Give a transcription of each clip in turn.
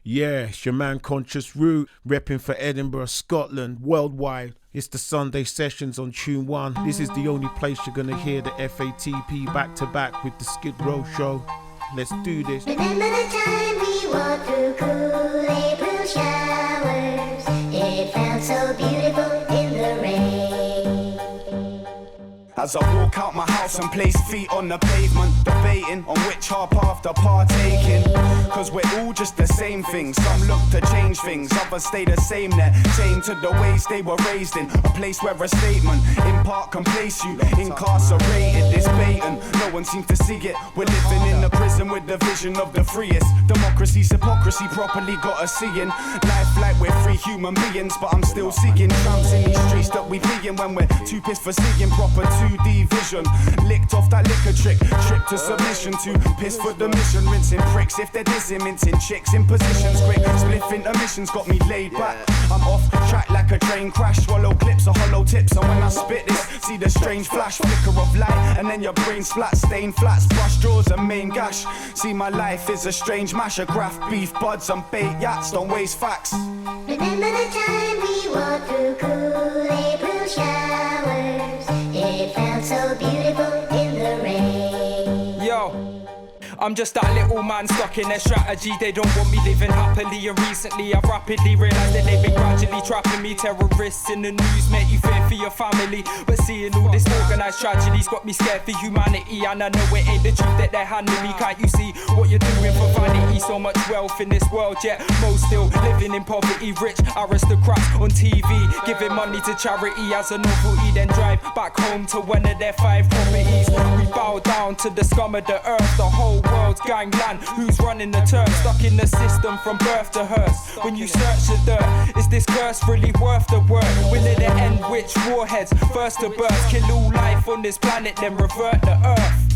Yeah, it's your man Conscious Root, repping for Edinburgh, Scotland, worldwide. It's the Sunday sessions on Tune 1. This is the only place you're gonna hear the F.A.T.P back to back with the Skid Row show. Let's do this. Remember the time we walked through cool April showers? It felt so beautiful in the rain. As I walk out my house and place feet on the pavement, debating on which hard path to partake in. Cause we're all just the same thing. Some look to change things, others stay the same there. Chained to the ways they were raised in. A place where a statement in part can place you incarcerated. It's blatant, no one seems to see it. We're living in a prison with the vision of the freest. Democracy's hypocrisy properly got us seeing life like we're free human beings, but I'm still seeing tramps in these streets that we be in when we're too pissed for seeing proper 2D vision. Licked off that liquor trick, tripped to submission, too pissed for the mission. Rinsing pricks if they're dissing, mincing chicks in positions quick. Spliff intermissions got me laid back. I'm off track like a train crash. Swallow clips or hollow tips, and when I spit this, see the strange flash, flicker of light, and then your brain splat, stain flats, brush jaws and main gash. See my life is a strange mash of craft beef, buds and bait yats, don't waste facts. Remember the time we walked through cool April showers? It felt so beautiful in the rain. Yo, I'm just that little man stuck in their strategy. They don't want me living happily, and recently I've rapidly realised that they've been gradually trapping me. Terrorists in the news make you fear for your family, but seeing all this organised tragedy's got me scared for humanity. And I know it ain't the truth that they're handing me. Can't you see what you're doing for vanity? So much wealth in this world, yet most still living in poverty. Rich aristocrats on TV giving money to charity as a novelty, then drive back home to one of their 5 properties. We bow down to the scum of the earth, the whole world's gangland. Who's running the turf? Stuck in the system from birth to hearse. When you search the dirt, is this curse really worth the work? Will it end which warheads first to burst? Kill all life on this planet, then revert the earth.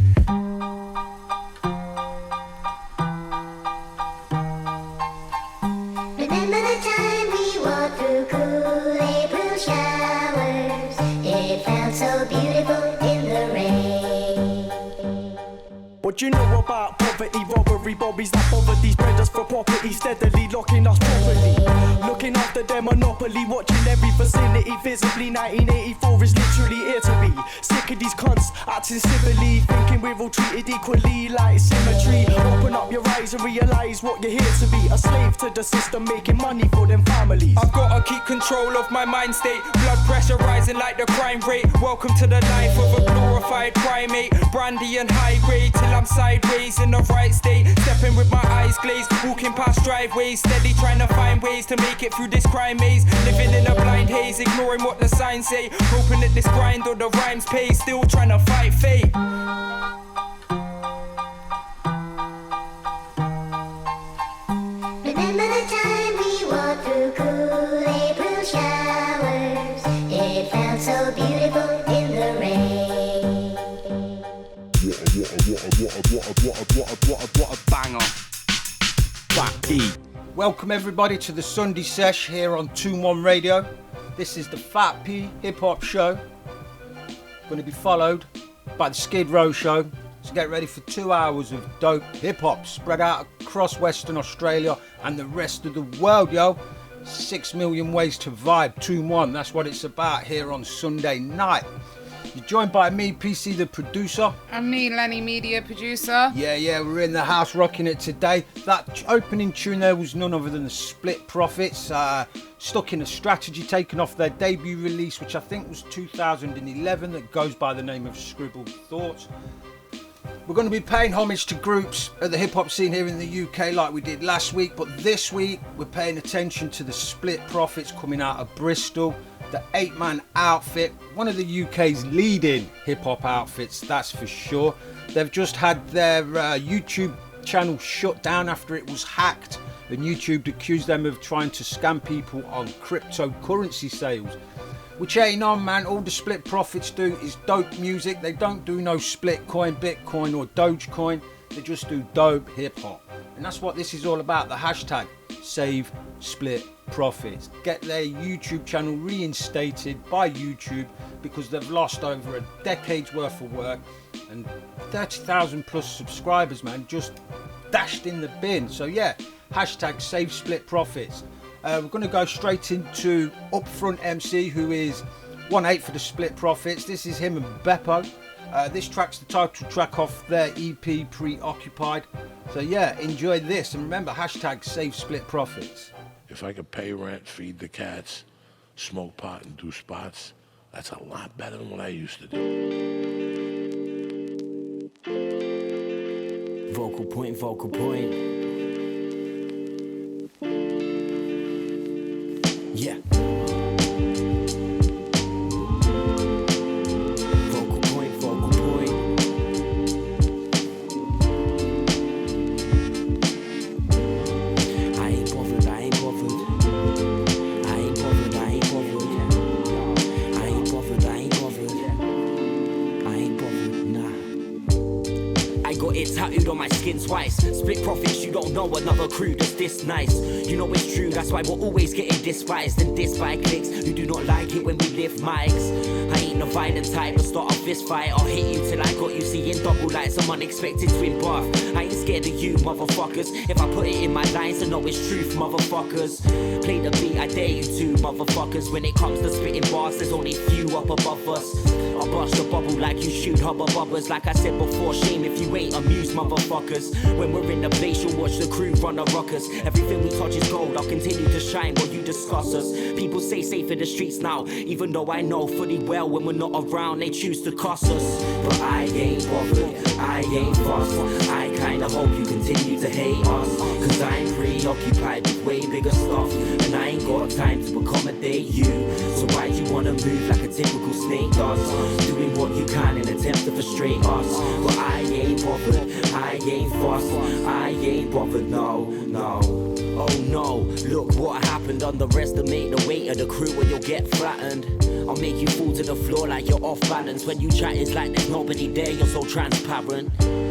Remember the time we walked through cool April showers? It felt so beautiful in the rain. What you know about poverty, robbery, bobbies that bother these brothers for property, steadily locking us properly, looking after their monopoly, watching every vicinity visibly. 1984 is literally here to be. Sick of these cunts acting civilly, thinking we're all treated equally like symmetry. Open up your eyes and realise what you're here to be, a slave to the system, making money for them families. I've gotta keep control of my mind state, blood pressure rising like the crime rate. Welcome to the life of a glorified primate, brandy and high grade till I'm sideways in the right state. Stepping with my eyes glazed, walking past driveways, steady trying to find ways to make it through this crime maze. Living in a blind haze, ignoring what the signs say, hoping that this grind or the rhymes pay. Still trying to fight fate. Remember the time we walked through cool April showers? It felt so beautiful in the rain. What a banger. F.A.T.P. Welcome everybody to the Sunday sesh here on Tune 1 Radio. This is the F.A.T.P hip hop show. Going to be followed by the Skid Row show. So get ready for 2 hours of dope hip hop spread out across Western Australia and the rest of the world, yo. 6 million ways to vibe. Tune 1, that's what it's about here on Sunday night. You're joined by me, PC the producer. And me, Leni, media producer. Yeah, we're in the house rocking it today. That opening tune there was none other than the Split Profits, Stuck in a Strategy, taken off their debut release, which I think was 2011, that goes by the name of Scribbled Thoughts. We're going to be paying homage to groups at the hip-hop scene here in the UK like we did last week, but this week we're paying attention to the Split Profits coming out of Bristol, the 8-man outfit, one of the UK's leading hip-hop outfits, that's for sure. They've just had their YouTube channel shut down after it was hacked, and YouTube accused them of trying to scam people on cryptocurrency sales. Which ain't on, man. All the Split Profits do is dope music. They don't do no split coin, Bitcoin or Dogecoin. They just do dope hip hop. And that's what this is all about. The hashtag Save Split Profits. Get their YouTube channel reinstated by YouTube because they've lost over a decade's worth of work and 30,000 plus subscribers, man, just dashed in the bin. So yeah, Hashtag save split profits. We're going to go straight into Upfront MC, who is 1/8 for the split profits. This is him and Beppo. This track's the title track off their EP Preoccupied. So yeah, enjoy this, and remember, hashtag save split profits. If I could pay rent, feed the cats, smoke pot and do spots, that's a lot better than what I used to do. Vocal point, vocal point. Yeah. Vocal point, vocal point. I ain't bothered, I ain't bothered. I ain't bothered, I ain't bothered. I ain't bothered, I ain't bothered. I ain't bothered, nah. I got it tattooed on my skin twice. Split profits, you don't know another crew that's this nice. You know it's true, that's why we're always getting despised and dissed by clicks who do not like it when we lift mics. I ain't the violent type to start a fist fight. I'll hit you till I got you seeing double lights, some unexpected twin bath. I ain't scared of you, motherfuckers. If I put it in my lines, I know it's truth, motherfuckers. Play the beat, I dare you to, motherfuckers. When it comes to spitting bars, there's only few up above us. I'll bust the bubble like you shoot hubba bubbers. Like I said before, shame if you ain't amused, motherfuckers. When we're in the place, you'll watch the crew run the ruckus. Everything we touch is gold, I'll continue to shine while you discuss us. People say safe in the streets now, even though I know fully well when we're not around, they choose to cuss us. But I ain't bothered, I ain't fussed. I kinda hope you continue to hate us, cause I'm preoccupied with way bigger stuff, and I ain't got time to accommodate you. So why you wanna move like a typical snake does, doing what you can in attempt to frustrate us? But I ain't bothered, I ain't fussed, I ain't bothered, no, no. Oh no, look what happened, underestimate the weight of the crew and you'll get flattened. I'll make you fall to the floor like you're off balance. When you chat it's like there's nobody there, you're so transparent.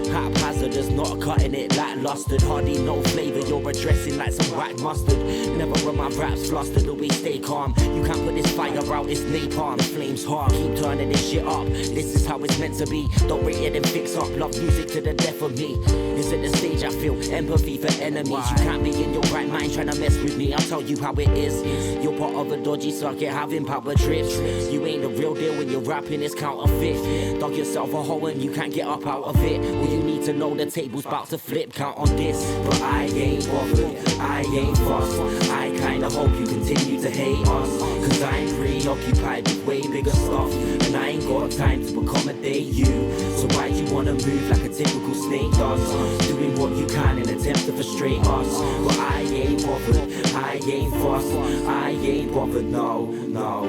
Haphazardous, not cutting it lackluster. Hardly no flavour, you're addressing like some whack mustard. Never run my raps flustered, always stay calm. You can't put this fire out, it's napalm. The flames hard, keep turning this shit up. This is how it's meant to be, don't rate it and fix up. Love music to the death of me. It's at the stage I feel empathy for enemies. You can't be in your right mind trying to mess with me, I'll tell you how it is. You're part of a dodgy circuit having power trips. You ain't the real deal when you're rapping, it's counterfeit. Dug yourself a hole and you can't get up out of it. All you need to know, the table's about to flip, count on this. But I ain't bothered, I ain't fussed. I kinda hope you continue to hate us, cause I'm preoccupied with way bigger stuff, and I ain't got time to accommodate you. So why you wanna move like a typical snake does, doing what you can in attempt to frustrate us? But I ain't bothered, I ain't fussed, I ain't bothered, no, no.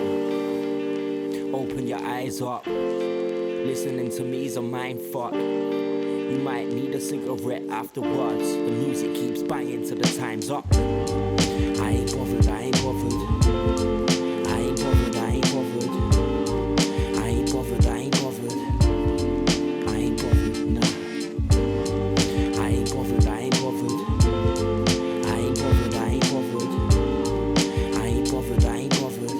Open your eyes up, listening to me's a mind fuck. You might need a cigarette afterwards. The music keeps banging till the time's up. I ain't bothered, I ain't bothered. I ain't bothered, I ain't bothered. I ain't bothered, I ain't bothered. I ain't bothered, no. I ain't bothered, I ain't bothered. I ain't bothered, I ain't bothered. I ain't bothered, I ain't bothered.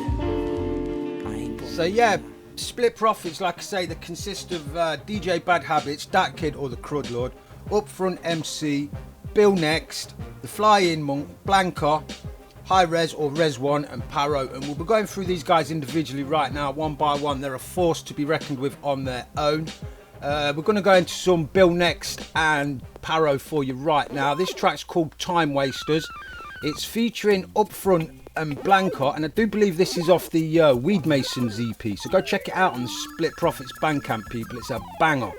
I ain't bothered. So yeah, split profits, like I say, that consist of DJ Bad Habits, Dat Kid or the Crud Lord, Upfront MC, Bill Next, The Fly-In Monk, Blanca, High Res or Res 1 and Paro. And we'll be going through these guys individually right now, one by one. They're a force to be reckoned with on their own. We're going to go into some Bill Next and Paro for you right now. This track's called Time Wasters. It's featuring Upfront and Blanca, and I do believe this is off the Weed Masons EP, so go check it out on the Split Profits Bandcamp, people. It's a banger.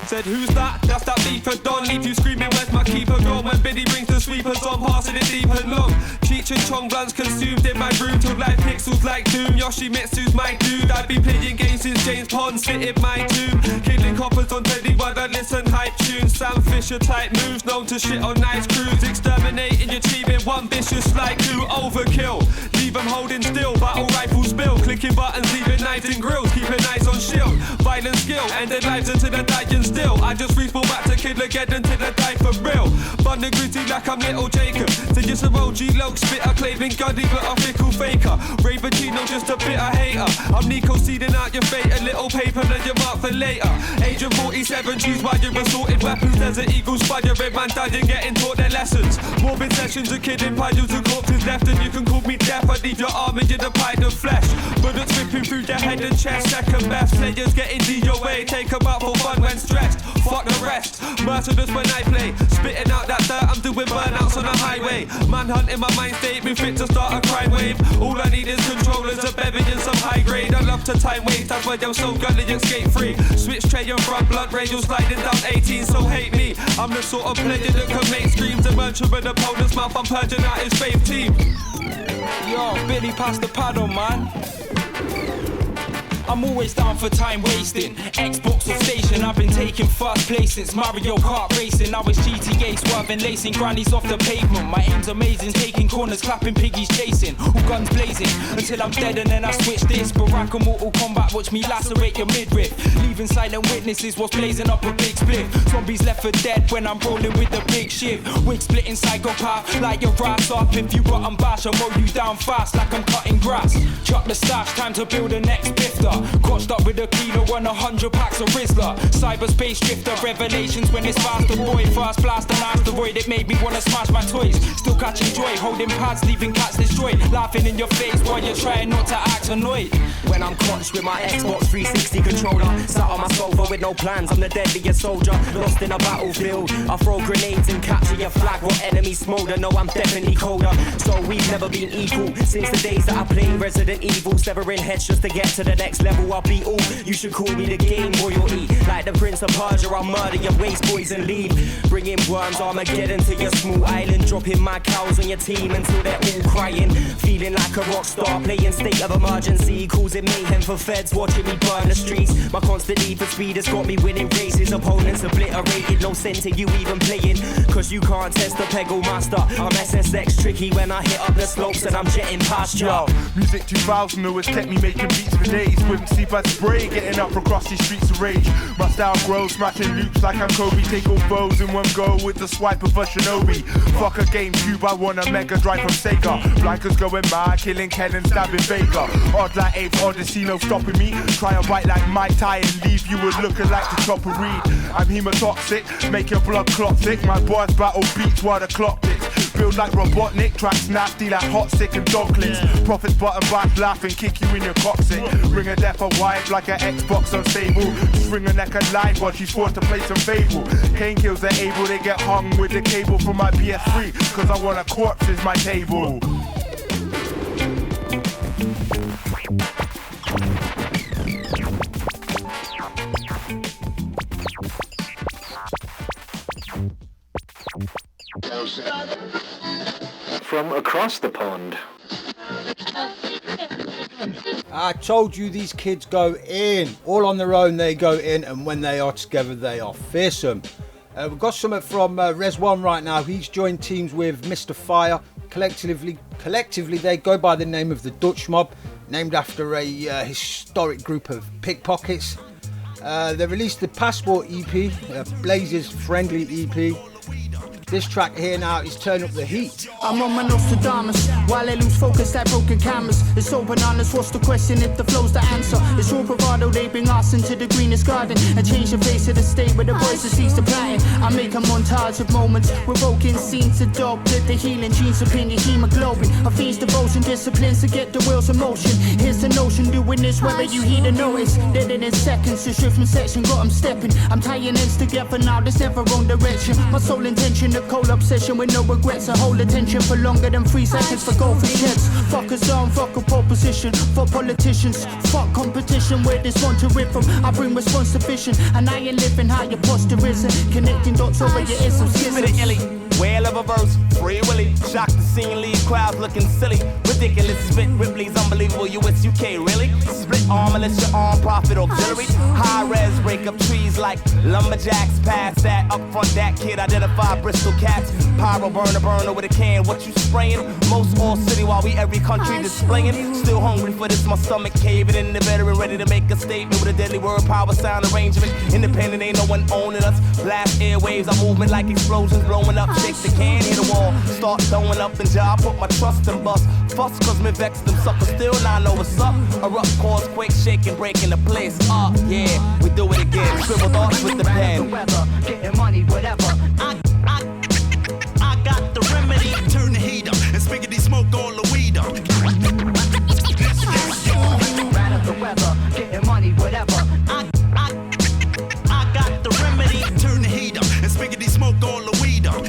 Said who's that? That's that beeper. Don't leave you screaming, where's my keeper gone? When Biddy brings the sweepers on, passing it deep and long. Cheech and Chong blunts consumed in my room, till like pixels like doom. Yoshimitsu's my dude. I've been playing games since James Pond sit in my tomb. Killing coppers on Teddywood, I listen hype tunes. Sam Fisher type moves, known to shit on nice crews. Exterminating your team in one vicious like two. Overkill, leave them holding still. Battle rifle spill, clicking buttons, leaving knives in grills. Keeping eyes on shield. Violent style and skill. Ended lives until I dying still. I just respawn back to kill again until I die for real. Bun the gritty like I'm little Jacob. So just a OG low spitter, claiming Gundy but a fickle faker. Ravertino just a bitter hater. I'm Nico seeding out your fate, a little paper and your mark for later. Agent 47, choose why you're assaulted weapons. There's an eagle spider, red man dying, getting taught their lessons. Morbid sessions, a kid in piles of corpses left, and you can call me death. I leave your arm in a pint of flesh. Bullets ripping through your head and chest. Second best players getting DOA, take them out for fun when stressed. Fuck the rest, merciless when I play. Spitting out that dirt, I'm doing burnouts on the highway. Manhunt in my mind state, me fit to start a crime wave. All I need is controllers, a bevy and some high grade. I love to time waste, that's why I'm so gully escape free. Switch tray and front blunt radio sliding down 18, so hate me. I'm the sort of player that can make screams and munch with an opponent's mouth. I'm purging out his fave team. Yo, Billy, pass the paddle, man. I'm always down for time wasting. Xbox or station, I've been taking first place since Mario Kart racing. Now it's GTA swerving, lacing grannies off the pavement. My aim's amazing, taking corners, clapping piggies chasing. All guns blazing, until I'm dead and then I switch this. Barack and Mortal Kombat, watch me lacerate your midriff. Leaving silent witnesses, what's blazing up a big split. Zombies left for dead when I'm rolling with the big shift. Wig splitting psychopath, like your ass up. If you got bash, I'll mow you down fast like I'm cutting grass. Chuck the stash, time to build the next bifter. Crotched up with a kilo and 100 packs of Rizzler. Cyberspace drifter, revelations when it's faster. Boy, fast blast an asteroid, it made me wanna smash my toys. Still catching joy, holding pads, leaving cats destroyed. Laughing in your face while you're trying not to act annoyed. When I'm clutched with my Xbox 360 controller, sat on my sofa with no plans, I'm the deadliest soldier. Lost in a battlefield, I throw grenades and capture your flag. What enemies smolder, no, I'm definitely colder. So we've never been equal, since the days that I played Resident Evil. Severing heads just to get to the next level, I'll beat all. You should call me the game royalty. Like the Prince of Persia, I'll murder your waste boys and leave. Bringing worms, Armageddon to your small island. Dropping my cows on your team until they're all crying. Feeling like a rock star, playing state of emergency. Causing mayhem for feds, watching me burn the streets. My constant need for speed has got me winning races. Opponents obliterated, no sense in you even playing. Cause you can't test the Peggle master. I'm SSX tricky when I hit up the slopes and I'm jetting past you. Yo, music 2000 always kept me making beats for days. Wouldn't sleep as spray, getting up across these streets of rage. My style grows, smashing loops like I'm Kobe. Take all foes in one go with the swipe of a shinobi. Fuck a GameCube, I want a Mega Drive from Sega. Blankers going mad, killing Ken and stabbing Vega. Odd like Ape Odyssey, no stopping me. Try and bite like Mike Ty and leave you with looking like the chopper reed. I'm hemotoxic, make your blood clot thick. My boys battle beats while the clock ticks. Build like Robotnik, tracks nasty like hot stick and dog clicks. Profits button back, laughing, kick you in your coccyx. Ring a death a wife like an Xbox unstable. String a neck alive while she's forced to play some Fable. Cane kills are able, they get hung with the cable from my PS3. Cause I want a corpse is my table. From across the pond. I told you these kids go in. All on their own they go in, and when they are together they are fearsome. We've got something from Res 1 right now. He's joined teams with Mr. Fire. Collectively they go by the name of the Dutch Mob, named after a historic group of pickpockets. They released the Passport EP, Blazes Friendly EP. This track here now is Turn Up the Heat. I'm on my Nostradamus, while they lose focus like broken cameras. It's so bananas, what's the question if the flow's the answer? It's all bravado, they bring us into the greenest garden and change the face of the state where the voices cease to platin'. I make a montage of moments, revoking scenes to dope, with the healing genes up in your hemoglobin. I feast devotion, disciplines to get the wheels in motion. Here's the notion, doing this whether you heed or notice. Dead in seconds, the shift from section got them stepping. I'm tying ends together now, there's never wrong direction. My sole intention, a cold obsession with no regrets. I hold attention for longer than 3 seconds for goldfish heads. Fuck a zone, fuck a pole position. Fuck politicians, fuck competition. Where this one to rip from, I bring response to vision. And I ain't living how your posture isn't. Connecting dots over your ears, some schisms. Whale of a verse, Free Willy, shock the scene, leave crowds looking silly. Ridiculous spit, Ripley's unbelievable, US, UK, really? Split arm unless your arm, profit auxiliary. High res, break up trees like lumberjacks. Pass that, up front that kid, identify Bristol cats. Pyro burner with a can, what you spraying? Most all city while we every country displaying. Still hungry for this, my stomach caving in the veteran, ready to make a statement with a deadly word, power, sound, arrangement. Independent, ain't no one owning us. Blast airwaves, our movement like explosions blowing up. Shake the can, hit the wall, start throwing up and job. Put my trust in bust. Fuss cause me vex them suckers, still not know what's up. Erupt, cause quake, shaking, breaking the place up. Yeah, we do it again. Scribble thoughts with the pen. Weather, getting money, whatever. I got the remedy. Turn the heat up and spiggity smoke all the weed up. Right up the weather, getting money, whatever. I got the remedy. Turn the heat up and spiggity smoke all the weed up.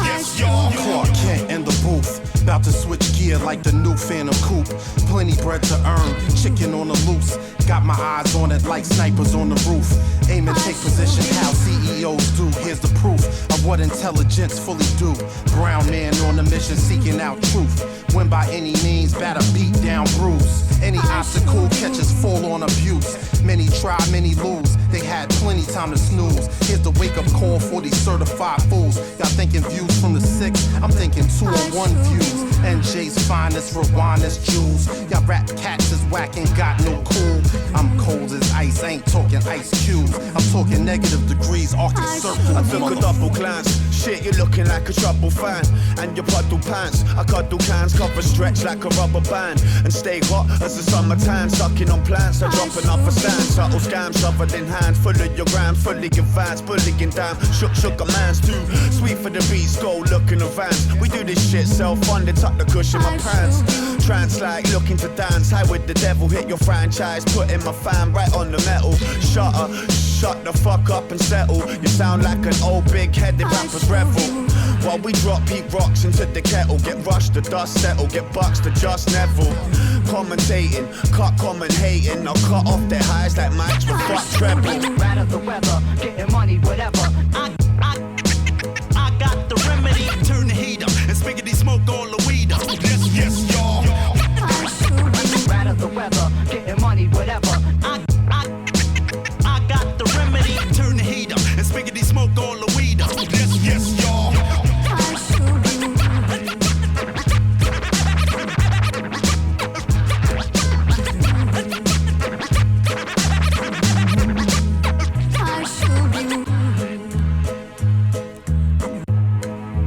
Yes, y'all. Clark Kent in the booth. About to switch gear like the new Phantom Coupe. Plenty bread to earn, chicken on the loose. Got my eyes on it like snipers on the roof. Aim and take position how CEOs do. Here's the proof of what intelligence fully do. Brown man on a mission seeking out truth. When by any means, batter beat down bruise. Any obstacle catches full on abuse. Many try, many lose. They had plenty time to snooze. Here's the wake up call for these certified fools. Y'all thinking views from the 6, I'm thinking 2-on-1 views. NJ's finest, Rwanda's jewels. Y'all rap cats is whack and got no cool. I'm cold as ice, ain't talking ice cubes. I'm talking negative degrees, Arctic Circle. I took a double glance. Shit, you're looking like a trouble fan. And your puddle pants. I cuddle cans, cover stretch like a rubber band. And stay hot as the summertime. Sucking on plants, I drop another stand. Subtle scam, shoved in hand. Full of your grams, fully advanced. Bullying down, shook a man's too. Sweet for the beats, go look in advance. We do this shit self-funded, tuck the cushion in my pants. Trance like looking to dance. High with the devil, hit your franchise. Putting my fan right on the metal. Shut the fuck up and settle. You sound like an old big-headed rapper's revel. While we drop heat rocks into the kettle. Get rushed, the dust settle. Get bucks to just Neville. Commentating, cut commentating. I'll cut off their highs like mics with fuck treble. Right up the weather, getting money, whatever. I got the remedy. Turn the heat up and spiggity smoke all the weed up. Yes, y'all. Right up the weather, getting money, whatever. I got the remedy. Turn the heat up and spiggity smoke all the weed up. Yes, y'all.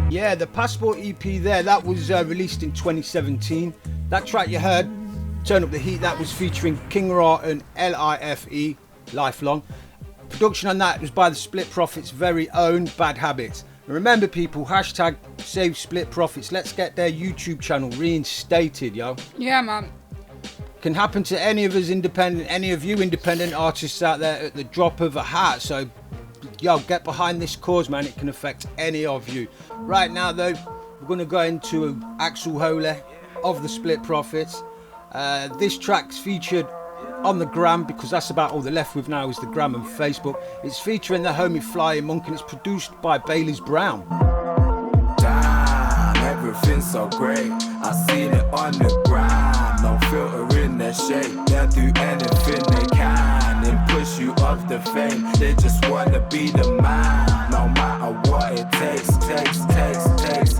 Yeah, the Passport EP there, that was released in 2017. That track you heard, Turn Up the Heat, that was featuring King Ra and LIFE, Lifelong. Production on that was by the Split Profits' very own Bad Habits. And remember people, hashtag save Split Profits. Let's get their YouTube channel reinstated, yo. Yeah, man. Can happen to any of us independent, any of you independent artists out there at the drop of a hat. So, yo, get behind this cause, man. It can affect any of you. Right now, though, we're going to go into Axel Hole of the Split Profits. This track's featured on the gram, because that's about all they're left with now is the gram and Facebook. It's featuring the homie Flying Monk, and it's produced by Bailey's Brown. Damn, everything's so great. I seen it on the gram. No filter in their shape. They'll do anything they can and push you off the fame. They just wanna be the man, no matter what it takes.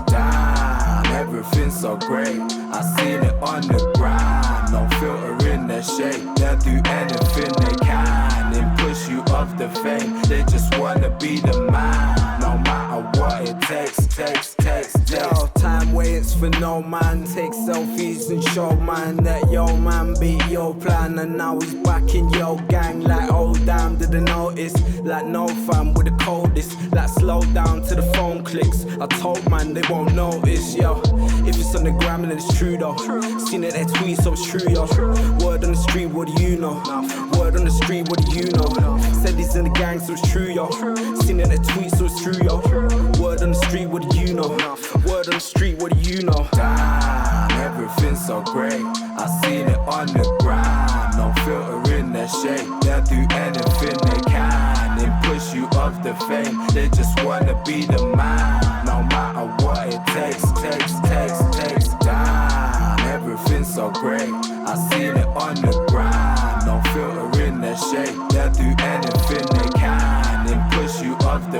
Damn, everything's so great. I seen it on the gram. No filter in their shape. They'll do anything they can and push you off the fame. They just wanna be the man, no matter what it takes. Yo, time waits for no man. Take selfies and show man that yo man beat your plan. And now he's back in your gang like oh damn, didn't notice. Like no fam with the coldest. Like slow down to the phone clicks. I told man they won't notice, yo. If it's on the gram then it's true though. Seen it their tweets so it's true, yo. Word on the street, what do you know? Word on the street, what do you know? Said he's in the gang so it's true, yo. Seen it their tweets so it's true, yo. Word on the street, what do you know? Word on the street, what do you know? Damn, everything's so great. I seen it on the gram. No filter in their shape. They'll do anything they can and push you off the fame. They just wanna be the man, no matter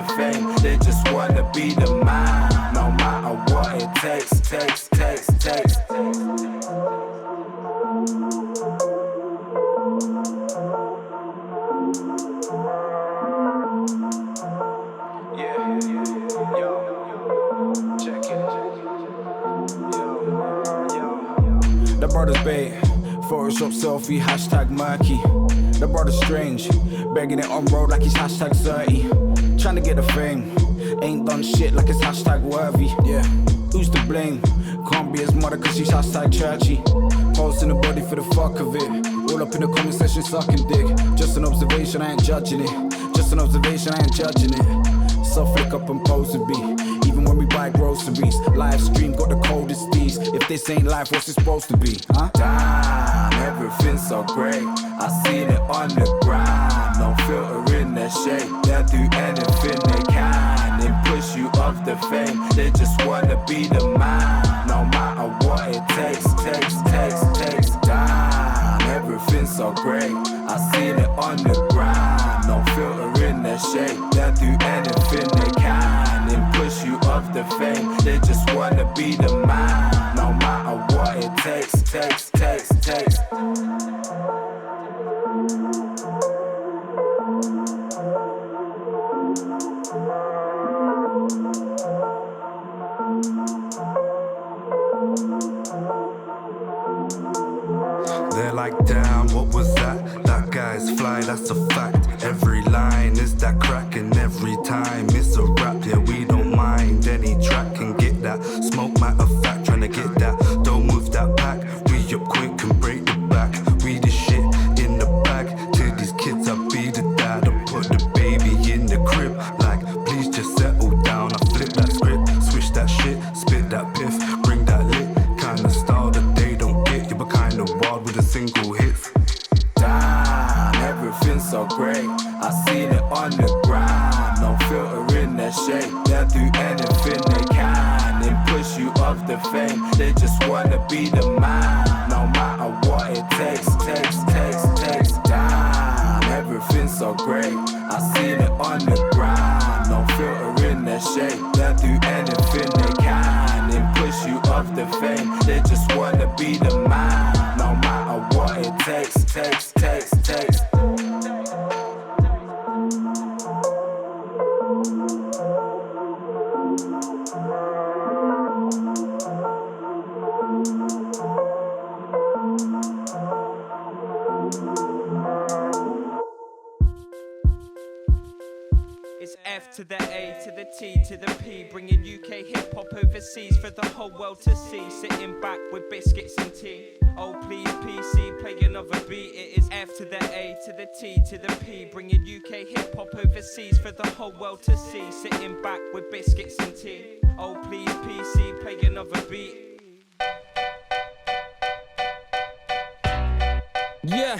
the fame. They just wanna be the man, no matter what it takes. The brother's bait, Photoshop selfie, hashtag murky. The brother's strange, begging it on road like he's hashtag 30. Trying to get the fame, ain't done shit like it's hashtag worthy. Yeah, who's to blame? Can't be his mother cause she's hashtag churchy. Posting the body for the fuck of it. All up in the comment section sucking dick. Just an observation, I ain't judging it. Just an observation, I ain't judging it. So flick up and pose to be. Even when we buy groceries, live stream got the coldest D's. If this ain't life, what's it supposed to be, huh? Damn, everything's so great. I seen it on the gram. No filter in their shape. They'll do anything they can and push you off the fame. They just wanna be the man, no matter what it takes. Damn, everything's so great. I seen it on the gram. No filter in their shape. They'll do anything they can and push you off the fame. They just wanna be the man, no matter what it takes. They're like, damn, what was that? That guy's fly, that's a fact. Every line is that crack, and every time it's a rap. Yeah, we don't mind any track and get that. Smoke matter of fact, trying to get that. Don't move that pack, we up quick and break the back. We the shit in the bag. To these kids, I be the dad. I put the baby in the crib. Like, please just settle down. I flip that script, switch that shit, spit that piff, bring that lit. Kinda style that they don't get. You but kinda wild with a single hit. Damn, everything's so great. I seen it on the gram. No filter in their shape. They'll do anything they can and push you off the fame. They just wanna be the man, no matter what it takes. Damn, everything's so great. I seen it on the gram. No filter in their shape. They'll do anything they can and push you off the fame. They just wanna be the man, no matter what it takes. It's F to the A to the T to the P, bringing UK hip hop overseas for the whole world to see. Sitting back with biscuits and tea. Oh please PC, play another beat. It is F to the A to the T to the P, bringing UK hip hop overseas for the whole world to see. Sitting back with biscuits and tea. Oh please PC, play another beat. Yeah,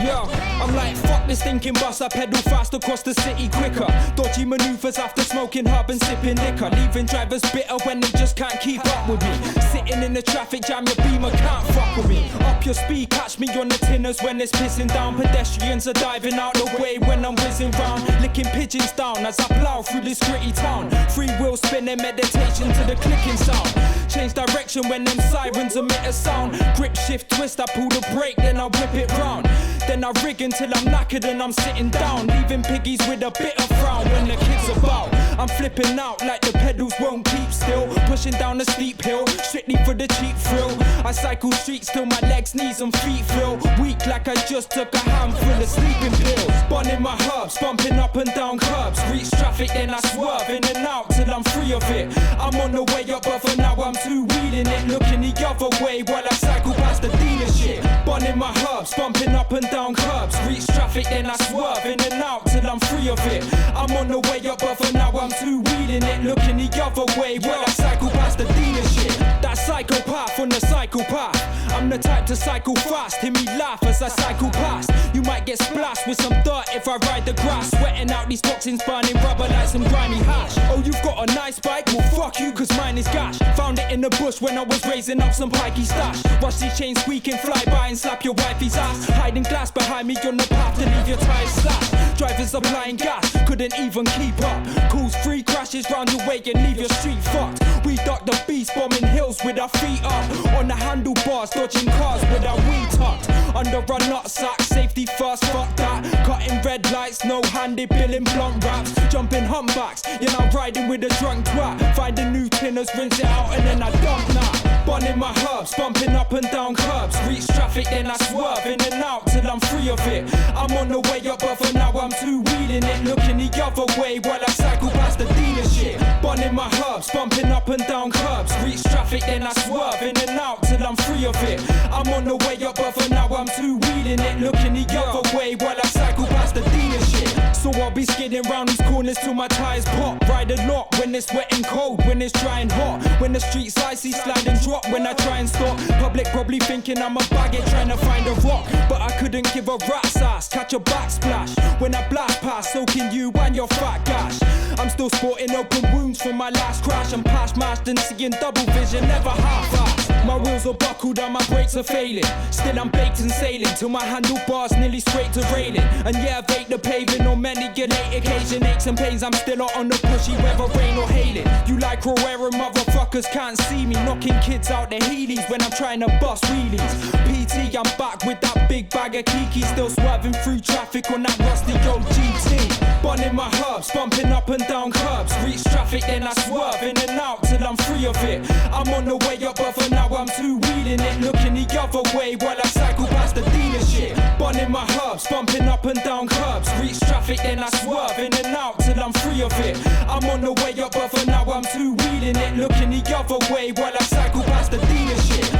yo, I'm like, fuck this thinking bus. I pedal fast across the city quicker. Dodgy maneuvers after smoking hub and sipping liquor. Leaving drivers bitter when they just can't keep up with me. Sitting in the traffic jam, your beamer can't fuck with me. Up your speed, catch me on the tinners when it's pissing down. Pedestrians are diving out the way when I'm whizzing round. Licking pigeons down as I plough through this gritty town. Free wheel spinning, meditation to the clicking sound. Change direction when them sirens emit a sound. Grip shift twist, I pull the brake, then I whip it round. Then I rig until I'm knackered and I'm sitting down. Leaving piggies with a bitter frown when the kids about. I'm flipping out like the pedals won't keep still. Pushing down a steep hill, strictly for the cheap thrill. I cycle streets till my legs, knees and feet feel weak like I just took a handful of sleeping pills. Bunning my herbs, bumping up and down curbs. Reach traffic then I swerve in and out till I'm free of it. I'm on the way up but for now I'm two-wheeling it. Looking the other way while I cycle past the dealership. Bunning my herbs, bumping up and down curbs. Reach traffic then I swerve in and out till I'm free of it. I'm on the way up but for now I'm two-wheeling it. Looking the other way while I cycle past the dealership. That psychopath on the psychopath. I'm the type to cycle fast. Hear me laugh as I cycle past. You might get splashed with some dirt if I ride the grass. Sweating out these toxins, burning rubber like some grimy hash. Oh, you've got a nice bike? Well, fuck you, cause mine is gash. Found it in the the bush when I was raising up some pikey stash. Rush these chains squeaking, fly by and slap your wifey's ass. Hiding glass behind me on the path to leave your tires slashed. Drivers applying gas, couldn't even keep up. Cools 3 crashes round your way and leave your street fucked. We duck the beast, bombing hills with our feet up. On the handlebars, dodging cars with our weed tucked. Under a nutsack, safety first, fuck that. Cutting red lights, no handed, billing blunt raps. Jumping humpbacks, you know, riding with a drunk twat. Finding new tinners, rinse it out and then I dump that. Bunning my herbs, bumping up and down curbs. Reach traffic, then I swerve in and out till I'm free of it. I'm on the way up, but for now I'm too wheeling it. Looking the other way while I cycle past the dealership. Bunning my herbs, bumping up and down curbs. Reach traffic, then I swerve in and out till I'm free of it. I'm on the way up, but for now I'm too wheeling it. Looking the other way while I cycle past the dealership. So I'll be skidding round these corners till my tires pop. Ride a lot when it's wet and cold, when it's dry and hot. When the streets icy, slide and drop when I try and stop. Public probably thinking I'm a baggage trying to find a rock, but I couldn't give a rat's ass. Catch a backsplash when I blast past, soaking you and your fat gash. I'm still sporting open wounds from my last crash. I'm past mashed and seeing double vision, never half-assed. My wheels are buckled and my brakes are failing. Still I'm baked and sailing till my handlebars nearly straight to railing. And yeah, I've ate the paving on many a late occasion. Aches and pains, I'm still not on the pushy weather, rain or hailing. You like raw air and motherfuckers can't see me. Knocking kids out their heelys when I'm trying to bust wheelies. PT, I'm back with that big bag of kiki. Still swerving through traffic on that rusty old GT. Bunning my herbs, bumping up and down curbs. Reach traffic, then I swerve in and out till I'm free of it. I'm on the way up, but for now I'm too wheeling it. Looking the other way while I cycle past the dealership. Bunning my herbs, bumping up and down curbs. Reach traffic, then I swerve in and out till I'm free of it. I'm on the way up, but for now I'm too wheeling it. Looking the other way while I cycle past the dealership.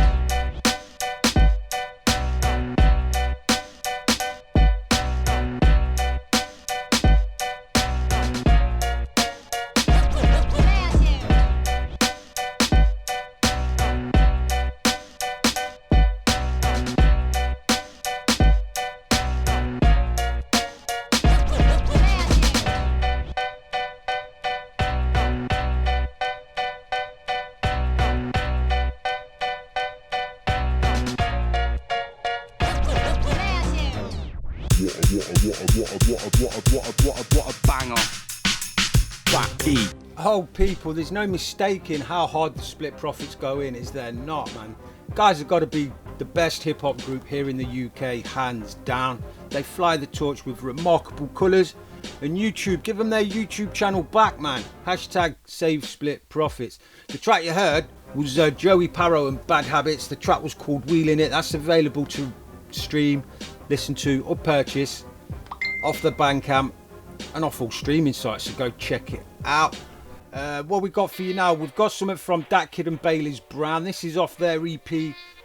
What a banger. F.A.T.P. Oh people, there's no mistaking how hard the Split Profits go in, is there not, man? Guys have got to be the best hip hop group here in the UK, hands down. They fly the torch with remarkable colours, and YouTube, give them their YouTube channel back, man. Hashtag save Split Profits. The track you heard was Joey Parrow and Bad Habits. The track was called Wheeling It. That's available to stream, listen to or purchase off the Bandcamp and off all streaming sites, so go check it out. What we got for you now, we've got something from Dat Kid and Bailey's Brown. This is off their EP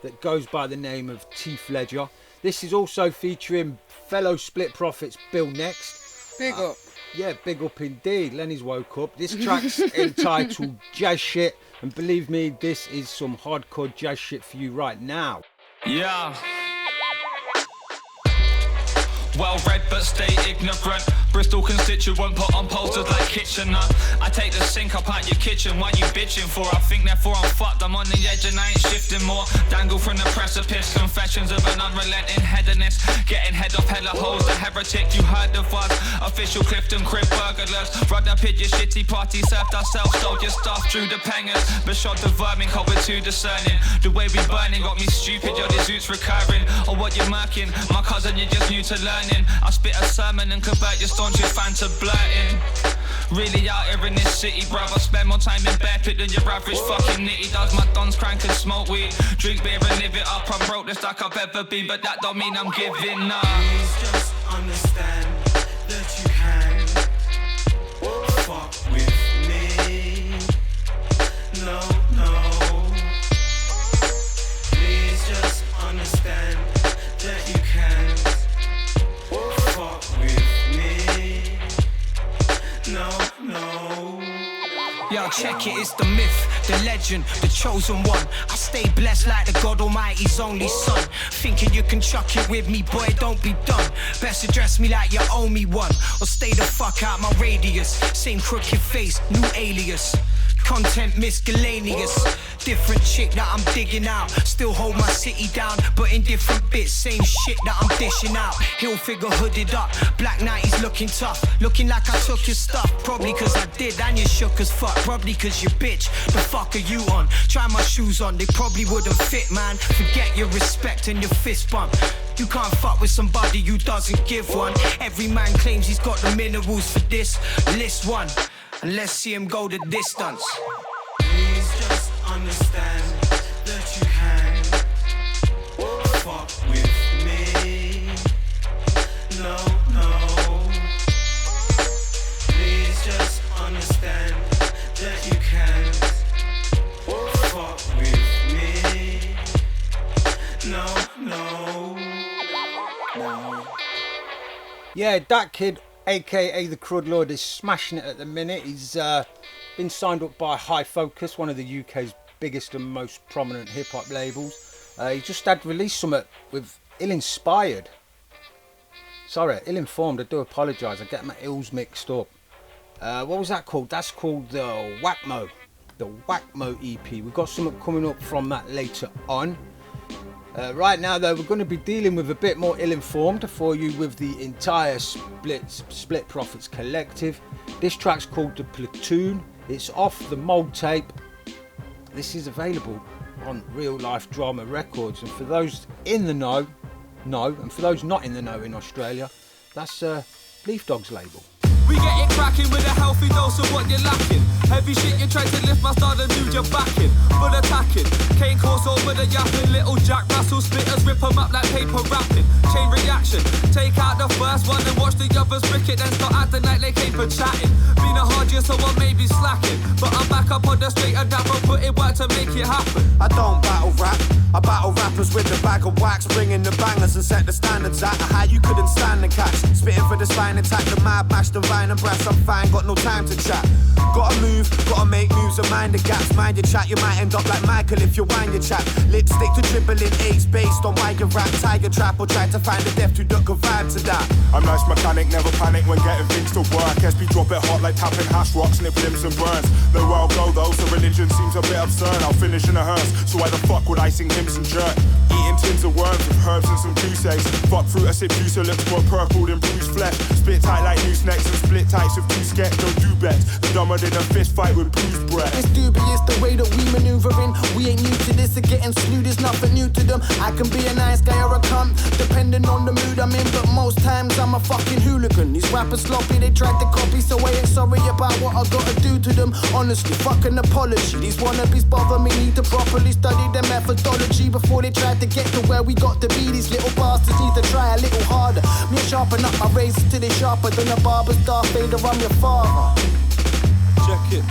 that goes by the name of Teeth Ledger. This is also featuring fellow Split Profits Bill Next. Big up. Yeah, big up indeed. Lenny's woke up. This track's entitled Jazz Shit, and believe me, this is some hardcore jazz shit for you right now. Yeah. Well read but stay ignorant. Bristol constituent, put on posters like Kitchener. I take the sink up out your kitchen, what you bitching for? I think therefore I'm fucked, I'm on the edge and I ain't shifting more. Dangle from the precipice, confessions of an unrelenting hedonist. Getting head off hella holes, the heretic you heard of us. Official Clifton crib burglars. Run up at your shitty party, served ourselves, stole your stuff, drew the pangers. But shot the vermin, cause we're too discerning. The way we burning got me stupid, yo, this zoot's recurring. Or what you're murking, my cousin, you're just new to learning. I spit a sermon and convert your staunchest fan to blurting. Really out here in this city, bruv. I spend more time in bare pit than your average fucking nitty does. My dons crank and smoke weed, drink beer and live it up. I'm broke just like I've ever been, but that don't mean I'm giving up. Please just understand that you can fuck with me. No, no. Please just understand that you can fuck with me. No, no. Yo, check it, it's the myth, the legend, the chosen one. I stay blessed like the God Almighty's only son. Thinking you can chuck it with me, boy, don't be done. Best address me like you owe me one, or stay the fuck out my radius. Same crooked face, new alias. Content miscellaneous. different chick that I'm digging out. Still hold my city down, but in different bits. Same shit that I'm dishing out. Hill figure hooded up, black 90s looking tough. Looking like I took your stuff. Probably cause I did and you shook as fuck. Probably cause you bitch. The fuck are you on? Try my shoes on, they probably wouldn't fit, man. Forget your respect and your fist bump. You can't fuck with somebody who doesn't give one. Every man claims he's got the minerals for this. List one, and let's see him go the distance. Please just understand that you can fuck with me. No, no. Please just understand that you can fuck with me. No, no. Yeah, that kid, aka the Crud Lord, is smashing it at the minute. He's been signed up by High Focus, one of the UK's biggest and most prominent hip-hop labels. He just had released something with Ill-Inspired. Sorry, Ill-Informed, I do apologise, I get my ills mixed up. What was that called? That's called the Whackmo. The Whackmo EP. We've got something coming up from that later on. Right now though, we're going to be dealing with a bit more Ill-Informed for you with the entire Split Profits collective. This track's called The Platoon. It's off the Mold tape. This is available on Real Life Drama Records, and for those in the know, and for those not in the know in Australia, that's Leaf Dog's label. We get it cracking with a healthy dose of what you're lacking. Heavy shit you try to lift my style and dude you're backing. Full attacking, cane course over the yapping. Little Jack Russell splitters rip them up like paper wrapping. Chain reaction, take out the first one and watch the others brick it. Then start acting like they came for chatting. Been a hard year so I may be slacking, but I'm back up on the straight and dapper. Put it work to make it happen. I don't battle rap, I battle rappers with the bag of wax. Bringing the bangers and set the standards at a height you couldn't stand the catch. Spitting for the spine attack, the mad mash, the vine and brass. I'm fine, got no time to chat. Gotta move, gotta make moves and mind the gaps. Mind your chat, you might end up like Michael if you wind your chat. Lipstick to dribbling eights based on why you rap. Tiger trap or try to find a depth to duck a vibe to that. I'm nice mechanic, never panic when getting things to work. SP drop it hot like tapping hash rocks, nip limbs and burns. Know where I'll go though, so religion seems a bit absurd. I'll finish in a hearse, so why the fuck would I sing hymns and jerk? Eating tins of worms with herbs and some juice eggs. Fuck fruit, I sip juice, it looks more purple than bruised flesh. Spit tight like noose necks and split tights with two sketch. Don't do bets, the dumber than a fist fight with bruised breath. It's dubious the way that we maneuvering. We ain't new to this, or getting slewed is nothing new to them. I can be a nice guy or a cunt, depending on the mood I'm in, but most times I'm a fucking hooligan. These rappers sloppy, they tried to copy, so I ain't sorry about what I gotta do to them. Honestly, fucking apology. These wannabes bother me, need to properly study their methodology before they try to get to where we got to be. These little bastards need to try a little harder. Me sharpen up my razors till they sharper than a barber's Darth Vader, I'm your father. Check it.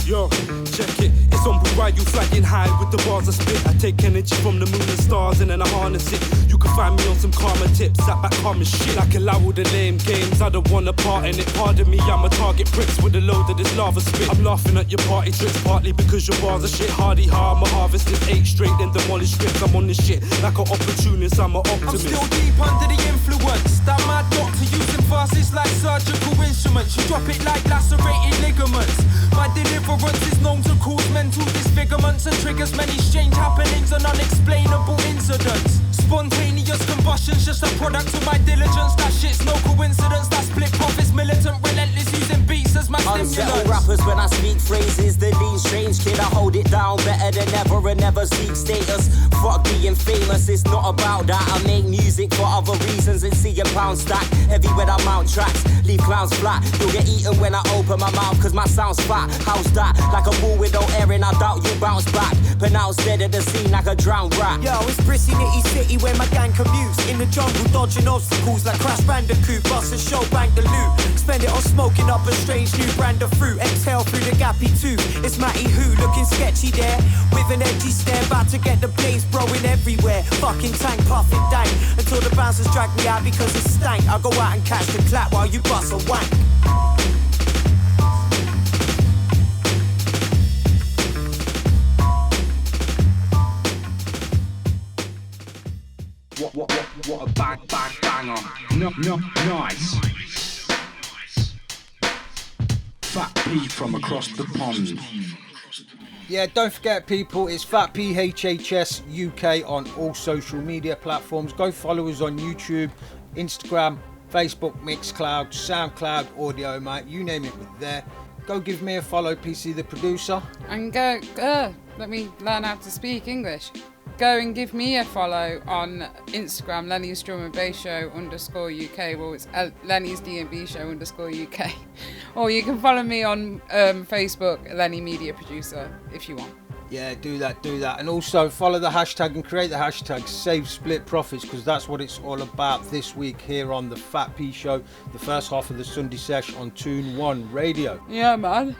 Yo, check it. It's on while you flying high with the bars I spit. I take energy from the moon and stars and then I harness it. You can find me on some karma tips, sat back calm as shit. Like allow all the lame games, I don't wanna part in it. Pardon me, I'm a target pricks with a load of this lava spit. I'm laughing at your party tricks, partly because your bars are shit. Hardy hard, my harvest is 8 straight, then demolish scripts. I'm on this shit like an opportunist, I'm an optimist. I'm still deep under the influence. That mad doctor using verses like surgical instruments. You drop it like lacerated ligaments. My deliverance is known to cause mental disfigurements and triggers many strange happenings and unexplainable incidents. Spontaneous combustion's just a product of my diligence. That shit's no coincidence. That Split Profits militant, relentless, using beats as my stimulants. Unsettle rappers when I speak phrases. The lean strange kid, I hold it down better than ever and never seek status. Fuck being famous, it's not about that. I make music for other reasons and see a pound stack. Heavy when I mount tracks, leave clowns flat. You'll get eaten when I open my mouth cause my sound's fat. How's that? Like a ball with no air in, I doubt you bounce back. Pronounced dead at the scene like a drowned rat. Yo, it's Bristol Nitty City where my gang commutes. In the jungle dodging obstacles like Crash Bandicoot. Bust a show, bang the loot. Spend it on smoking up a strange new brand of fruit. Exhale through the gappy tooth. It's Matty Who looking sketchy there. With an edgy stare, about to get the blaze blowing everywhere. Fucking tank puffing dank. Until the bouncers drag me out because it stank. I go out and catch the clap while you bust a wank. What a banger. Nice. F.A.T.P from across the pond. Yeah, don't forget, people, it's F.A.T.P HHS UK on all social media platforms. Go follow us on YouTube, Instagram, Facebook, Mixcloud, SoundCloud, Audio, mate. You name it, we're there. Go give me a follow, PC the producer. And go, let me learn how to speak English. Go and give me a follow on Instagram, Leni's Drum and Bass Show _UK. Well, it's Leni's D&B Show _UK. Or you can follow me on Facebook, Leni Media Producer, if you want. Yeah, do that. And also follow the hashtag and create the hashtag Save Split Profits, because that's what it's all about this week here on the F.A.T.P Show, the first half of the Sunday sesh on Tune 1 Radio. Yeah, man.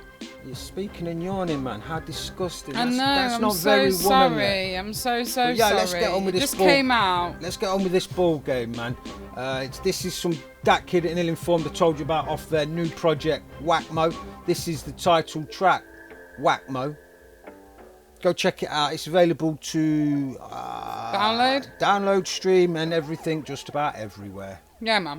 You're speaking and yawning, man. How disgusting. I know, that's I'm not so very sorry. womanly. I'm so But sorry. let's get on with this Just ball. came out. Let's get on with this ball game, man. This is some Dat Kid and Ill Informed I told you about off their new project, Whack-Mo. This is the title track, Whack-Mo. Go check it out. It's available to download, stream, and everything just about everywhere. Yeah, man.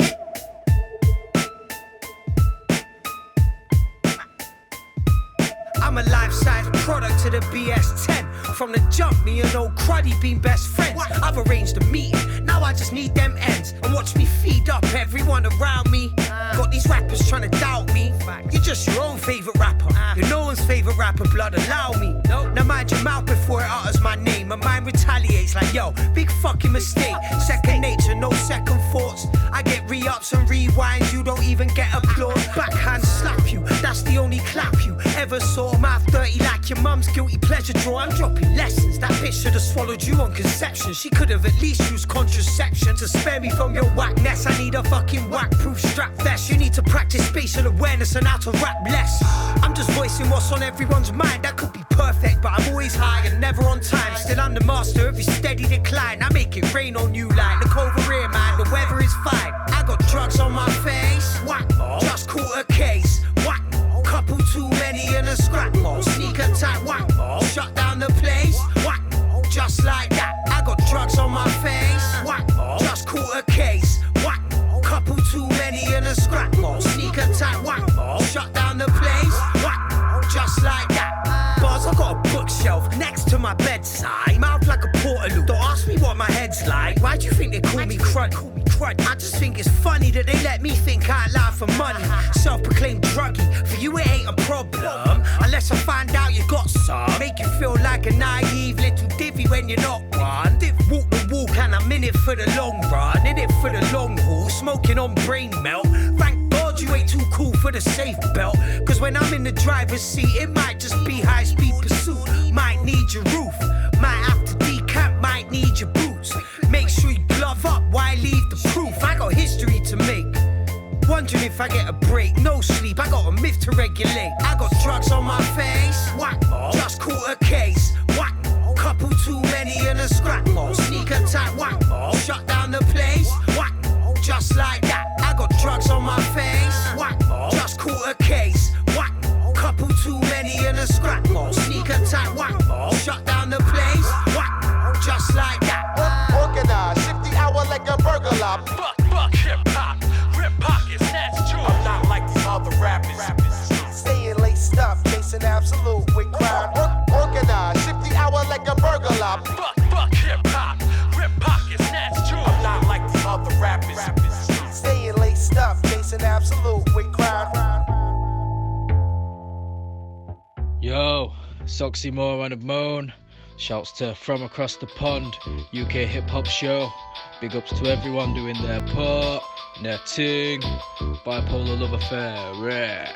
I'm a life-size product to the BS10. From the jump, me and old Cruddy been best friends. I've arranged a meeting, now I just need them ends. And watch me feed up everyone around me. Got these rappers trying to doubt me. You're just your own favourite rapper. You're no one's favourite rapper, blood, allow me. Now mind your mouth before it utters my name. My mind retaliates like, yo, big fucking mistake. Second nature, no second thoughts. I get re-ups and rewinds, you don't even get applause. Backhand slap you, that's the only clap you ever saw. Mouth dirty like your mum's guilty pleasure draw. I'm dropping lessons, that bitch should have swallowed you on conception. She could have at least used contraception to spare me from your whackness. I need a fucking whack-proof strap vest. You need to practice spatial awareness and how to rap less. I'm just voicing what's on everyone's mind. That could be perfect, but I'm always high and never on time. Still I'm the master of your steady decline. I make it rain on you like look over here, man, the weather is fine. I got drugs on my face, whack-mo, just caught a case, whack-mo, couple too many in a scrap-mo, sneaker tight, whack-mo, shut down the place, whack-mo, just like that. I got drugs on my face, whack-mo, just caught a case, whack-mo, couple too many in a scrap-mo, sneaker tight, whack-mo, shut down the place, whack-mo, just like that. Bars, I got a bookshelf next to my bedside, mouth like a portaloo. Don't ask me what my head's like. Why do you think they call me crud? I just think it's funny that they let me think out loud for money. Self-proclaimed druggie, for you it ain't a problem. Unless I find out you got some. Make you feel like a naive little divvy when you're not one. Walk the walk and I'm in it for the long run. In it for the long haul, smoking on brain melt. Thank God you ain't too cool for the safe belt. Cause when I'm in the driver's seat, it might just be high-speed pursuit. Might need your roof, might have to decamp, might need your boots. Make sure you glove up, why leave the proof? I got history to make. Wondering if I get a break, no sleep, I got a myth to regulate. I got drugs on my face, whack-mo, just caught a case, whack-mo, couple too many in a scrap-mo, sneaker tight, whack-mo, shut down the place, whack-mo, just like that. I got drugs on my face, whack-mo, just caught a case, whack-mo, couple too many in a scrap-mo, sneaker tight, whack-mo, shut down the place, whack-mo, just like that. Organized, shift the hour like a burglar. Fuck hip-hop, rip pockets, that's true. I'm not like these other rappers. Staying late stuff, chasing absolute with crime. Organized, shift the hour like a burglar. Fuck hip-hop, rip pockets, that's true. I'm not like these other rappers. Staying late stuff, chasing absolute with crime. Yo, Soxymore on the moan. Shouts to From Across the Pond, UK hip hop show. Big ups to everyone doing their part, their ting. Bipolar love affair, rare.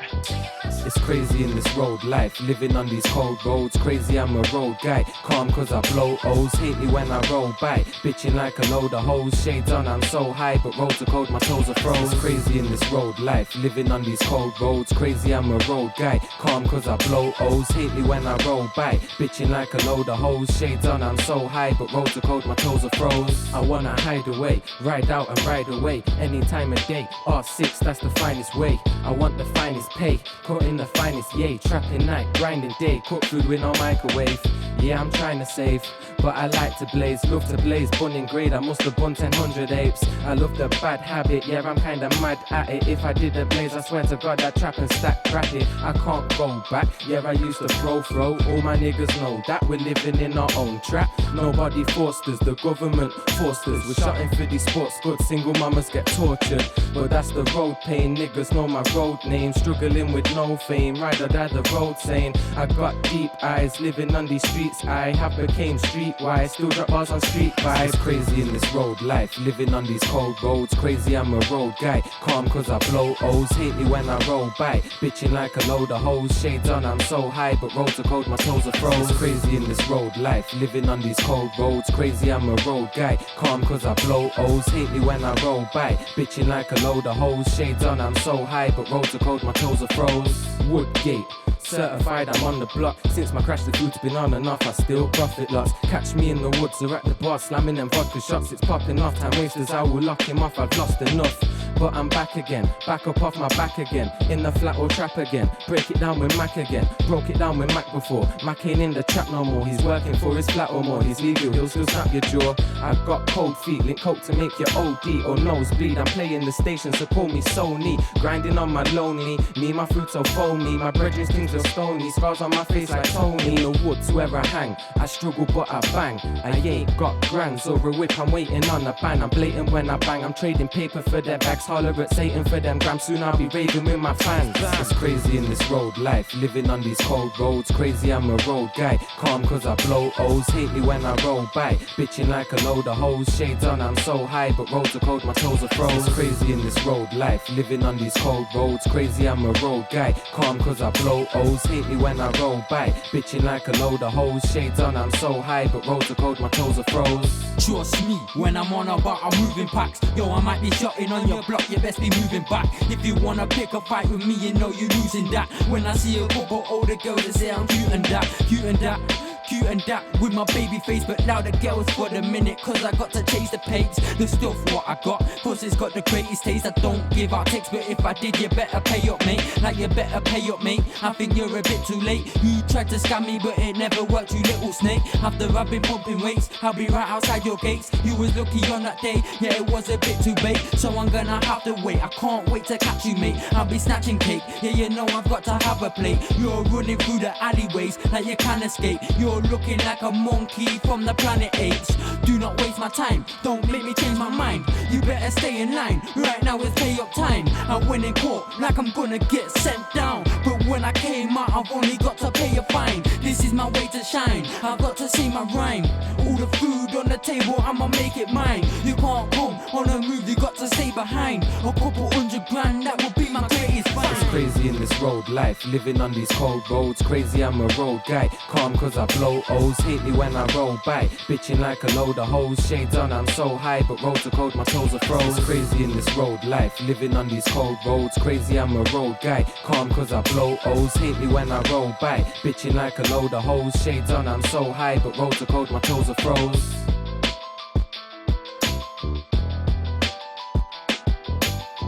It's crazy in this road life, living on these cold roads. Crazy, I'm a road guy, calm cause I blow O's. Hate me when I roll by, bitching like a load of hoes. Shades on, I'm so high, but roads are cold, my toes are froze. Crazy in this road life, living on these cold roads. Crazy, I'm a road guy, calm cause I blow O's. Hate me when I roll by, bitching like a load of hoes. Shades on, I'm so high, but roads are cold, my toes are froze. I wanna hide away, ride out and ride away, any time of day. R6, that's the finest way. I want the finest pay, caught in the finest, yay. Trapping night, grinding day, cook food with no microwave. Yeah, I'm trying to save, but I like to blaze, love to blaze, bun in grade, I must have bun 1000 apes. I love the bad habit, yeah, I'm kinda mad at it. If I didn't blaze, I swear to God, I'd trap and stack bracket. I can't go back, yeah, I used to throw, all my niggas know that we're living in our own trap. Nobody forced us, the government forced us. We're shouting for these sports goods, single mamas get tortured. But that's the road pain, niggas know my road name. Struggling with no fame, ride or die the road saying I got deep eyes, living on these streets. I have became streetwise, still drop bars on street vibes. It's crazy in this road life, living on these cold roads. Crazy, I'm a road guy, calm cause I blow O's. Hate me when I roll by, bitching like a load of hoes. Shades on, I'm so high, but road to cold, my toes are froze. Crazy in this road life, living on these cold roads. Crazy, I'm a road guy, calm cause I blow O's. Hate me when I roll by, bitching like a load of hoes. Shades on, I'm so high, but road to cold, my toes are froze. Woodgate, certified, I'm on the block. Since my crash, the food's been on and off, I still profit lots. Catch me in the woods or at the bar, slamming them vodka shots. It's popping off, time wasters, I will lock him off, I've lost enough. But I'm back again, back up off my back again. In the flat or trap again, break it down with Mac again. Broke it down with Mac before, Mac ain't in the trap no more. He's working for his flat or more, he's legal, he'll still snap your jaw. I've got cold feet, link coke to make your OD or nosebleed. I'm playing the station, so call me Sony. Grinding on my lonely, me my fruits so foamy. My brethren's things are stony, scars on my face like Tony. In the woods where I hang, I struggle but I bang. I ain't got grands or a whip, I'm waiting on a ban. I'm blatant when I bang, I'm trading paper for their bags. Holler at Satan for them grams, soon I'll be raving with my fans. It's crazy in this road life, living on these cold roads. Crazy, I'm a road guy, calm cause I blow O's. Hate me when I roll by, bitching like a load of hoes. Shades on, I'm so high, but roads are cold, my toes are froze. It's crazy in this road life, living on these cold roads. Crazy, I'm a road guy, calm cause I blow O's. Hate me when I roll by, bitching like a load of hoes. Shades on, I'm so high, but roads are cold, my toes are froze. Trust me, when I'm on about, I'm moving packs. Yo, I might be shotting on your block, you best be moving back. If you wanna pick a fight with me, you know you're losing that. When I see a couple older girls, they say I'm cute and that, cute and that. Cute and that with my baby face, but louder girls for the minute. Cause I got to chase the pace. The stuff what I got, cause it's got the greatest taste. I don't give out texts, but if I did, you better pay up, mate. Like you better pay up, mate. I think you're a bit too late. You tried to scam me, but it never worked, you little snake. After I've been pumping weights, I'll be right outside your gates. You was lucky on that day, yeah, it was a bit too bait. So I'm gonna have to wait, I can't wait to catch you, mate. I'll be snatching cake, yeah, you know I've got to have a plate. You're running through the alleyways like you can't escape. You're looking like a monkey from the planet Apes. Do not waste my time, don't make me change my mind. You better stay in line, right now it's pay up time. I win in court like I'm gonna get sent down. But when I came out, I've only got to pay a fine. This is my way to shine, I've got to say my rhyme. All the food on the table, I'ma make it mine. You can't come on a move, you got to stay behind. A couple $100,000, that would be my greatest find. It's crazy in this road life, living on these cold roads. Crazy, I'm a road guy, calm cause I blow O's. Hate me when I roll by, bitching like a load of hoes. Shades on, I'm so high, but roads are cold, my toes are froze. Crazy in this road life, living on these cold roads. Crazy, I'm a road guy, calm cause I blow O's. Hate me when I roll by, bitching like a load of hoes. Shades on, I'm so high, but roads are cold, my toes are froze.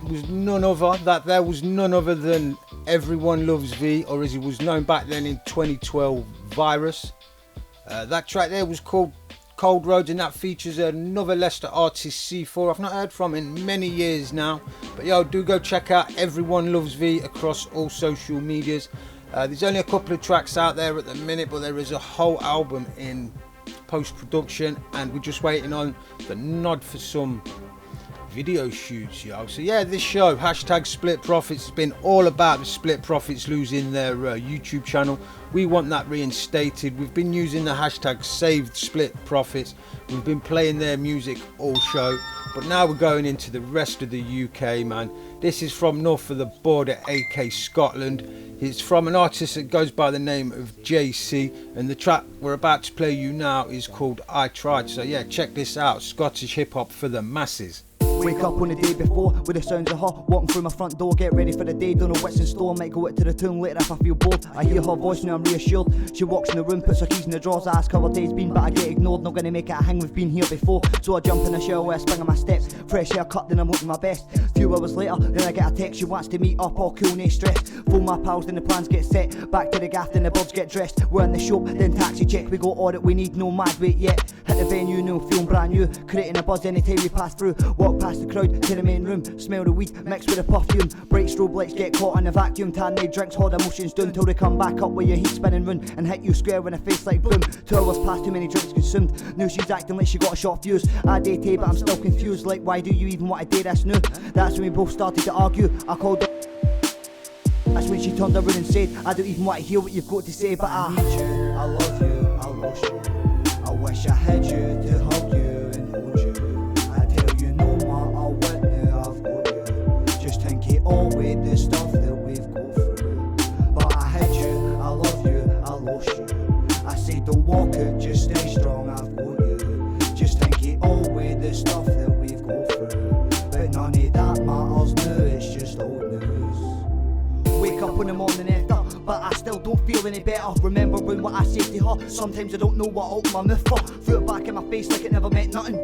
Was none other there was none other than Everyone Loves V, or as he was known back then in 2012, Virus. That track there was called Cold Roads, and that features another Leicester artist, C4. I've not heard from in many years now, but yo, do go check out Everyone Loves V across all social medias. There's only a couple of tracks out there at the minute, but there is a whole album in post-production, and we're just waiting on the nod for some video shoots, yo. So yeah, this show, hashtag Split Profits, has been all about the Split Profits losing their YouTube channel. We want that reinstated. We've been using the hashtag Saved Split Profits. We've been playing their music all show, but now we're going into the rest of the UK, man. This is from north of the border, AK Scotland. It's from an artist that goes by the name of JC, and the track we're about to play you now is called I Tried. So yeah, check this out, Scottish hip hop for the masses. Wake up on the day before with the sounds of her walking through my front door. Get ready for the day, don't know what's in store. Might go out to the town later if I feel bored. I hear her voice, now I'm reassured. She walks in the room, puts her keys in the drawers. I ask how her day's been, but I get ignored. Not gonna make it a hang, we've been here before. So I jump in the shower, I spring on my steps. Fresh haircut, then I'm looking my best. Few hours later, then I get a text. She wants to meet up, all cool, no stress. Phone my pals, then the plans get set. Back to the gaff, then the birds get dressed. We're in the shop, then taxi check. We got all that we need, no mad weight yet. Hit the venue, no feeling brand new. Creating a buzz anytime we pass through. Walk past the crowd to the main room. Smell the weed mixed with the perfume. Bright strobe lights get caught in the vacuum. Tan night drinks, hold emotions down till they come back up with your heat spinning round and hit you square with a face like boom. 2 hours past, too many drinks consumed. Now she's acting like she got a short fuse. I date, but I'm still confused. Like, why do you even want to date this now? That's when we both started to argue. I called her. That's when she turned around and said, I don't even want to hear what you've got to say, but I need you, I love you, I lost you. I wish I had you to hug you and hold you. I tell you no more, I'll win now, I've got you. Just think it all with the stuff that we've gone through. But I had you, I love you, I lost you. I say don't walk out, just stay strong, I've got you. Just think it all with the stuff that we've gone through. But none of that matters now, it's just old news. Wake up in the morning after, but I still don't feel any better. Remembering what I said to her, sometimes I don't know what I opened my mouth for. Threw it back in my face like it never meant nothing.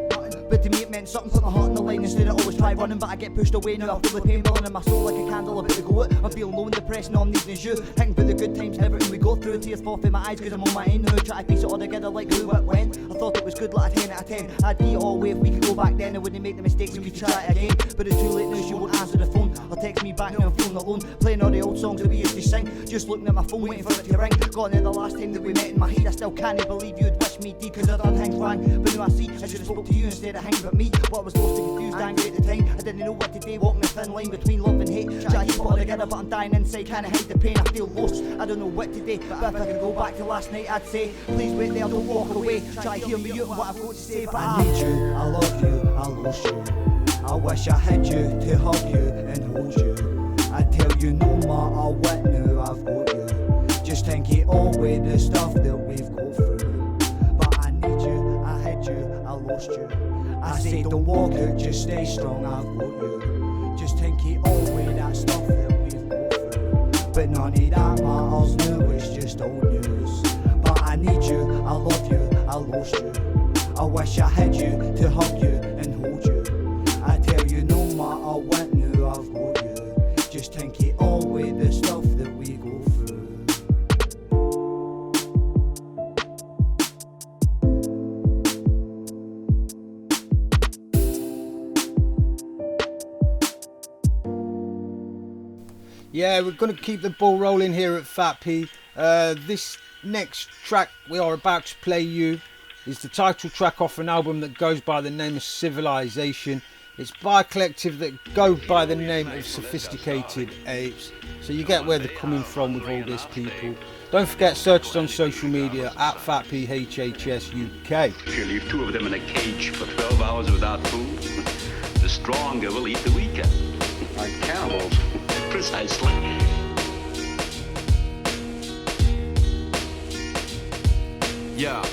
But to me it meant something, put my heart on the line instead of always try running. But I get pushed away now, I feel the pain burning in my soul like a candle about to go out. I'm feeling low and depressed, now I'm needing you. Thinking about the good times and everything we go through. Tears fall from my eyes cause I'm on my own now. Try to piece it all together like who, what, when. I thought it was good like a 10 out of 10. I'd be all way if we could go back then. I wouldn't make the mistakes and we could try it again. But it's too late now, she won't answer the phone or text me back now, I'm feeling alone. Playing all the old songs that we used to sing. Just looking at my phone waiting for it to ring. Got there the last time that we met in my head. I still can't believe you'd wish me deep cause I done things wrong. But now I see I should have spoke to you instead of hanging with me. What I was lost and confused, angry at the time. I didn't know what to do, walking the thin line between love and hate. Try to keep it all together but I'm dying inside, can't hide the pain. I feel lost, I don't know what to do. But if I could go back to last night I'd say, please wait there, don't walk away. Try to hear me out and what I've got to say. But I need you, I love you, I lost you. I wish I had you to hug you and hold you. I tell you no matter what now, I've got you. Just think it all with the stuff that we've gone through. But I need you, I had you, I lost you. I say don't walk out, just stay strong, I've got you. Just think it all with that stuff that we've gone through. But none of that matters now, it's just old news. But I need you, I love you, I lost you. I wish I had you to hug you and hold you. I tell you no matter what now, I've got you. Just think it all with the stuff that we go through. Yeah, we're going to keep the ball rolling here at F.A.T.P. This next track we are about to play you is the title track off an album that goes by the name of Civilization. It's by a collective that go by the name of Sophisticated Apes. So you get where they're coming from with all these people. Don't forget, search us on social media at F.A.T.P HHS UK. If you leave 2 of them in a cage for 12 hours without food, the stronger will eat the weaker. Like cannibals. Precisely. Yeah.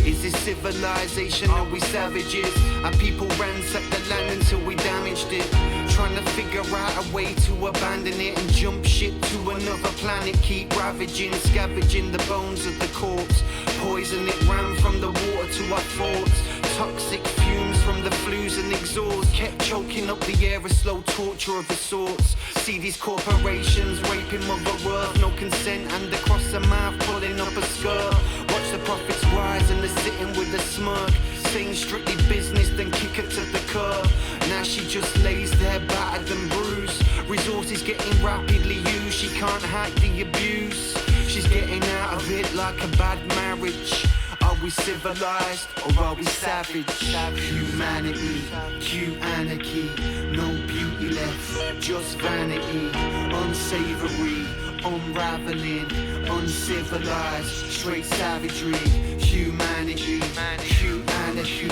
Is this civilization? Are we savages? Our people ransacked the land until we damaged it. Trying to figure out a way to abandon it and jump ship to another planet. Keep ravaging, scavenging the bones of the corpse. Poison it ran from the water to our thoughts. Toxic fumes from the flues and exhaust kept choking up the air, a slow torture of the sorts. See these corporations raping Mother Earth, no consent, and across the mouth pulling up a skirt. Watch the profits rise and they're sitting with a smirk, saying strictly business, then kick her to the curb. Now she just lays there battered and bruised. Resources getting rapidly used, she can't hack the abuse. She's getting out of it like a bad marriage. Are we civilized or are we savage? Humanity, cute anarchy, no beauty left, just vanity. Unsavory, unraveling, uncivilized, straight savagery. Humanity, cute anarchy,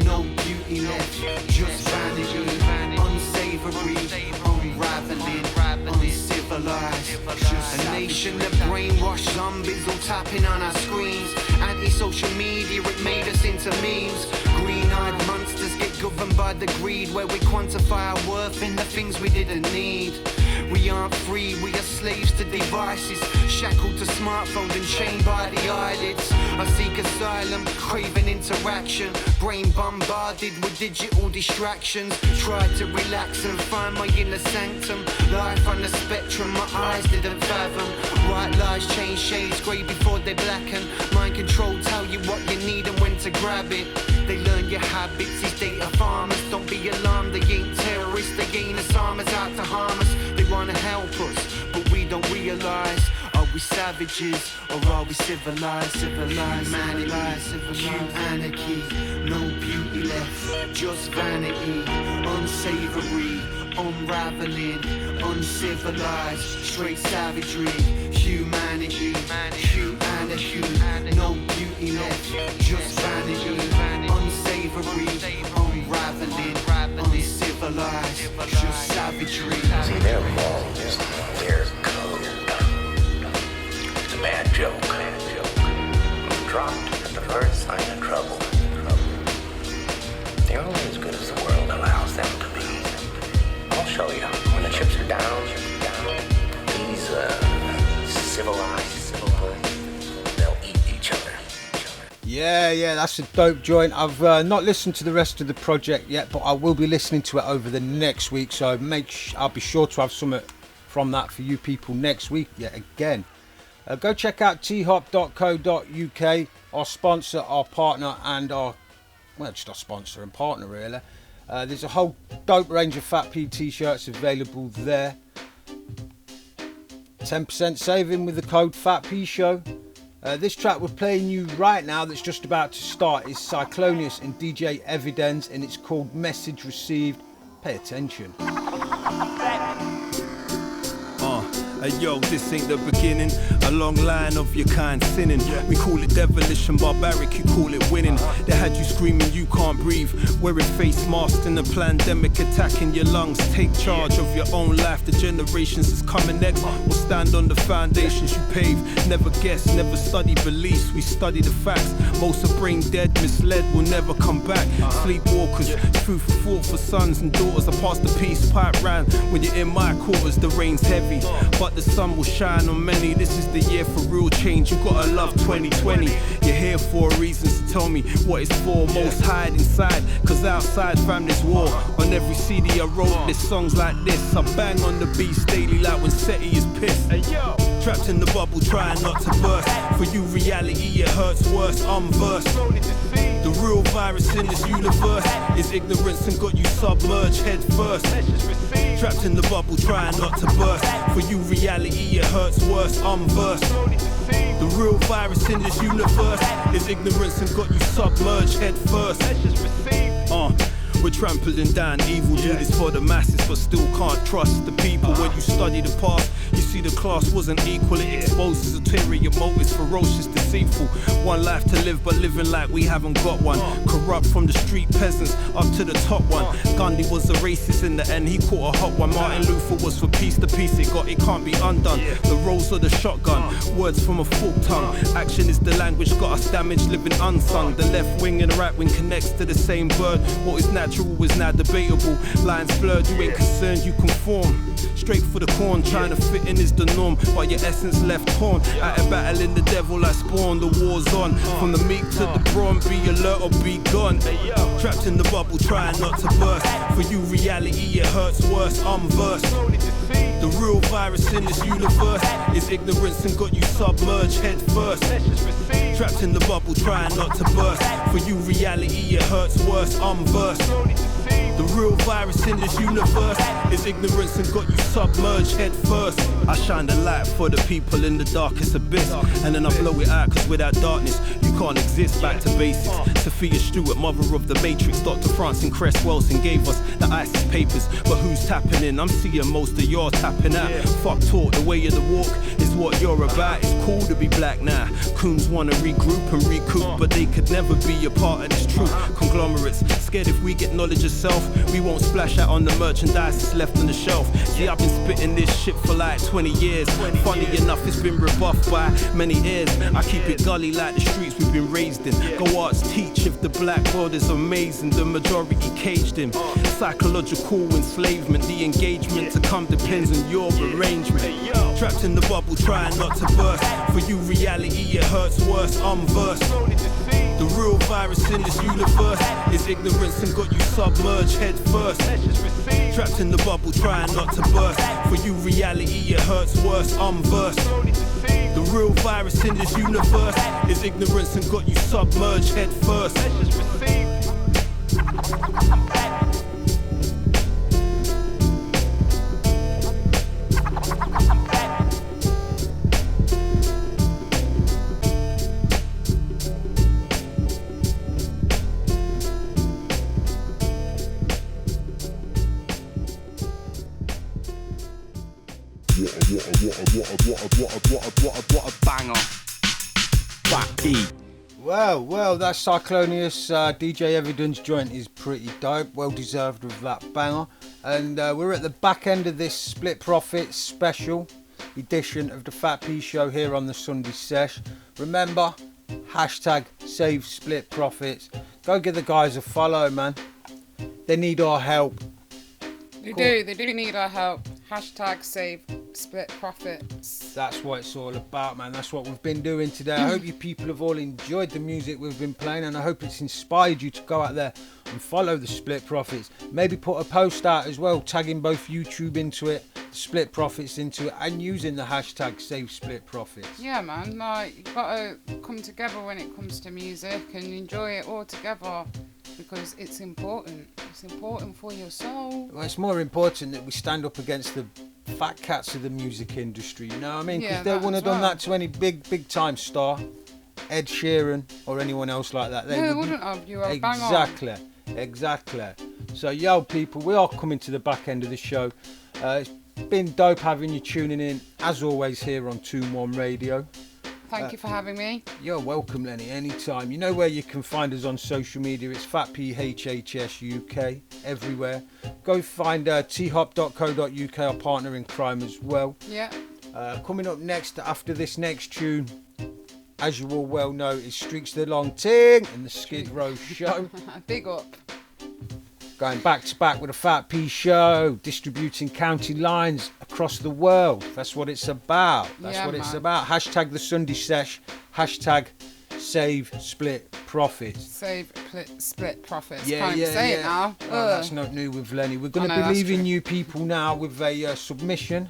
no beauty left, just vanity. Unsavory, unraveling, uncivilized. A nation of brainwashed zombies all tapping on our screens. Anti-social media, it made us into memes. Green-eyed monsters get governed by the greed, where we quantify our worth in the things we didn't need. We aren't free, we are slaves to devices, shackled to smartphones and chained by the eyelids. I seek asylum, craving interaction, brain bombarded with digital distractions. Tried to relax and find my inner sanctum. Life on the spectrum, my eyes didn't fathom. White lies change shades, grey before they blacken. Mind control tell you what you need and when to grab it. They learn your habits, these data farmers. Don't be alarmed, they ain't terrorists, they ain't asarmers out to harm us. They wanna help us, but we don't realise. Are we savages or are we civilized? Civilized, anarchy, no beauty left, just vanity, unsavory, unraveling, uncivilized, straight savagery, humanity, anarchy, no beauty left, just vanity, unsavory, unraveling, uncivilized, just savagery. See, their laws, their code. It's a bad joke. Dropped at the first sign of trouble. They're only as good as the world allows them to be. I'll show you. When the chips are down, these civilized people, they'll eat each other. Yeah, that's a dope joint. I've not listened to the rest of the project yet, but I will be listening to it over the next week. So I'll be sure to have something from that for you people next week yet again. Go check out thop.co.uk, our sponsor, our partner, and just our sponsor and partner really. There's a whole dope range of F.A.T.P t-shirts available there. 10% saving with the code F.A.T.P show. This track we're playing you right now that's just about to start is Cyclonius and DJ Evidence, and it's called Message Received. Pay attention. Hey yo, this ain't the beginning. A long line of your kind sinning. We call it devilish and barbaric, you call it winning. They had you screaming you can't breathe, wearing face masks in a pandemic attacking your lungs. Take charge of your own life. The generations that's coming next will stand on the foundations you pave. Never guess, never study beliefs, we study the facts. Most are brain dead, misled, will never come back. Sleepwalkers, food for thought for sons and daughters. I pass the peace pipe round. When you're in my quarters, the rain's heavy, but the sun will shine on many. This is the year for real change. You gotta love 2020. You're here for a reason, so tell me what it's for. Most hide inside, cause outside fam there's war. On every CD I wrote, there's songs like this. I bang on the beats daily like when SETI is pissed. Trapped in the bubble, trying not to burst. For you reality it hurts worse, I'm versed. The real virus in this universe is ignorance and got you submerged head first. Trapped in the bubble, trying not to burst. For you reality it hurts worse, I'm versed. The real virus in this universe is ignorance and got you submerged head first. We're trampling down evil, do this for the masses, but still can't trust the people. When you study the past, you see the class wasn't equal. It exposes ulterior motives, ferocious, deceitful. One life to live, but living like we haven't got one. Corrupt from the street peasants up to the top one. Gandhi was a racist in the end, he caught a hot one. Martin Luther was for peace, the peace it got, it can't be undone. The rose of the shotgun, words from a forked tongue. Action is the language, got us damaged, living unsung. The left wing and the right wing connects to the same bird. What is natural is now debatable. Lines blurred, you ain't concerned, you conform. Straight for the corn, trying to fit in is the norm, but your essence left torn. Out of battling the devil I spawned, the war's on. From the meek to the brawn, be alert or be gone. Trapped in the bubble, trying not to burst. For you reality it hurts worse, I'm versed. The real virus in this universe is ignorance and got you submerged head first. Trapped in the bubble, trying not to burst. For you reality it hurts worse, I'm versed. The real virus in this universe is ignorance and got you submerged head first. I shine the light for the people in the darkest abyss, and then I blow it out, cause without darkness you can't exist. Back to basics. Sophia Stewart, mother of the Matrix. Dr. Francis Cress Wilson gave us the ISIS papers, but who's tapping in? I'm seeing most of y'all tapping out. Fuck talk, the way of the walk is what you're about. It's cool to be black now. Coons wanna regroup and recoup, but they could never be a part of this truth. Conglomerates scared if we get knowledge of self, we won't splash out on the merchandise that's left on the shelf. See, I've been spitting this shit for like 20 years. Funny enough, it's been rebuffed by many ears. I keep it gully like the streets we we've been raised in. Go arts teach if the black world is amazing, the majority caged in. Psychological enslavement, the engagement to come depends on your arrangement. Trapped in the bubble, trying not to burst. For you, reality, it hurts worse. I'm versed. The real virus in this universe is ignorance and got you submerged head first. Trapped in the bubble, trying not to burst. For you, reality, it hurts worse. I'm versed. The real virus in this universe is ignorance and got you submerged head first. What a banger. F.A.T.P. Well, that Cyclonius DJ Evidence joint is pretty dope. Well deserved with that banger. And we're at the back end of this Split Profits special edition of the F.A.T.P show here on the Sunday Sesh. Remember, hashtag save Split Profits. Go give the guys a follow, man. They need our help. They do need our help. Hashtag save split profits. That's what it's all about, man. That's what we've been doing today. I hope you people have all enjoyed the music we've been playing, and I hope it's inspired you to go out there and follow the Split Profits. Maybe put a post out as well, tagging both YouTube into it, Split Profits into it, and using the hashtag save split profits. Yeah, man. Like, you've got to come together when it comes to music and enjoy it all together, because it's important. It's important for your soul. Well, it's more important that we stand up against the fat cats of the music industry, you know what I mean? Because they wouldn't have done that to any big time star, Ed Sheeran or anyone else like that. They wouldn't have. You are bang on. Exactly. So, yo, people, we are coming to the back end of the show. It's been dope having you tuning in, as always, here on Tune One Radio. Thank you for having me. You're welcome, Leni, anytime. You know where you can find us on social media. It's F.A.T.P HHS UK, everywhere. Go find thop.co.uk, our partner in crime as well. Yeah. Coming up next, after this next tune, as you all well know, is Streaks the Long Ting and the Skid Row Show. Big up. Going back to back with a F.A.T.P show, distributing county lines across the world. That's what it's about. It's about. Hashtag the Sunday Sesh. Hashtag save split profits. Save split profits. Can't even say it now. No, that's not new with Leni. We're going to be leaving you people now with a submission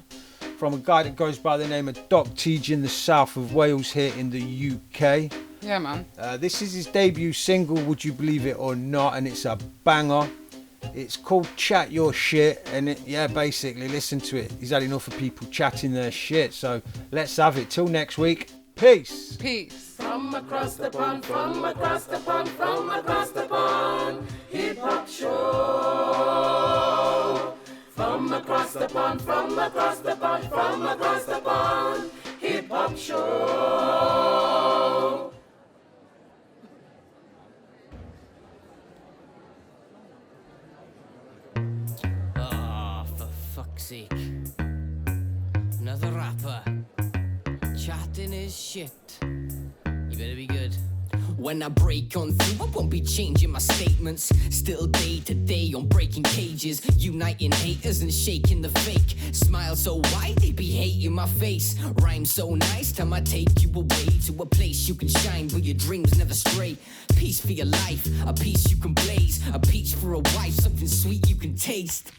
from a guy that goes by the name of Doc Teej in the south of Wales here in the UK. Yeah, man. This is his debut single, Would You Believe It or Not, and it's a banger. It's called Chat Your Shit, and basically listen to it. He's had enough of people chatting their shit, so let's have it. Till next week, peace. From across the pond, from across the pond, from across the pond, hip-hop show. From across the pond, from across the pond, from across the pond, hip-hop show. Sake. Another rapper chatting his shit. You better be good. When I break on through, I won't be changing my statements. Still day to day on breaking cages, uniting haters and shaking the fake. Smile so wide they be hating my face. Rhyme so nice, time I take you away to a place you can shine where your dreams never stray. Peace for your life, a piece you can blaze, a peach for a wife, something sweet you can taste.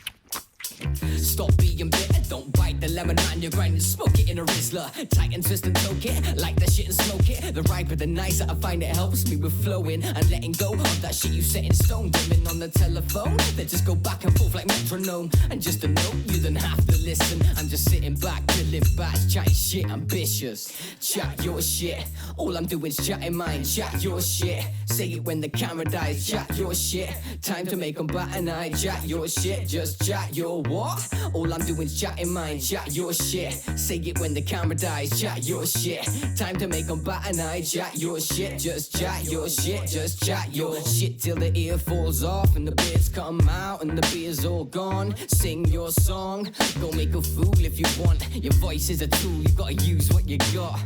Stop being bitter, don't bite the lemon man. You're grinding, smoke it in a Rizzler. Tighten, twist and toke it, like that shit and smoke it. The riper the nicer, I find it helps me with flowing and letting go of that shit you set in stone. Dimming on the telephone, they just go back and forth like metronome. And just a note, you don't have to listen. I'm just sitting back, chilling fast, chatting shit, ambitious. Chat your shit, all I'm doing is chatting mine. Chat your shit, say it when the camera dies. Chat your shit, time to make them bat an eye. Chat your shit, just chat your what? All I'm doing is chatting mine, chat your shit. Say it when the camera dies, chat your shit. Time to make them bat an eye, chat your shit. Just chat your shit, just chat your shit till the ear falls off and the beers come out and the beer's all gone. Sing your song, go make a fool if you want. Your voice is a tool, you gotta use what you got.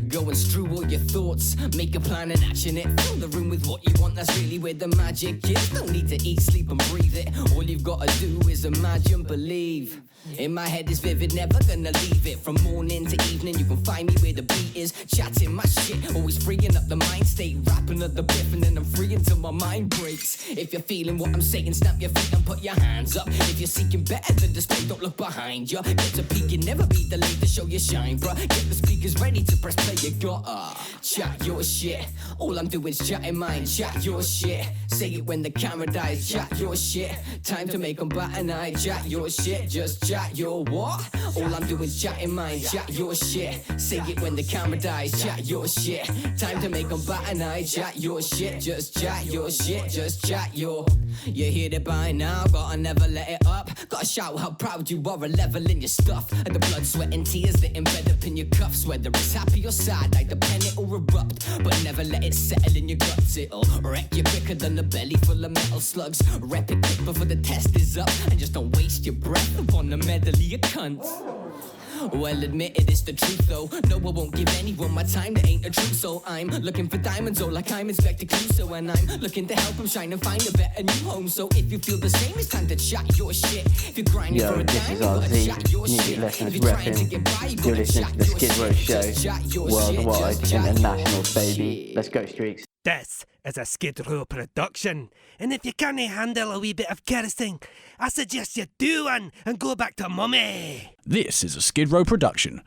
Go and strew all your thoughts, make a plan and action it. Fill the room with what you want, that's really where the magic is. Don't need to eat, sleep and breathe it. All you've gotta do is imagine, believe. In my head is vivid, never gonna leave it. From morning to evening, you can find me where the beat is. Chatting my shit, always freeing up the mind state. Rapping at the biff and then I'm free until my mind breaks. If you're feeling what I'm saying, snap your feet and put your hands up. If you're seeking better than display, don't look behind you. Get to peak, you never be delayed to show your shine, bruh. Get the speakers ready to press play, you gotta chat your shit. All I'm doing is chatting mine, chat your shit. Say it when the camera dies, chat your shit. Time to make them bat an eye, chat your shit. Just chat your what? All I'm doing is chatting mine, chat your shit. Say it when the camera dies, chat your shit. Time to make them bat an eye, chat your shit. Just chat your shit, just chat your. You hear it by now, gotta never let it up. Gotta shout how proud you are, a level in your stuff. And the blood, sweat and tears that embed up in your cuffs. Whether it's happy or sad, like the pen it'll erupt. But never let it settle in your guts, it'll wreck you quicker than a belly full of metal slugs. Rep it quick before the test is up. And just don't waste your breath upon the medley, you cunt. Well, admit it, it's the truth though. No, I won't give anyone my time that ain't the truth. So I'm looking for diamonds, oh, like I'm Inspector Clouseau. And I'm looking to help them shine and find a better new home. So if you feel the same, it's time to chat your shit. If you're grinding for a dime, you gotta chat your shit. If you're trying to get by, you gotta chat your shit. Skid Row Show, worldwide, international, baby. Let's go, Streaks. This is a Skid Row production, and if you can't handle a wee bit of cursing, I suggest you do one and go back to mummy. This is a Skid Row production.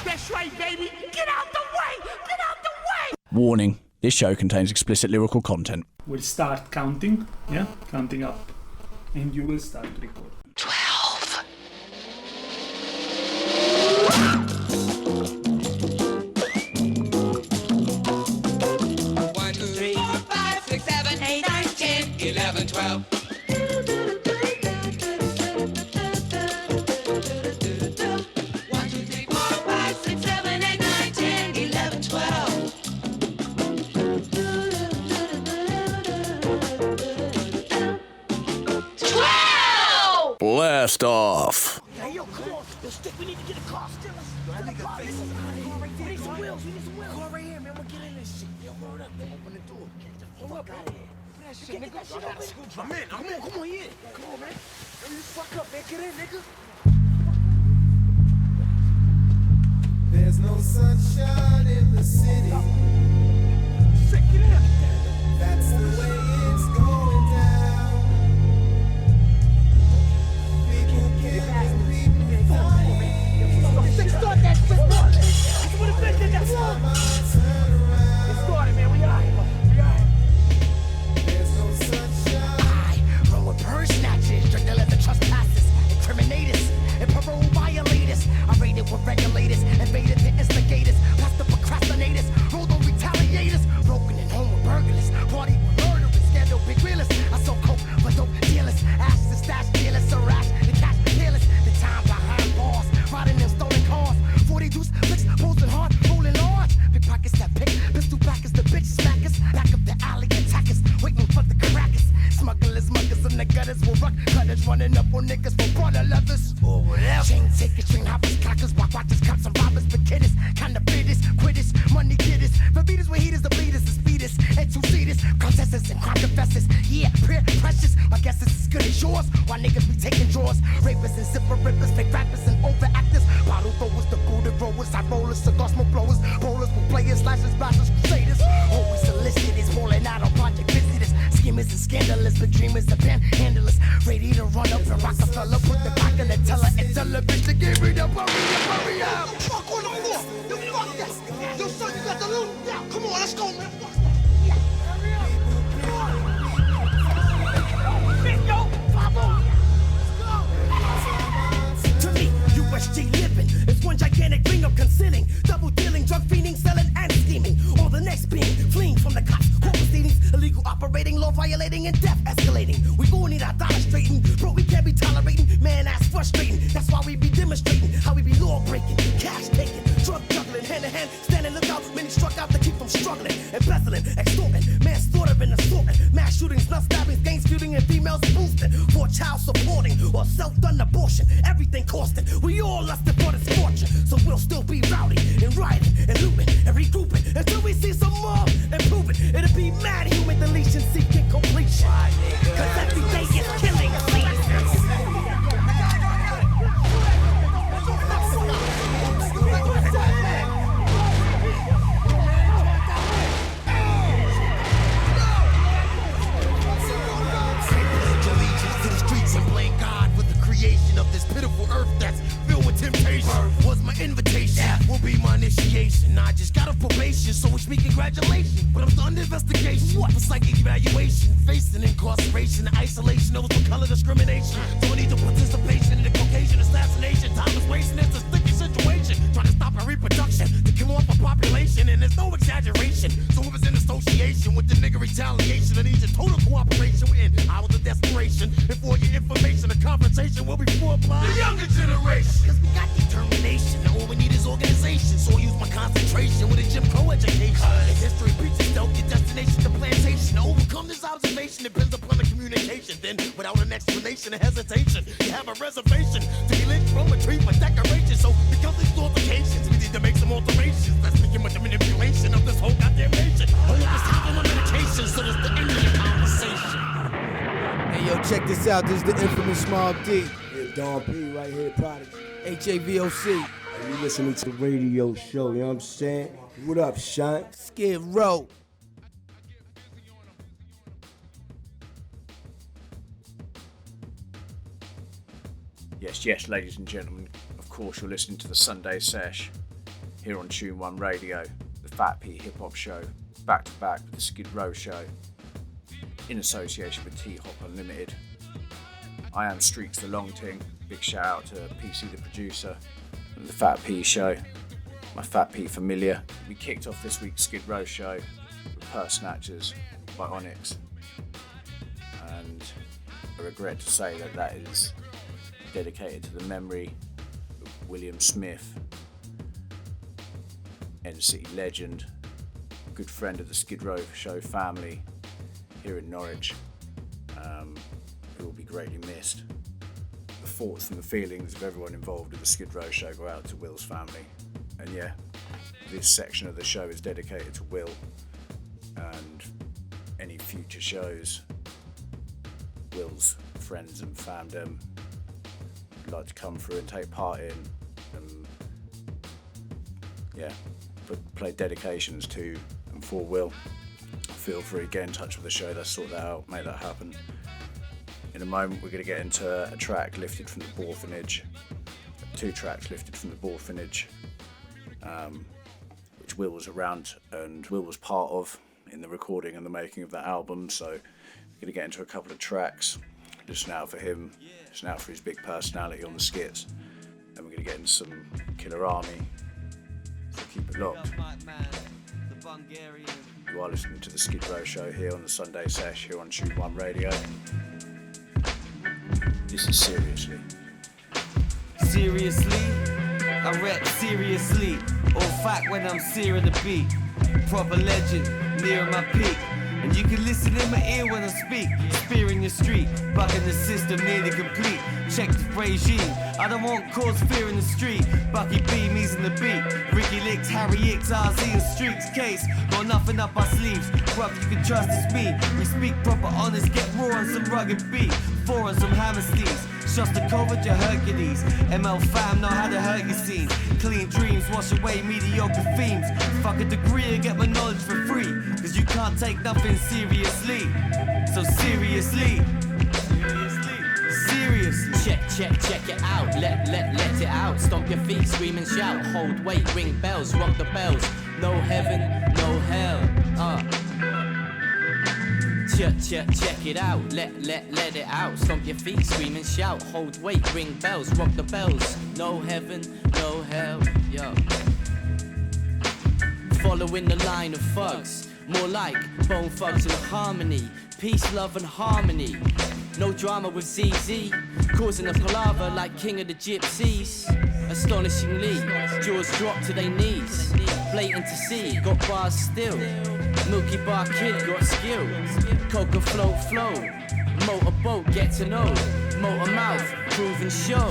That's right, baby. Get out the way. Get out the way. Warning, this show contains explicit lyrical content. We'll start counting, yeah? Counting up. And you will start to record. 12. 1, 2, 3, 4, 5, 6, 7, 8, 9, 10, 11, 12. 1, 2, 3, 4, 5, 6, 7, 8, 9, 10, 11, 12. Blast off. Hey, yo, come on. Yo, Stick, we need to get a car. Still, let's get a car. We need some wheels. We need some wheels. Car right here, man. We're getting in this shit. Yo, word up, man. Open the door. Get the fuck out of here. That shit, nigga. That shit open. I'm in. Come on, yeah. Come on, man. Hurry the fuck up, man. Get in, nigga. There's no sunshine in the city. Sick, get in. That's the way it's going down. People killing, people dying. Sick, start that shit. That's what it is. That's what it started, man. We out here. There's no sunshine. Run with purse snatchers, drink the leather trespassers, incriminators, and parole violators. I raided with regulators, invaded the instigators, past the procrastinators, rolled on retaliators, broken in home with burglars, party with murderers, scandal big realists. I sold coke for dope dealers, ash the stash dealers, so rash the cash dealers. The time behind bars, riding in stolen cars, 40 deuce flicks, posting hard, rolling large. Pickpockets that pick, pistol backers, the bitch smackers, back of the alley attackers, waiting for the crackers. Smugglers, muggers, and the gutters will rock cutters, running up on niggas for broader leathers. Or whatever. Chain takers, train hoppers, clockers, walk watchers, cops, and robbers, but kidders, kind of fitters, quitters, money getters, beaters with heaters, the bleeders, the speeders, and two-seaters, contestants and crime confessors. Yeah, peer precious. My guess is as good as yours. Why niggas be taking draws? Rapists and zipper rippers, fake rappers and overactors, bottle throwers, the booted growers, high rollers, cigar smoke blowers, rollers with players, slashers, bashers, crusaders. Always solicitors, rolling out on project visitors, schemers and scandalous, but dreamers and panhandlers, ready to run up and Rockefeller, put the back in the teller and tell a bitch to give me the hurry up. Fuck on the floor. You fuck that. Yo, son, you got the loot. Yeah, come on, let's go, man. To me, USG living is one gigantic ring of concealing, double dealing, drug fiending, selling and scheming. Or the next being fleeing from the cops, court proceedings, illegal operating, law violating, and death escalating. We gon' need our dollar straighten, bro. We can't be tolerating, man. That's frustrating. That's why we be demonstrating how we be law breaking, cash taking, drug juggling, hand to hand, standing lookout. Many struck out to keep from struggling, embezzling, extorting, manslaughter and assaulting, mass shootings, not stabbings, gangs feuding, and females boosting. For child supporting or self-done abortion, everything costing. We all lusted for this fortune, so we'll still be rowdy and rioting and looting and regrouping until we see some more improvement. It'll be mad human deletion seeking completion. Cause every day is killing of this pitiful earth that's filled with temptation. Was my invitation, will be my initiation. I just got a probation, so it's me congratulations. But I'm still under investigation for psychic evaluation, facing incarceration, isolation, over some color discrimination. So I need your participation in the Caucasian assassination. Time is wasting, it's a sticky situation. Trying to stop a reproduction to kill off a population, and there's no exaggeration. So if it's in association with the nigga retaliation, I need your total cooperation. We're in hours of desperation, and for your information, the conversation will be for the younger generation. Cause we got determination, all we need is organization. So I use my concentration with a Jim Crow education. The history preaches don't get destination to plantation. To overcome this observation depends upon the communication. Then without an explanation or hesitation, you have a reservation to be linked from a tree for decoration. So because these altercations, we need to make some alterations. That's making much of manipulation of this whole goddamn nation. Hold up, it's time for my medication, so that's the end of the conversation. Hey yo, check this out, this is the infamous Small D. Don P right here, Prodigy. HAVOC. And you listening to the radio show, you know what I'm saying? What up, Sean? Skid Row. Yes, ladies and gentlemen, of course you're listening to the Sunday Sesh here on Tune 1 Radio, the F.A.T.P Hip Hop Show, back to back with the Skid Row Show, in association with T-Hop Unlimited. I am Streaks the Long Ting. Big shout out to PC the producer and the F.A.T.P show, my F.A.T.P familiar. We kicked off this week's Skid Row show with Purse Snatchers by Onyx, and I regret to say that is dedicated to the memory of William Smith, End City legend, good friend of the Skid Row show family here in Norwich, who will be greatly missed. The thoughts and the feelings of everyone involved in the Skid Row show go out to Will's family. And yeah, this section of the show is dedicated to Will, and any future shows Will's friends and fandom would like to come through and take part in, and yeah, play dedications to and for Will. Feel free to get in touch with the show, let's sort that out, make that happen. In a moment we're going to get into a track lifted from the Orphanage, 2 tracks lifted from the Orphanage, which Will was around and Will was part of in the recording and the making of that album, so we're going to get into a couple of tracks, listen out for him, listen out for his big personality on the skits, and we're going to get into some Killer Army, so keep it locked. You are listening to the Skid Row show here on the Sunday Sesh here on Tune 1 Radio. This is Seriously. Seriously? I rap seriously. All fact when I'm searing the beat. Proper legend, near my peak. And you can listen in my ear when I speak. Spearing your street, bucking the system nearly complete. Check the regime, I don't want cause fear in the street. Bucky B, me's in the beat. Ricky Licks, Harry Hicks, RZ and Streaks case. Got nothing up our sleeves, bruv, you can trust it's me. We speak proper honest, get raw on some rugged beat. 4 on some hammer steeds. Shots to COVID, your Hercules. ML fam know how to hurt your scene. Clean dreams, wash away mediocre themes. Fuck a degree and get my knowledge for free. Cause you can't take nothing seriously. So seriously. Check it out, let it out. Stomp your feet, scream and shout. Hold, wait, ring bells, rock the bells. No heaven, no hell. Check it out, let it out. Stomp your feet, scream and shout. Hold, wait, ring bells, rock the bells. No heaven, no hell, yo. Following the line of thugs, more like bone thugs in harmony. Peace, love and harmony. No drama with ZZ, causing a palaver like king of the gypsies. Astonishingly, jaws drop to their knees. Blatant to see, got bars still. Milky Bar Kid got skill. Coca flow. Motorboat, get to know. Motor mouth, prove and show.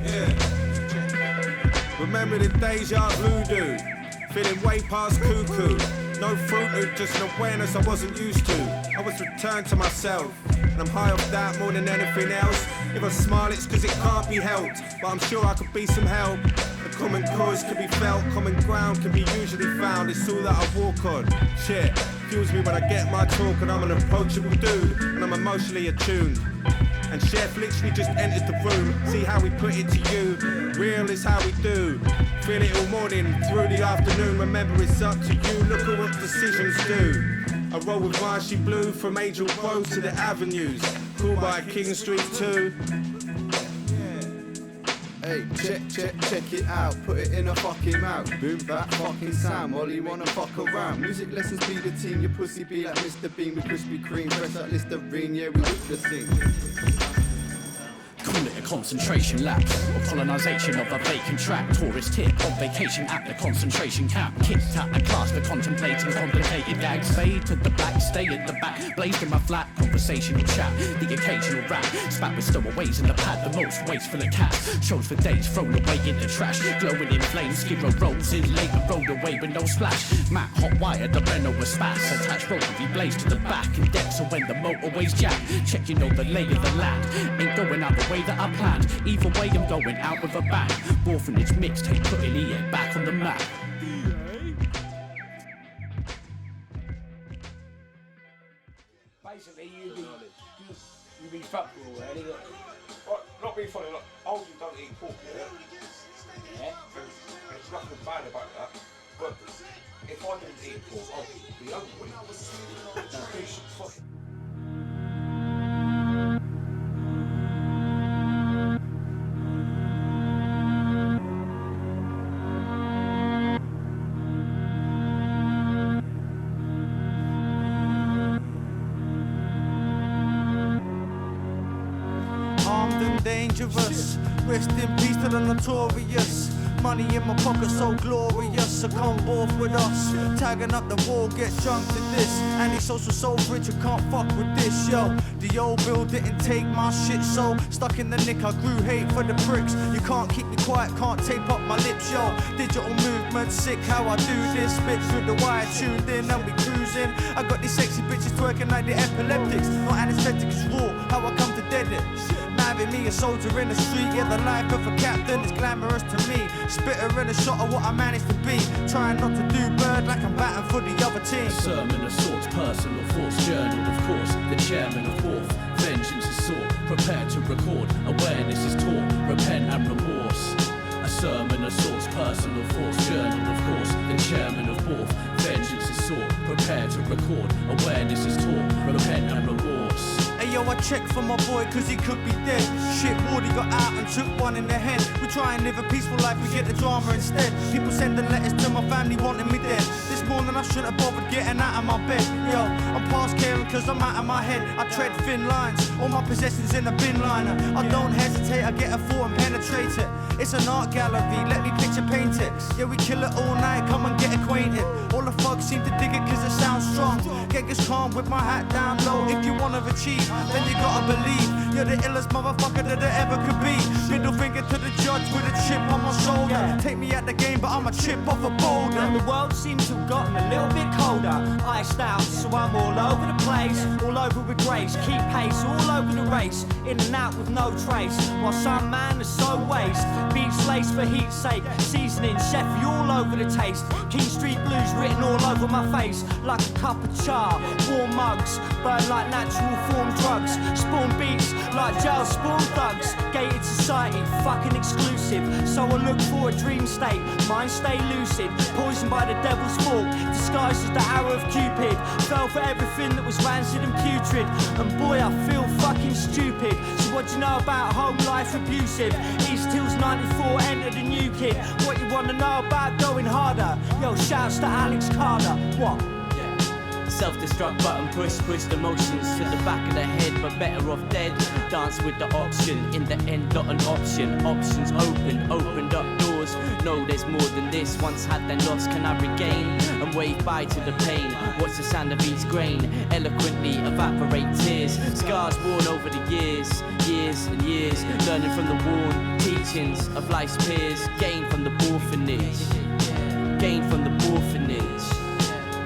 Yeah. Remember the deja voodoo. Feeling way past cuckoo. No fruit, just an awareness I wasn't used to. I was returned to myself, and I'm high off that more than anything else. If I smile, it's cause it can't be helped, but I'm sure I could be some help. The common cause can be felt, common ground can be usually found. It's all that I walk on. Shit, fuels me when I get my talk, and I'm an approachable dude, and I'm emotionally attuned. And Chef literally just entered the room. See how we put it to you. Real is how we do. Feel it all morning through the afternoon. Remember it's up to you. Look at what decisions do. I roll with Marshy Blue from Angel Grove to the avenues. Cool by King Street too. Hey, check it out, put it in a fucking mouth. Boom, back, fucking sound, Molly wanna fuck around. Music lessons be the team, your pussy be like Mr. Bean with Krispy Kreme. Fresh like Listerine, yeah, we whip the thing. Call it a concentration lapse or colonisation of a vacant track. Tourist tip on vacation at the concentration camp. Kicked out the class for contemplating complicated gags. Fade to the black, stay at the back. Blazed in my flat, conversational chat. The occasional rap, spat with stowaways in the pad. The most wasteful of cats. Shows for days thrown away in the trash. Glowing in flames, Skid Row rolls in late and rolled away with no splash. Matt hot wire, the Renault was spats. Attached rotary blades to the back. And decks are when the motorways jam. Check, you know the lay of the land. Ain't going out the way that I planned. Either way I'm going out with a bang. Orphanage mixtape putting EA back on the map. Basically you be fucked with all that. Not being funny, like old you don't eat pork, yeah? There's nothing bad about that. But if I didn't eat pork, I'd be hungry. Dangerous, rest in peace to the notorious. Money in my pocket so glorious, so come forth with us. Tagging up the wall, get drunk to this. Anti-social so rich, you can't fuck with this, yo. The old bill didn't take my shit, so stuck in the nick, I grew hate for the pricks. You can't keep me quiet, can't tape up my lips, yo. Digital movement, sick how I do this. Spit through the wire, tuned in and we cruising. I got these sexy bitches twerking like the epileptics. Not anesthetic, it's raw, how I come to dead it. Having me a soldier in the street, yeah, the life of a captain is glamorous to me. Spitter in a shot of what I managed to be. Trying not to do bird like I'm batting for the other team. A sermon of sorts, personal thoughts, journal of course. The chairman of fourth, vengeance is sought. Prepared to record, awareness is taught. Repent and remorse. A sermon of sorts, personal thoughts, journal of course. The chairman of fourth, vengeance is sought. Prepared to record, awareness is taught. Repent and remorse. Yo, I checked for my boy cause he could be dead. Shit, Wardy got out and took one in the head. We try and live a peaceful life, we get the drama instead. People sending letters to my family wanting me dead. This morning I shouldn't have bothered getting out of my bed. Yo, I'm past caring cause I'm out of my head. I tread thin lines, all my possessions in a bin liner. I don't hesitate, I get a thought and penetrate it. It's an art gallery, let me picture paint it. Yeah, we kill it all night, come and get acquainted. All the thugs seem to dig it cause it sounds strong. Get this calm with my hat down low. If you wanna achieve, then you gotta believe you're the illest motherfucker that there ever could be. Middle finger to the judge with a chip on my shoulder. Take me out the game, but I'm a chip off a boulder. And the world seems to have gotten a little bit colder. Iced out, so I'm all over the place. All over with grace, keep pace, all over the race. In and out with no trace. While some man is so waste. Beats laced for heat's sake. Seasoning, chef, you all over the taste. King Street blues written all over my face. Like a cup of char, warm mugs. Burn like natural form drugs. Spawn beats like jail spawn thugs. Gated society, fucking exclusive. So I look for a dream state. Mind stay lucid. Poisoned by the devil's fork. Disguised as the arrow of Cupid. Fell for everything that was rancid and putrid. And boy, I feel fucking stupid. So what do you know about home life abusive? East Hills 94 entered a new kid. What you wanna know about going harder? Yo, shouts to Alex Carter. What? Self-destruct button pushed emotions to the back of the head, but better off dead. Dance with the option, in the end not an option. Options opened up doors. know there's more than this. Once had then lost, can I regain? And wave bye to the pain. Watch the sand of each grain eloquently evaporate tears. Scars worn over the years, years and years. Learning from the worn teachings of life's peers. Gain from the orphanage. Gain from the orphanage.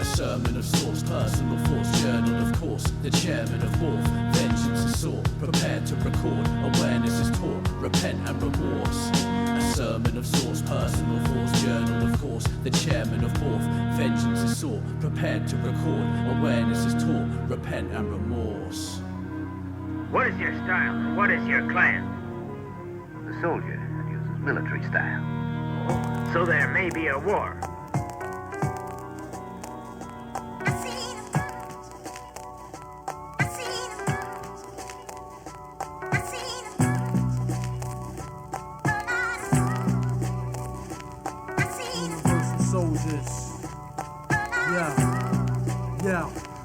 A sermon of source, personal force, journal of course. The chairman of Morph, vengeance is sought, prepared to record. Awareness is taught, repent and remorse. A sermon of source, personal force, journal of course. The chairman of Morph, vengeance is sought, prepared to record. Awareness is taught, repent and remorse. What is your style and what is your clan? The soldier uses military style. So there may be a war.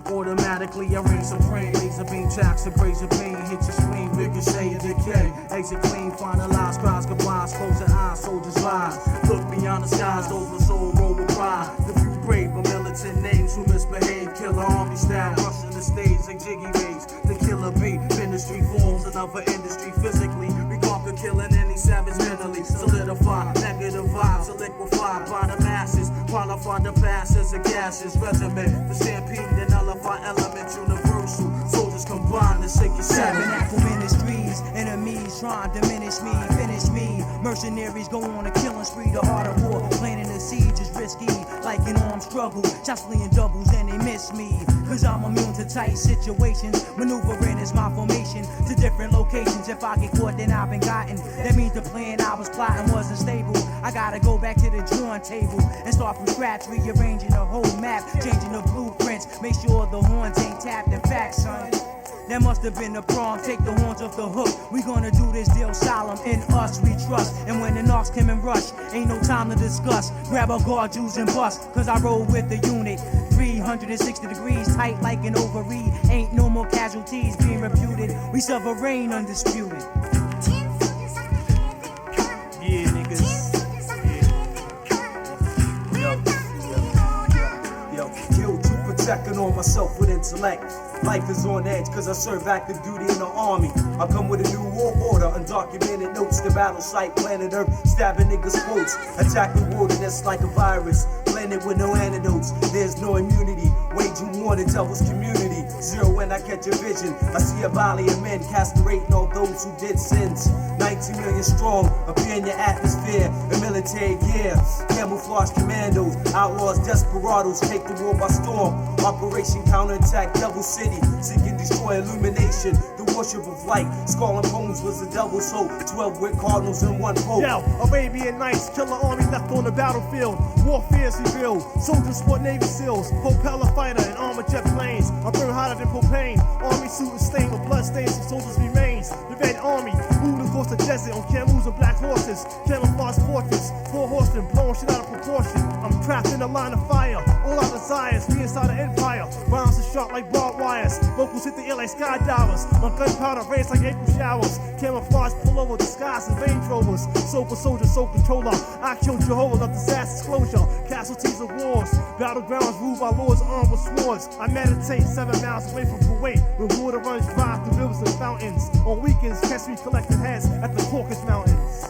Automatically I reign supreme. Laser beam jacks, abrasive pain, hit your spleen, ricochet and decay. Exit clean, finalize, crowds combine, close your eyes, soldiers rise. Look beyond the skies, those with soul roll with pride. The few brave but militant names who misbehave, killer army style, rushing the stage like jiggy waves. The killer beat, ministry forms another industry physically. We conquer killing any savage mentally. Solidify, negative vibes, to liquefy by the masses. Qualify the passes and gases, regiment. The stampede and nullify elements universal. Soldiers combine to shake your Tabernacle ministries, enemies trying to diminish me, finish me. Mercenaries go on a killing spree. The art of war, planning a siege is risky, like an armed struggle. Jostling doubles and they miss me, cause I'm immune to tight situations. Maneuvering is my formation to different locations. If I get caught, then I've been gotten. That means the plan I was plotting wasn't stable. I gotta go back to the drawing table and start from scratch, rearranging the whole map, changing the blueprints. Make sure the horns ain't tapped. In fact, son, that must have been the prom. Take the horns off the hook. We gonna do this deal solemn. In us we trust. And when the knocks come and rush, ain't no time to discuss. Grab a guard, juice and bust. Cause I roll with the unit. 360 degrees, tight like an ovary. Ain't no more casualties being reputed. We sovereign, undisputed. Yeah, niggas. Yo, killed to protecting on myself with intellect. Life is on edge cause I serve active duty in the army. I come with a new war order, undocumented notes. The battle site, planet Earth, stabbing niggas' quotes. Attacking wilderness like a virus, blended with no antidotes. There's no immunity, waging war in the devil's community. Zero when I catch a vision, I see a volley of men castrating all those who did sins. 19 million strong, appear in your atmosphere. In military gear, camouflage commandos, outlaws, desperados, take the war by storm. Operation counterattack, Devil City, seek and destroy illumination. The worship of light, Skull and Bones was the devil's soul. 12 with cardinals and one pope. Yo, Arabian Nights, killer army left on the battlefield. Warfare is revealed, soldiers sport Navy SEALs, propeller fighter and armored jet planes. I burn hotter than propane, army suit is stained with blood stains from soldiers' remains. The Red Army, moved across the desert on camels and black horses. Camouflage fortress, 4 horsemen blowing shit out of proportion. I'm trapped in a line of fire, all our desires, we inside an empire. Rounds are sharp like barbed wires, vocals hit the air like skydivers. My gunpowder rains like April showers. Camouflage pull over disguise and Range Rovers. Sober soldier, soul controller. I killed Jehovah, love disaster's closure. Casualties of wars, battlegrounds ruled by lords armed with swords. I meditate 7 miles away from Kuwait, where water runs dry through rivers and fountains. On weekends, catch me collecting heads at the Caucasus Mountains.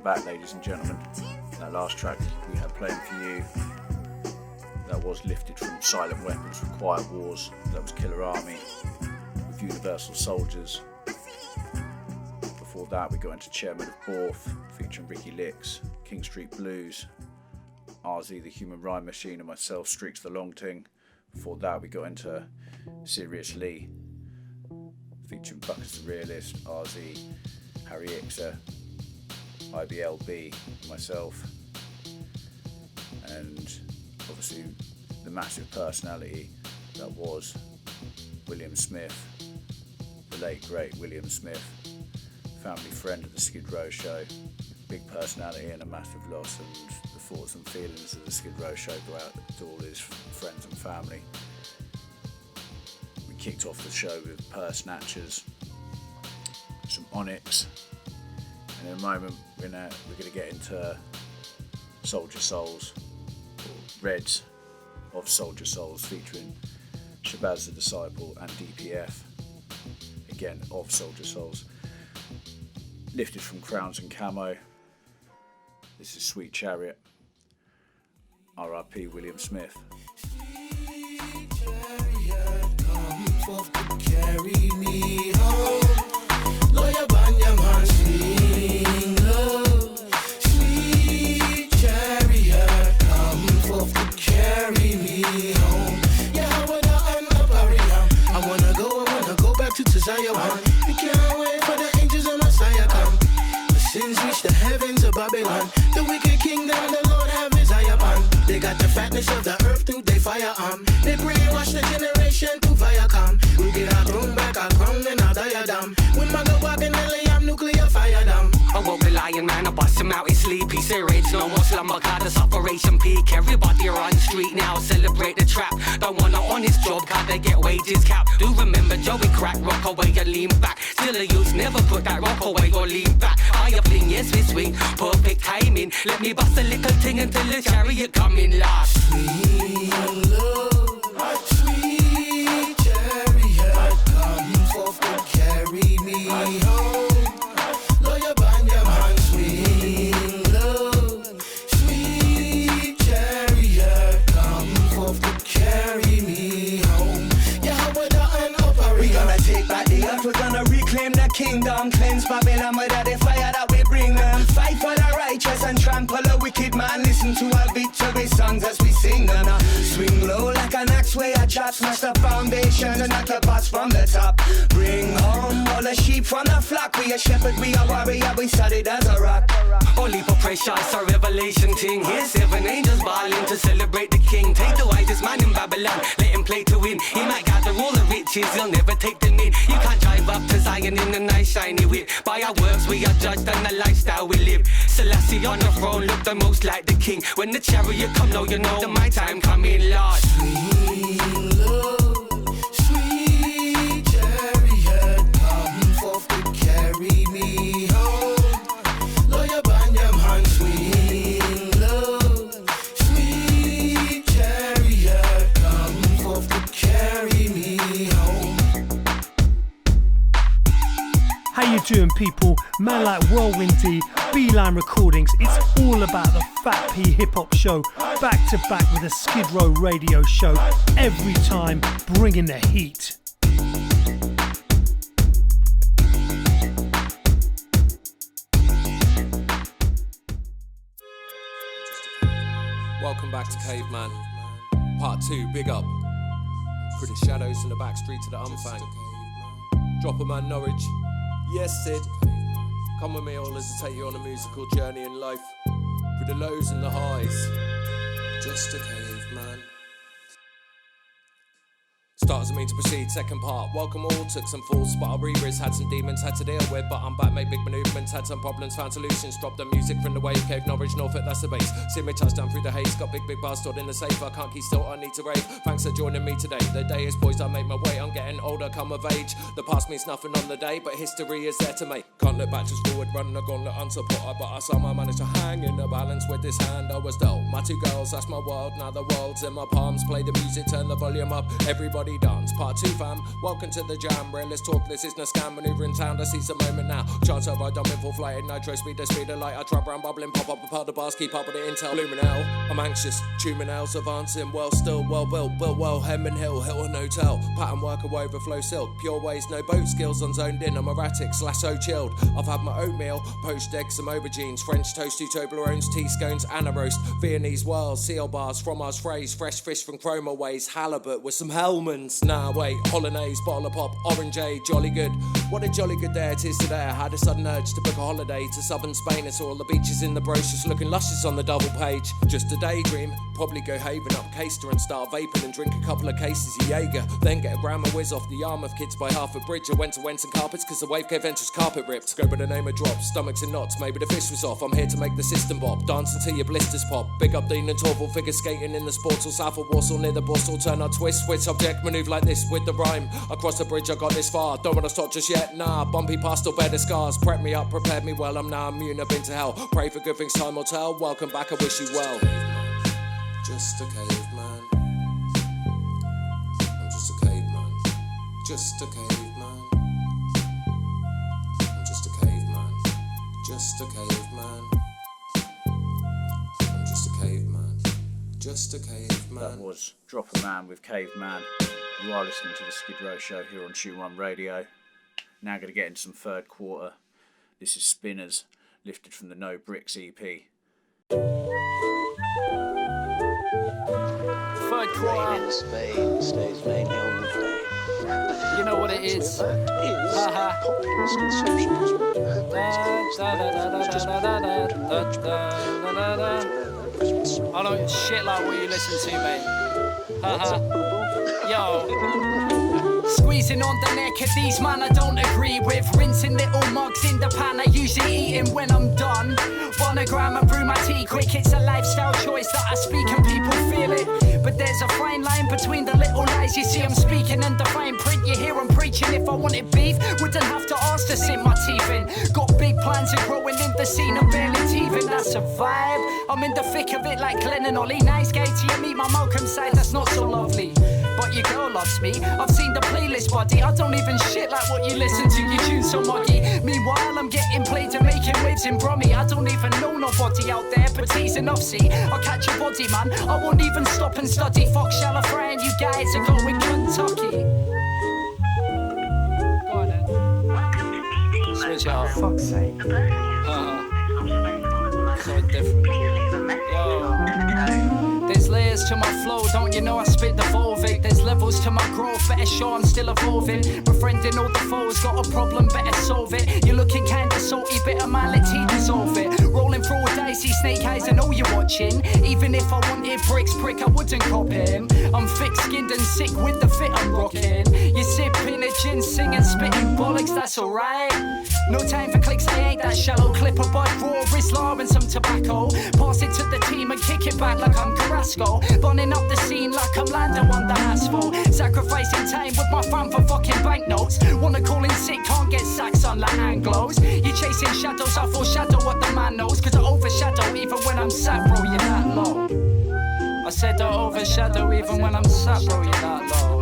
Back, ladies and gentlemen. That last track we had playing for you, that was lifted from Silent Weapons for Quiet Wars. That was Killer Army with Universal Soldiers. Before that we got into Chairman of Borth featuring Ricky Licks, King Street Blues, RZ the Human Rhyme Machine, and myself, Streaks the Long Ting. Before that we got into Serious Lee featuring Buckets the Realist, RZ, Harry Ixer, IBLB, myself, and obviously the massive personality that was William Smith, the late great William Smith, family friend of the Skid Row show, big personality and a massive loss, and the thoughts and feelings of the Skid Row show go out to all his friends and family. We kicked off the show with Purse Snatchers, some Onyx, and in a moment we're going to get into Soldier Souls, or Reds of Soldier Souls, featuring Shabazz the Disciple and DPF, again of Soldier Souls, lifted from Crowns and Camo. This is Sweet Chariot, R.I.P. William Smith. Sweet chariot, come forth to carry me home. Lawyer Banya man sing low. Sweet chariot, come forth to carry me home. Yeah, I wanna end up I wanna go back to Zion. We can't wait for the angels of Messiah come. The sins reach the heavens of Babylon. The wicked kingdom, the Lord have his eye upon. They got the fatness of the earth through their firearm. They brainwash the generation to Viacom. We get our throne back, our crown and our diadem. When man go walk in LA, I'm nuclear fire them. I woke the lion man, I bust him out, he's sleepy. Sirage, no more slumber, cause Operation Peak. Everybody are on the street now, celebrate the trap. Don't want a honest job, cause they get wages capped. Do remember Joey crack, rock away and lean back. Still a youth, never put that rock away or lean back. Higher fling, yes we swing, perfect timing. Let me bust a little thing until the chariot coming last. Sweet love, sweet chariot, come forth to carry me home. Lawyer Banya man swing low. Sweet chariot, come forth to carry me home. Yeah, how would I end up? We gonna take back the earth, we're gonna reclaim the kingdom. Cleanse Babylon with the fire that we bring them. Fight for the righteous and trample the wicked man. Listen to our victory songs as we sing them. Swing low like an axe where a chop smash the foundation and knock the boss from the top. Bring home all the sheep from the flock. We a shepherd, we a warrior, we solid as a rock. Only for pressure, it's a revelation thing. Here's 7 angels balling to celebrate the king. Take the wisest man in Babylon, let him play to win. He might gather all the riches, he'll never take them in. You can't drive up to Zion in a nice shiny whip. By our works we are judged and the lifestyle we live. Selassie on the throne look the most like the king. When the chariot come, no you know my time coming, Lord. Sweet love, sweet chariot, come forth to carry me home. Lawyer Banya man swing low. Sweet chariot, come forth to carry me home. How you doing, people? Man like Whirlwind D, Beeline Recordings. It's all about the F.A.T.P Hip Hop Show, back to back with a Skid Row radio show. Every time, bringing the heat. Welcome back to Caveman. Part 2, big up. Pretty shadows in the back street to the Umfang. Drop 'em at Norwich. Yes, Sid. Come with me, all as I take you on a musical journey in life. Through the lows and the highs. Just a caveman. Start as I mean to proceed, second part. Welcome all, took some falls, but our reavers had some demons, had to deal with. But I'm back, made big maneuvers, had some problems, found solutions. Dropped the music from the wave, cave, Norwich, Norfolk, that's the base. See me touchdown through the haze, got big bars stored in the safe. I can't keep still, I need to rave. Thanks for joining me today. The day is poised, I make my way. I'm getting older, come of age. The past means nothing on the day, but history is there to make. Can't look back, just forward, running a gauntlet unsupported. But I somehow managed to hang in the balance with this hand I was dealt. My 2 girls, that's my world, now the world's in my palms. Play the music, turn the volume up, everybody dance. Part 2 fam, welcome to the jam. Realist talk, this is no scam. Maneuver in town, I see some moment now. Chance of ride, I'm in full flight in nitro speed, the speed of light. I trap around bubbling, pop up apart the bars, keep up with the intel. Blooming hell, I'm anxious, tuning else advancing. Well still, well built well, Hemman Hill and Hotel. Pattern worker, overflow silk, pure ways, no boat skills, unzoned in. I'm erratic, slash so chilled. I've had my oatmeal, poached eggs, some aubergines, French toast, 2 Toblerones, tea scones, and a roast. Viennese whirls, seal bars from our phrase, fresh fish from Chroma ways, halibut with some Hellmans. Nah wait, Hollandaise, bottle of pop, orangeade, jolly good. What a jolly good day it is today. I had a sudden urge to book a holiday to southern Spain. I saw all the beaches in the brochures looking luscious on the double page. Just a daydream, probably go haven up Caster and start vaping and drink a couple of cases of Jaeger. Then get a grammar whiz off the arm of kids by half a bridge. I went to Wentz and Carpets cause the wave gave entrance carpet ripped. Go by the name of drops, stomachs in knots, maybe the fish was off. I'm here to make the system bop, dance until your blisters pop. Big up Dean and Torval, figure skating in the sports all south of Warsaw near the Bristol. Turn our twist, switch subject, manoeuvre like this with the rhyme. Across the bridge I got this far, don't wanna stop just yet, nah. Bumpy past or better scars, prep me up, prepared me well. I'm now immune, I've been to hell. Pray for good things, time will tell. Welcome back, I wish you well. Just a caveman. I'm just a caveman. Just a caveman. I'm just a caveman. Just a caveman. I'm just a caveman. Just a caveman. That was Drop a Man with Caveman. You are listening to the Skid Row Show here on Tune 1 Radio. Now going to get into some third quarter. This is Spinners, lifted from the No Bricks EP. Third quarter. Spain stays mainly on the plane. You know what it is. I don't shit like what you listen to, mate. Yo. Squeezing on the neck of these man I don't agree with. Rinsing little mugs in the pan, I usually eating when I'm done. Phonogram and brew my tea quick, it's a lifestyle choice that I speak and people feel it. But there's a fine line between the little lies you see I'm speaking and the fine print you hear I'm preaching. If I wanted beef, wouldn't have to ask to sink my teeth in. Got big plans of growing in the scene, I'm barely teething, that's a vibe. I'm in the thick of it like Glenn and Ollie. Nice gay till you meet my Malcolm side, that's not so lovely. But your girl loves me, I've seen the playlist buddy. I don't even shit like what you listen to, you tune so muggy. Meanwhile I'm getting played and making waves in Brummy. I don't even know nobody out there, but he's enough, see. I'll catch a body man, I won't even stop and study. Fuck shall I fry and you guys are going Kentucky. Go on then. Switch out. Fuck's sake. So different. Yo. There's layers to my flow, don't you know I spit the Volvic. There's levels to my growth, better show I'm still evolving. Befriending all the foes, got a problem, better solve it. You're looking kinda salty, bitter man, let tea dissolve it. Rolling through a dicey snake eyes, I know you're watching. Even if I wanted bricks prick, I wouldn't cop him. I'm thick-skinned and sick with the fit I'm rocking. You're sipping a gin, singing, spitting bollocks, that's alright. No time for clicks, I ain't that shallow. Clip a bud, raw Islam and some tobacco. Pass it to the team and kick it back like I'm Carrasco. Burning up the scene like I'm Lando on the asphalt. Sacrificing time with my fam for fucking banknotes. Wanna call in sick, can't get sacks on like Anglos. You're chasing shadows, I foreshadow what the man knows. Cause I overshadow even when I'm sat, bro, you're that low. I said I overshadow even when I'm sat, bro, you're that low.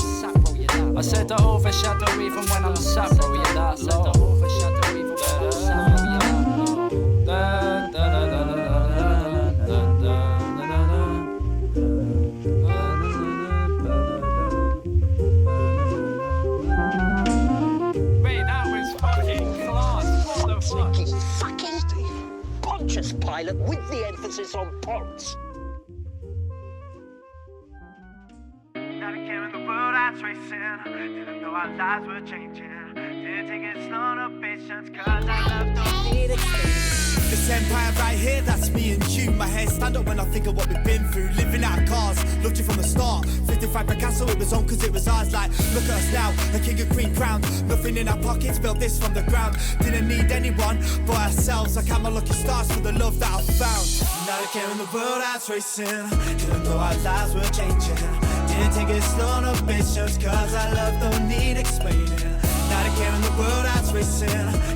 I said I overshadow even when I'm sat, bro, you're that low. Pilot with the emphasis on Ponce. Not a care in the world I was racing. Didn't know our lives were changing. Didn't take it slow, no patience, cause I love don't need experience. This empire right here, that's me and you. My hair stand up when I think of what we've been through. Living out of cars, looked it from the start. 55 Picasso, it was on cause it was ours. Like, look at us now, a king of green crowns. Nothing in our pockets, built this from the ground. Didn't need anyone but ourselves. I count my lucky stars for the love that I found. Not a care in the world I was racing. Didn't know our lives were changing. Didn't take it slow, no patience, cause our love don't need explaining. Not a care in the world I was racing.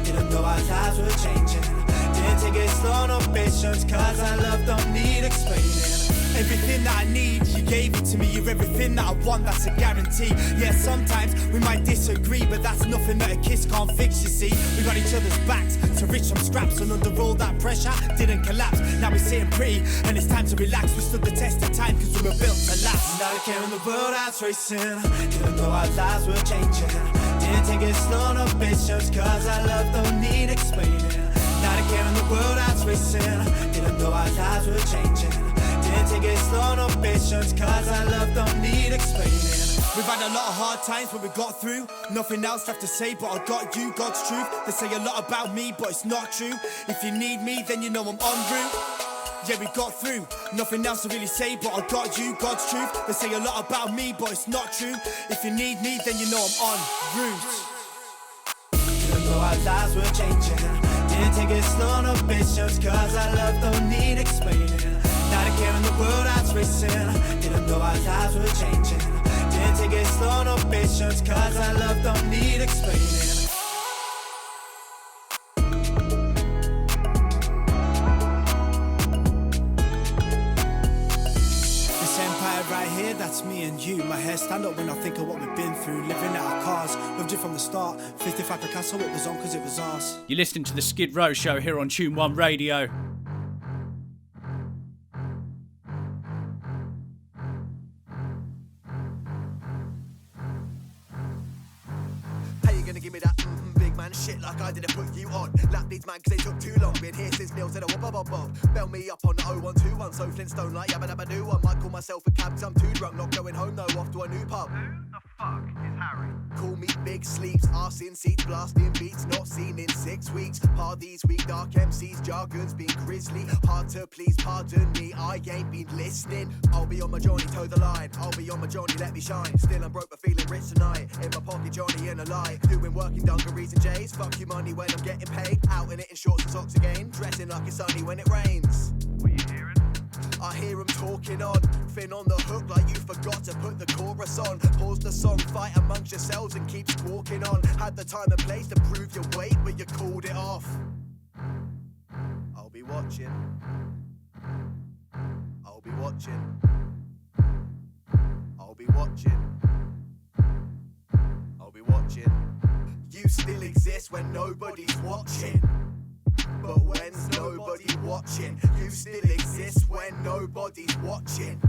Didn't know our lives were changing. Didn't take it slow, no patience, cause our love don't need explaining. Everything that I need, you gave it to me. You're everything that I want, that's a guarantee. Yeah, sometimes we might disagree, but that's nothing that a kiss can't fix, you see. We got each other's backs, to reach from scraps. And under all that pressure, didn't collapse. Now we're sitting pretty, and it's time to relax. We stood the test of time, cause we were built to last. Not a care in the world I was racing. Didn't know our lives were changing. Didn't take it slow, no patience, cause our love don't need explaining. Not a care in the world I was racing. Didn't know our lives were changing. Didn't take it slow, no patience, cause our love don't need explaining. We've had a lot of hard times, but we got through. Nothing else left to say, but I got you, God's truth. They say a lot about me, but it's not true. If you need me, then you know I'm en route. Yeah, we got through. Nothing else to really say, but I got you, God's truth. They say a lot about me, but it's not true. If you need me, then you know I'm en route. Even though our lives were changing, didn't take it slow, no patience, cause our love don't need explaining. Not a care in the world that's racing. Didn't know our lives were changing. Didn't take it slow, no patience, cause our love don't need explaining. Right here, that's me and you. My hair stand up when I think of what we've been through. Living out our cars, loved you from the start. 55 Picasso, it was on cause it was ours. You're listening to the Skid Row Show here on Tune 1 Radio. How you gonna give me that big man shit like I didn't put you on? Lap these man cause they took too long. Been here since Neil said a bob. Bell me up on the 0121. So Flintstone like yabba dabba doo. I might call myself a cab cause I'm too drunk. Not going home though, off to a new pub. Who the fuck is Harry? Call me Big Sleeps, arse in seats, blasting beats, not seen in 6 weeks. Parties week, dark MCs, jargon's been grisly. Hard to please, pardon me, I ain't been listening. I'll be on my Johnny, toe the line. I'll be on my Johnny, let me shine. Still I'm broke but feeling rich tonight. In my pocket, Johnny and a lie. Doing work in dungarees and J's. Fuck you money when I'm getting paid. Out in it in shorts and socks again. Dressing like it's sunny when it rains. What you hearing? I hear him talking on, Finn on the hook like you forgot to put the chorus on. Pause the song, fight amongst yourselves and keep squawking on. Had the time and place to prove your weight, but you called it off. I'll be watching. I'll be watching. I'll be watching. I'll be watching. You still exist when nobody's watching. But when's nobody watching? You still exist when nobody's watching.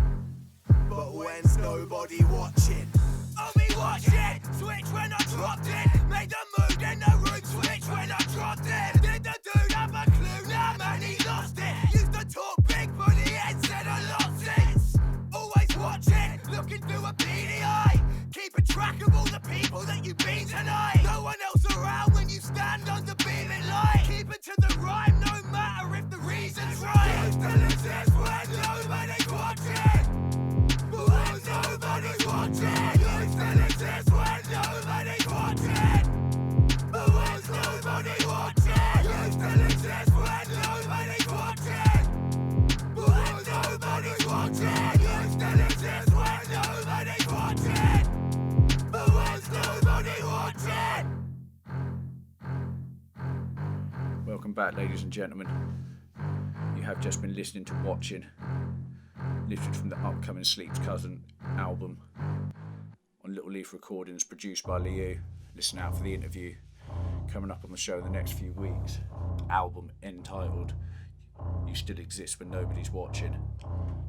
But when's nobody watching? I'll be watching. Switch when I dropped it. Made the mood in the room. Switch when I dropped it. Did the dude have a clue? Nah, man, he lost it. Used to talk big, but he ain't said a lot since. Always watching, looking through a beady eye. Keeping track of all the people that you've been tonight. No one else around when you stand on the beaming light. Keep it to the rhyme, no matter if the reason's right. You still exist when nobody's watching. When nobody's watching. You still exist when nobody's watching. When nobody's watching. You still exist when nobody's watching. When nobody's watching. You still exist when nobody's watching. But when's nobody watching? Welcome back, ladies and gentlemen. You have just been listening to Watching, lifted from the upcoming Sleep's Cousin album on Little Leaf Recordings, produced by Liu. Listen out for the interview coming up on the show in the next few weeks. Album entitled You Still Exist When Nobody's Watching.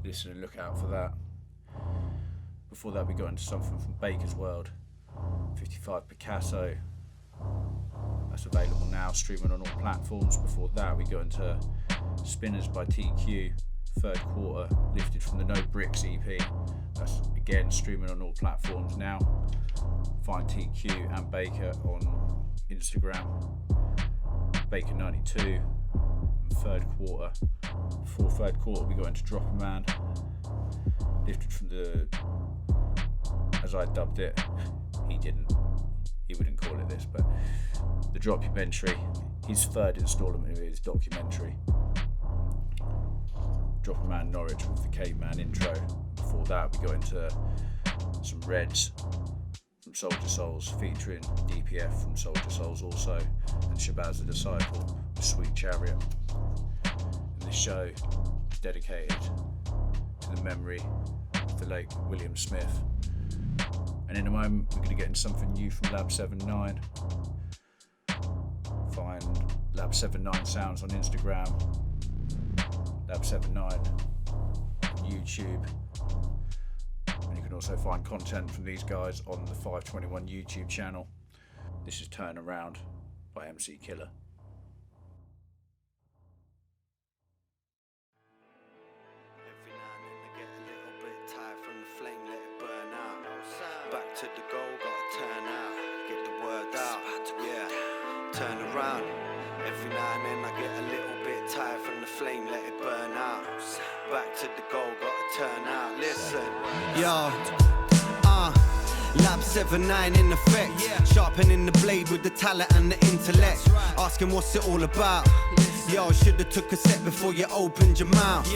Listen and look out for that. Before that, we got into something from Baker's World, 55 Picasso. That's available now, streaming on all platforms. Before that, we got into Spinners by TQ, third quarter, lifted from the No Bricks EP. That's again streaming on all platforms now. Find TQ and Baker on Instagram. Baker92 and third quarter. Before third quarter, we got into Drop a Man, lifted from the, as I dubbed it, he wouldn't call it this, but the documentary, his third instalment of his documentary. Drop a Man Norwich with the Caveman intro. Before that, we got into some Reds from Soldier Souls, featuring DPF from Soldier Souls also, and Shabazz the Disciple with Sweet Chariot. And this show is dedicated to the memory of the late William Smith. And in a moment, we're going to get into something new from Lab 79. Find Lab 79 Sounds on Instagram, Lab 79 on YouTube. And you can also find content from these guys on the 521 YouTube channel. This is Turn Around by MC Killer. Every now and then I get a around. Every now and then I get a little bit tired from the flame, let it burn out. Back to the goal, gotta turn out. Listen, yo, Lab 79 in effect, sharpening the blade with the talent and the intellect. Asking what's it all about. Yo, should've took a sip before you opened your mouth.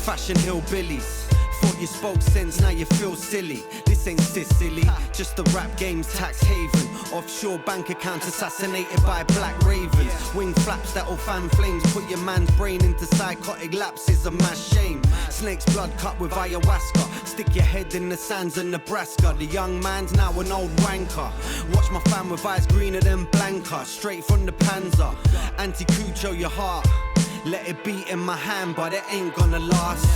Fashion hillbillies. Thought you spoke sense, now you feel silly. This ain't Sicily, just the rap game's tax haven. Offshore bank accounts assassinated by black ravens. Wing flaps that'll fan flames, put your man's brain into psychotic lapses, a mass shame. Snake's blood cut with ayahuasca, stick your head in the sands of Nebraska. The young man's now an old wanker. Watch my fam with eyes greener than Blanca, straight from the Panzer. Anti-Cucho your heart. Let it beat in my hand, but it ain't gonna last.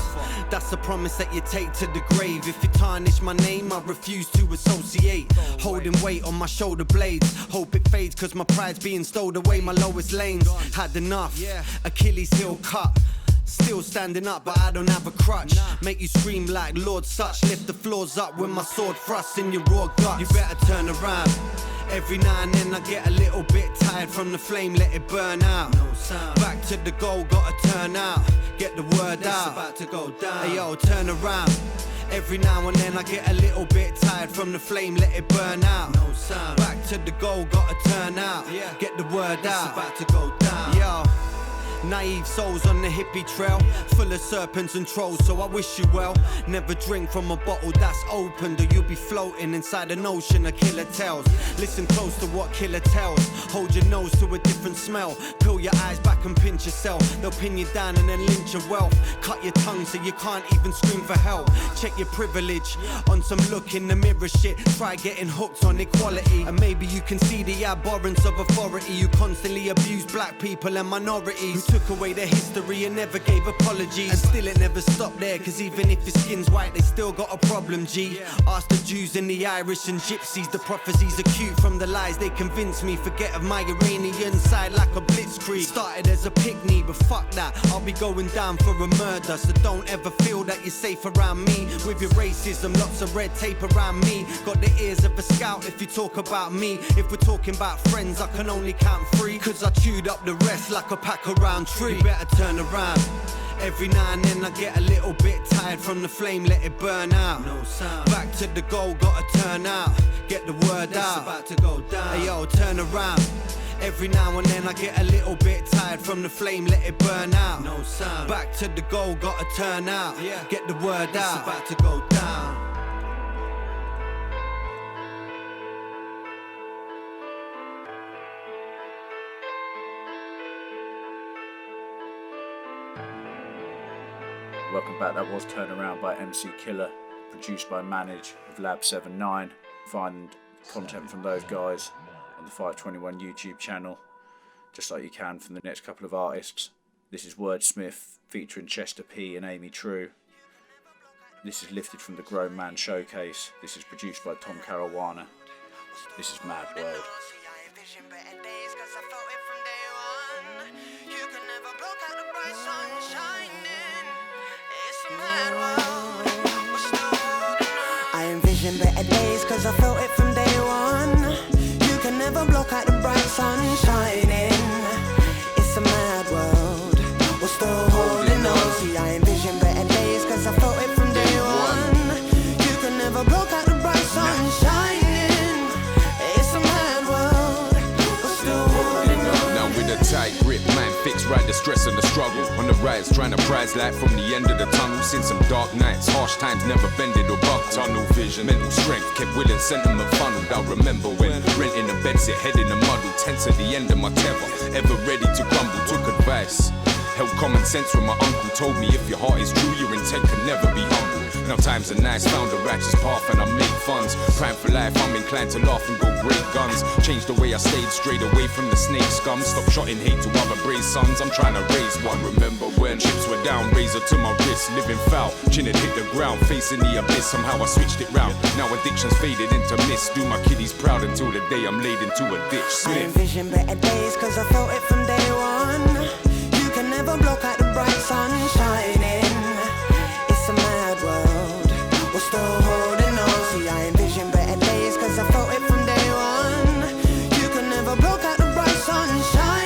That's a promise that you take to the grave. If you tarnish my name, I refuse to associate. Holding weight on my shoulder blades. Hope it fades, cause my pride's being stowed away my lowest lanes. Had enough, Achilles heel cut. Still standing up, but I don't have a crutch. Make you scream like Lord Such. Lift the floors up with my sword thrust in your raw guts. You better turn around. Every now and then I get a little bit tired from the flame, let it burn out. Back to the goal, gotta turn out. Get the word out. About to go down. Hey yo, turn around. Every now and then I get a little bit tired from the flame, let it burn out. Back to the goal, gotta turn out. Get the word out. About to go down. Yo. Naive souls on the hippie trail, full of serpents and trolls, so I wish you well. Never drink from a bottle that's opened, or you'll be floating inside an ocean of killer tales. Listen close to what killer tells. Hold your nose to a different smell. Peel your eyes back and pinch yourself. They'll pin you down and then lynch your wealth. Cut your tongue so you can't even scream for help. Check your privilege on some look in the mirror shit. Try getting hooked on equality, and maybe you can see the abhorrence of authority. You constantly abuse black people and minorities. Took away their history and never gave apologies. And still it never stopped there, cause even if your skin's white, they still got a problem, G. Ask the Jews and the Irish and Gypsies. The prophecies are cute from the lies they convince me. Forget of my Iranian side like a blitzkrieg. Started as a pick-me, but fuck that, I'll be going down for a murder. So don't ever feel that you're safe around me. With your racism, lots of red tape around me. Got the ears of a scout if you talk about me. If we're talking about friends, I can only count 3, cause I chewed up the rest like a pack around tree. You better turn around. Every now and then I get a little bit tired from the flame, let it burn out. Back to the goal, gotta turn out. Get the word out. About to go down. Hey yo, turn around. Every now and then I get a little bit tired from the flame, let it burn out. Back to the goal, gotta turn out. Get the word out. About to go down. Welcome back, that was Turn Around by MC Killer, produced by Manage of Lab 79. Find content from those guys on the 521 YouTube channel, just like you can from the next couple of artists. This is Wordsmith featuring Chester P and Amy True. This is lifted from the Grown Man Showcase. This is produced by Tom Caruana. This is Mad World. I envision better days cause I felt it from day one. You can never block out the bright sun shining. It's a mad world, we're still holding on. See, I envision better days cause I felt it from day one. You can never block out the bright sun shining. It's a mad world, we're still holding on. Now with a tight grip, man, fix right the stress and the struggle. On the rise, trying to prize light from the end of the tunnel. Seen some dark nights, harsh times, never bended or bucked. Tunnel vision, mental strength, kept willing, sentiment funneled. I remember when renting a bed sit, head in a muddle. Tense at the end of my tether, ever ready to crumble. Took advice, held common sense when my uncle told me if your heart is true, your intent can never be humble. Now times are nice, found a righteous path and I make funds. Prime for life, I'm inclined to laugh and go great guns. Changed the way I stayed straight away from the snake scum. Stop shotting hate to other brave sons, I'm trying to raise one. Remember when chips were down, razor to my wrist, living foul. Chin had hit the ground, facing the abyss. Somehow I switched it round, now addictions faded into mist. Do my kiddies proud until the day I'm laid into a ditch. I envision better days cause I felt it from day one. You can never block out the bright sun shining. It's a mad world, we're still holding on. See, I envision better days cause I felt it from day one. You can never block out the bright sun shining.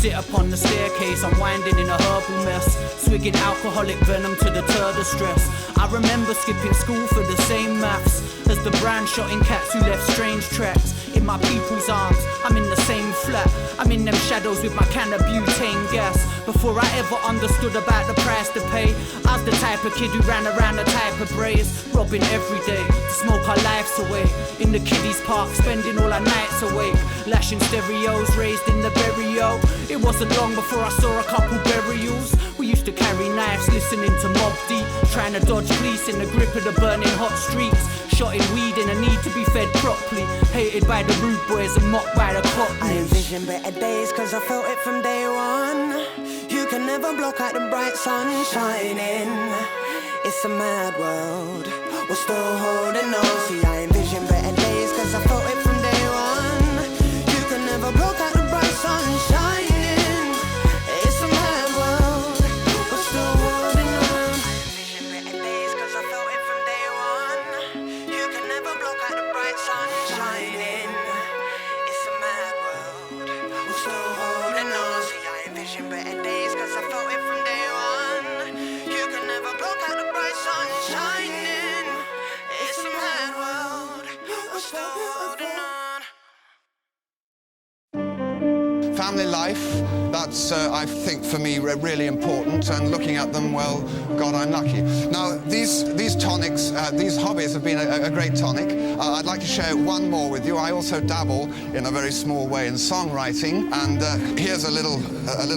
sit upon the staircase, unwinding in a herbal mess, swigging alcoholic venom to deter the stress. I remember skipping school for the same maths as the brand shotting cats who left strange tracks. In my people's arms, I'm in the same flat. I'm in them shadows with my can of butane gas. Before I ever understood about the price to pay, I was the type of kid who ran around the type of braze, robbing every day to smoke our lives away. In the kiddies park, spending all our nights awake, lashing stereos, raised in the burial. It wasn't long before I saw a couple burials. We used to carry knives, listening to Mob Deep, trying to dodge police in the grip of the burning hot streets. Shotting weed in a need to be fed properly, hated by the rude boys and mocked by the cockneys. I envision better days cause I felt it from day one. You can never block out the bright sun shining. It's a mad world, we're still holding on. See, I envision better days cause I felt it from day one. You can never block out the bright sun shining. It's a mad world, we're still holding on. I envision better days cause I felt it from day one. You can never block out the bright sun shining. It's a mad world, we're still holding on. See, I envision better days cause I felt it from day one. You can never block out the bright sun shining. It's a mad world, we're still holding on. Family life, that's, I think, for me, really important, and looking at them, well, God, I'm lucky. Now, these tonics, these hobbies have been a great tonic. I'd like to share one more with you. I also dabble, in a very small way, in songwriting, and here's a little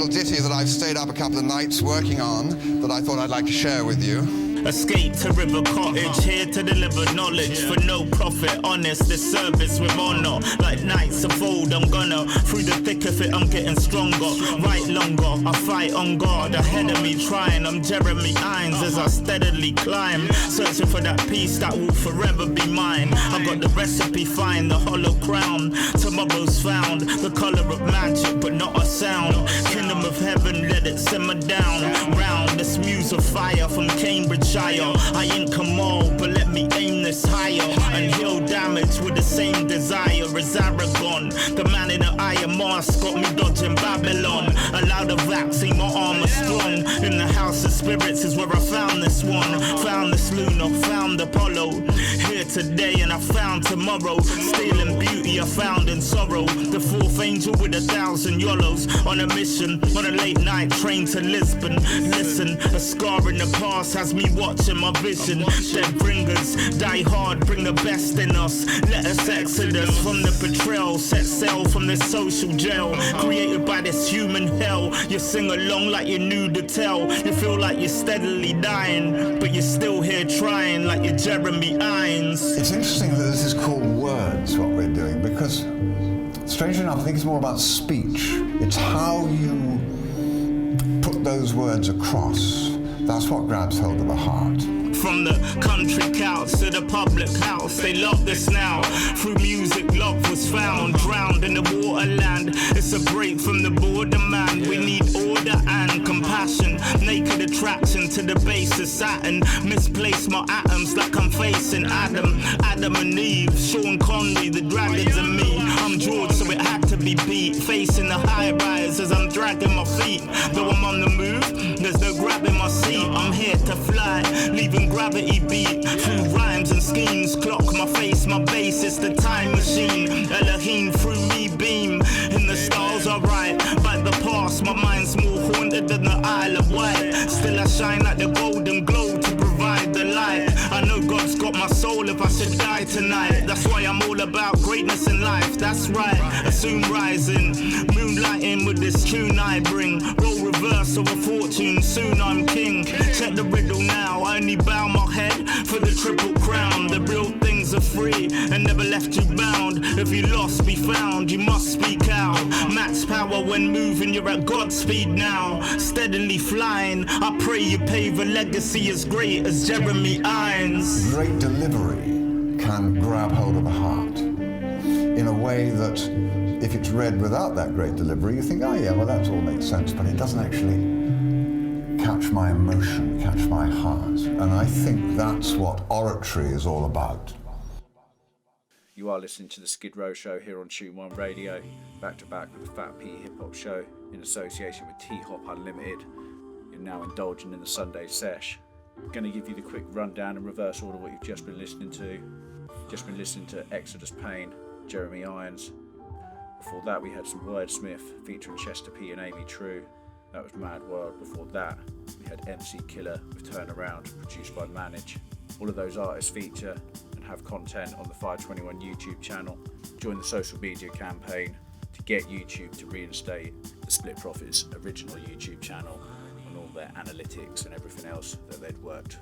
ditty that I've stayed up a couple of nights working on that I thought I'd like to share with you. Escape to River Cottage, here to deliver knowledge for no profit. Honest, this service with honor. Like knights of old, I'm gonna. Through the thick of it, I'm getting stronger. Right longer, I fight on guard. Ahead of me trying, I'm Jeremy Irons as I steadily climb. Searching for that peace that will forever be mine. I got the recipe, find the hollow crown. Tomorrow's found, the color of magic, but not a sound. Kingdom of heaven, let it simmer down. Round this muse of fire from Cambridge. I ain't come all, but let me aim this higher and heal damage with the same desire as Aragon. The man in the iron mask got me dodging Babylon. Allow the vaccine, my armor strong. In the house of spirits is where I found this one. Found this Luna, found Apollo. Here today and I found tomorrow. Stealing beauty I found in sorrow. The fourth angel with 1,000 YOLOs. On a mission, on a late night train to Lisbon. Listen, a scar in the past has me watching my vision. Dead bringers, die hard, bring the best in us. Let us exodus from the betrayal. Set sail from this social jail. Created by this human hell. You sing along like you knew the tell. You feel like you're steadily dying, but you're still here trying like you're Jeremy Irons. It's interesting that this is called words, what we're doing, because strangely enough, I think it's more about speech. It's how you put those words across. That's what grabs hold of the heart. From the country couch to the public house, they love this now. Through music, love was found, drowned in the waterland. It's a break from the borderman. We need order and compassion. Naked attraction to the base of Saturn. Misplace my atoms like I'm facing Adam. Adam and Eve, Sean Connery, the dragons and me. I'm George, so it had to be beat. Facing the high rise as I'm dragging my feet. Though I'm on the move, there's no grabbing my seat. I'm here to fly, leaving gravity beat. Through rhymes and schemes, clock my face, my base, it's the time machine. Elohim through me beam, and the stars are right. By the past, my mind's more haunted than the Isle of Wight. Still I shine like the golden glow to provide the light. I know God's got my soul if I should die tonight. That's why I'm all about greatness in life, that's right. Assume rising, moonlighting with this tune I bring. Roll reverse of a fortune, soon I'm king. Check the riddle now, I only bow my head for the triple crown. The real things are free and never left you bound. If you lost, be found, you must speak out. Max power when moving, you're at God's speed now. Steadily flying, I pray you pave a legacy as great as Jeremy Irons. Great delivery can grab hold of the heart in a way that if it's read without that great delivery, you think, oh yeah, well that all makes sense, but it doesn't actually catch my emotion, catch my heart. And I think that's what oratory is all about. You are listening to the Skid Row Show here on Tune 1 Radio, back to back with the F.A.T.P Hip Hop Show in association with T-Hop Unlimited. You're now indulging in the Sunday sesh. I'm going to give you the quick rundown in reverse order what you've just been listening to. Just been listening to Exodus Payne, Jeremy Irons. Before that we had some Wordsmith featuring Chester P and Amy True. That was Mad World. Before that we had MC Killer with Turnaround, produced by Manage. All of those artists feature and have content on the 521 YouTube channel. Join the social media campaign to get YouTube to reinstate the Split Profits original YouTube channel on all their analytics and everything else that they'd worked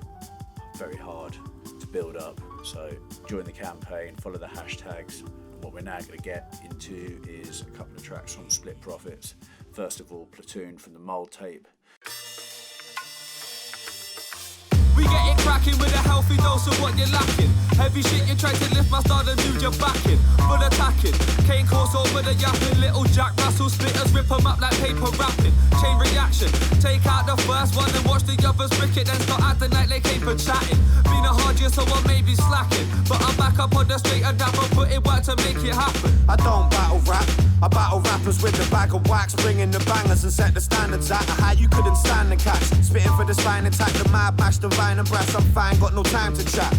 very hard to build up. So join the campaign, follow the hashtags. And what we're now going to get into is a couple of tracks from Split Profits. First of all, Platoon from the Mold tape. We get it cracking with a healthy dose of what you're lacking. Heavy shit, you try to lift my style and dude, you're backing. Full attacking, cane course over the yapping. Little Jack Russell splitters, rip them up like paper wrapping. Chain reaction, take out the first one and watch the others brick it. Then start acting like they came for chatting. Been a hard year, so I may be slacking. But I'm back up on the straight and dapper, put in work to make it happen. I don't battle rap, I battle rappers with a bag of wax. Bringing the bangers and set the standards at a high you couldn't stand the catch. Spitting for the spine, attack the mad, mash the vine and brass. I'm fine, got no time to chat.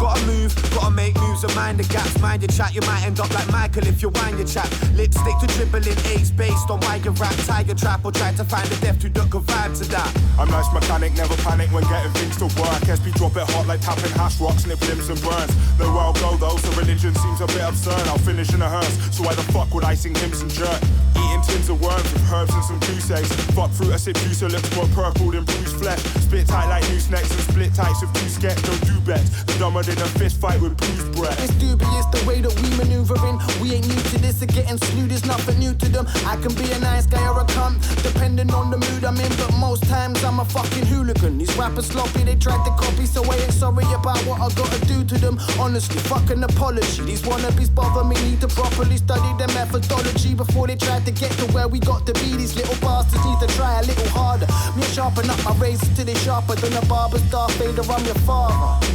Gotta move, gotta make moves and mind the gaps. Mind your chat, you might end up like Michael if you wind your chat. Lipstick to dribbling eights based on why you rap. Tiger trap or try to find a deaf to duck a vibe to that. I'm nice mechanic, never panic when getting things to work. SP drop it hot like tapping hash rocks, nip limbs and burns. Know where I'll go though, so religion seems a bit absurd. I'll finish in a hearse, so why the fuck would I sing hymns and jerk? Eating tins of worms with herbs and some goose eggs. Fuck fruit, I sip juice, so looks more purple than bruised flesh. Spit tight like noose necks and split tights with two sketch. Don't do bets, the dumber than a fist fight with bruised breath. It's dubious the way that we maneuvering. We ain't new to this, or getting slewed is nothing new to them. I can be a nice guy or a cunt, depending on the mood I'm in. But most times I'm a fucking hooligan. These rappers sloppy, they tried to copy, so I ain't sorry about what I gotta do to them. Honestly, fuck an apology. These wannabes bother me, need to properly study their methodology before they try to get to where we got to be. These little bastards need to try a little harder. Me sharpen up my razors till they sharper than a barber's Darth Vader. I'm your father.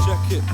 Check it.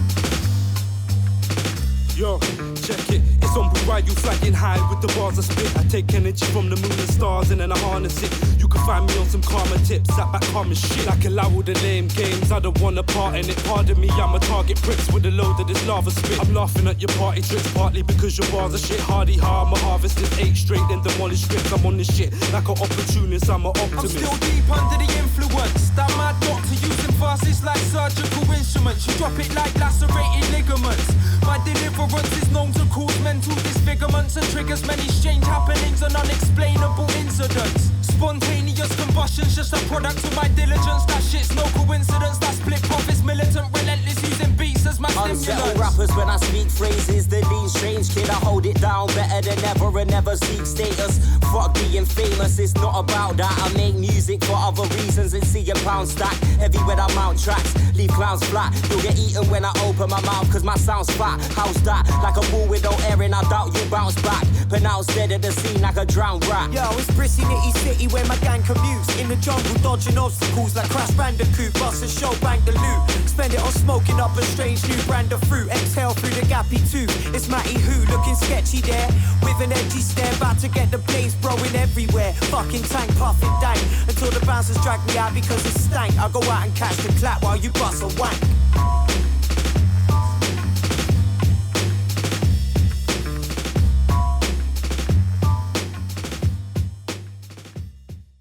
Yo, check it. It's on while you flying high with the bars I spit. I take energy from the moon and stars and then I harness it. You can find me on some karma tips, sat back calm as shit. Like allow all the lame games, I don't wanna part in it. Pardon me, I'm a target pricks with a load of this lava spit. I'm laughing at your party tricks, partly because your bars are shit. Hardy hard, I'm a harvest, 8 straight then demolish scripts. I'm on this shit like an opportunist, I'm an optimist. I'm still deep under the influence. That mad doctor using verses like surgical instruments. You drop it like lacerated ligaments. My deliverance is known to cause mental disfigurements and triggers many strange happenings and unexplainable incidents. Spontaneous combustion's just a product of my diligence. That shit's no coincidence. That Split Profits militant, relentless, using beats as my stimulants. Unsettle rappers when I speak phrases. The lean strange kid, I hold it down better than ever and never seek status. Fuck being famous, it's not about that. I make music for other reasons and see a pound stack. Heavy when I mount tracks, leave clowns flat. You'll get eaten when I open my mouth cause my sound's fat. How's that? Like a ball with no air in, I doubt you bounce back. Pronounced dead at the scene like a drowned rat. Yo, it's Bristol Nitty City where my gang commutes. In the jungle dodging obstacles like Crash Bandicoot. Bust a show, bang the loot. Spend it on smoking up a strange new brand of fruit. Exhale through the gappy tooth. It's Matty Who looking sketchy there. With an edgy stare, about to get the blaze blowing everywhere. Fucking tank puffing dank. Until the bouncers drag me out because it stank. I go out and catch the clap while you bust a wank.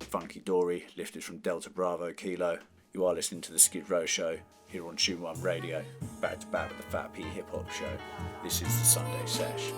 Funky Dory, lifted from Delta Bravo Kilo. You are listening to the Skid Row Show here on Tune 1 Radio, back to back with the F.A.T.P Hip Hop Show. This is the Sunday Sesh.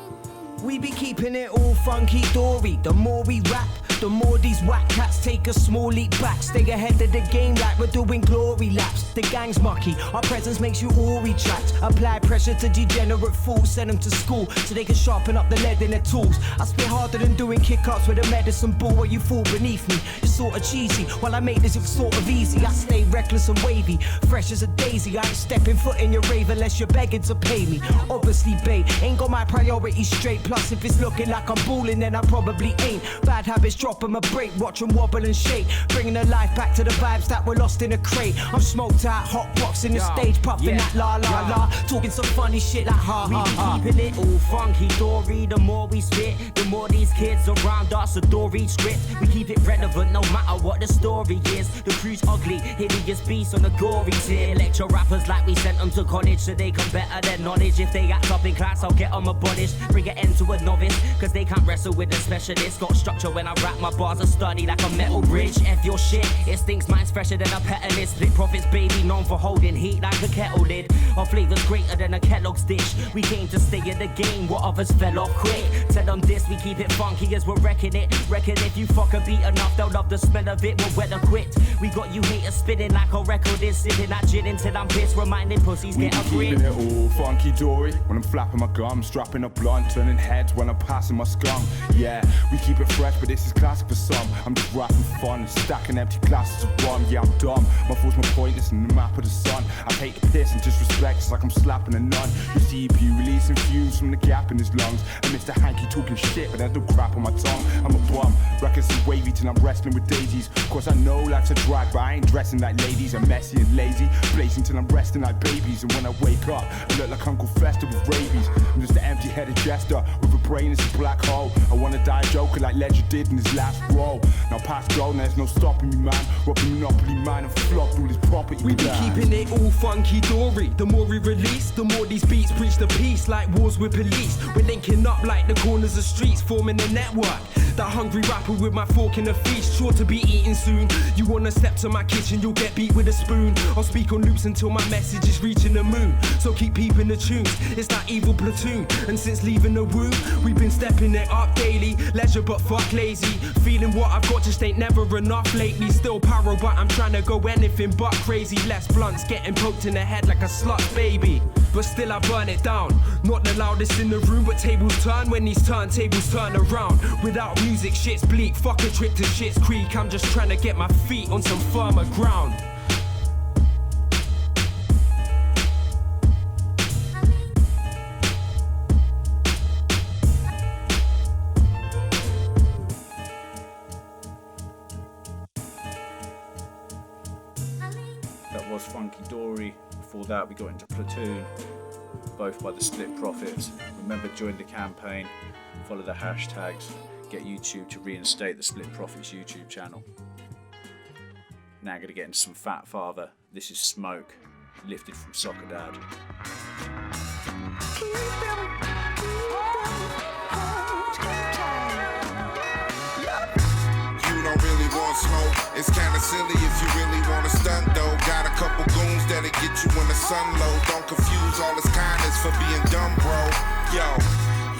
We be keeping it all funky dory. The more we rap, the more these whack cats take a small leap back. Stay ahead of the game like we're doing glory laps. The gang's mucky, our presence makes you all retract. Apply pressure to degenerate fools, send them to school so they can sharpen up the lead in their tools. I spit harder than doing kick-ups with a medicine ball where you fall beneath me. You're sort of cheesy, while I make this look sort of easy. I stay reckless and wavy, fresh as a daisy. I ain't stepping foot in your rave unless you're begging to pay me. Obviously, babe, ain't got my priorities straight. ain't. Plus, if it's looking like I'm balling, then I probably ain't. Bad habits, drop 'em a break, watch 'em wobble and shake. Bringing the life back to the vibes that were lost in a crate. I'm smoked out, hot box in the stage, puffing that la la la. Talking some funny shit like ha ha ha. We keeping it all funky dory. The more we spit, the more these kids around us adore each script. We keep it relevant no matter what the story is. The crew's ugly, hideous beast on the gory tier. Lecture rappers like we sent them to college so they can better their knowledge. If they act up in class, I'll get them abolished. Bring an end to a novice, cause they can't wrestle with a specialist. Got structure when I rap, my bars are sturdy like a metal bridge. F your shit, it stinks, mine's fresher than a petalist. Split profits, baby, known for holding heat like a kettle lid. Our flavor's greater than a Kellogg's dish. We came to stay in the game, what others fell off quick. Tell them this, we keep it funky as we're wrecking it. Reckon if you fuck a beat enough, they'll love the smell of it. We're well equipped. We got you haters spinning like a record is. Sipping that gin until I'm pissed, reminding pussies get a grip. Keeping it all funky dory. When I'm flapping my gums, strapping a blunt, turning heads when I'm passing my scum. Yeah, we keep it fresh, but this is classic for some. I'm just rapping fun, stacking empty glasses of rum. Yeah, I'm dumb. My thoughts, my pointless in the map of the sun. I take the piss and disrespect, it's like I'm slapping a nun. You see EP releasing fumes from the gap in his lungs. And Mr. Hanky talking shit, but there's no crap on my tongue. I'm a bum, records and wavy till I'm wrestling with daisies. Course I know life's a drag, but I ain't dressing like ladies. I'm messy and lazy, blazing till I'm resting like babies. And when I wake up, I look like Uncle Fester with rabies. I'm just an empty-headed jester with a brain that's a black hole. I wanna die a joker like Ledger did in his last role. Now past gold, there's no stopping me, man. Robbing Monopoly, man, and flogged all his property. We be keeping it all funky dory. The more we release, the more these beats preach the peace like wars with police. We're linking up like the corners of streets, forming a network. That hungry rapper with my fork in the feast, sure to be eating soon. You wanna step to my kitchen, you'll get beat with a spoon. I'll speak on loops until my message is reaching the moon. So keep peeping the tunes, it's that evil platoon. And since leaving the womb, we've been stepping it up daily. Leisure but fuck lazy. Feeling what I've got just ain't never enough lately. Still paro, but I'm trying to go anything but crazy. Less blunts getting poked in the head like a slut baby. But still I burn it down. Not the loudest in the room, but tables turn when these turntables turn around. Without music, shit's bleak. Fuck a trip to Shit's Creek. I'm just trying to get my feet on some firmer ground. That was Funky Dory. Before that we got into Platoon, both by the Split Profits. Remember, join the campaign, follow the hashtags, get YouTube to reinstate the Split Profits YouTube channel. Now I'm going to get into some Fat Father. This is Smoke, lifted from Soccer Dad. You don't really want smoke. It's kinda silly if you really wanna stunt though. Got a couple goons that'll get you when the sun low. Don't confuse all this kindness for being dumb, bro. Yo,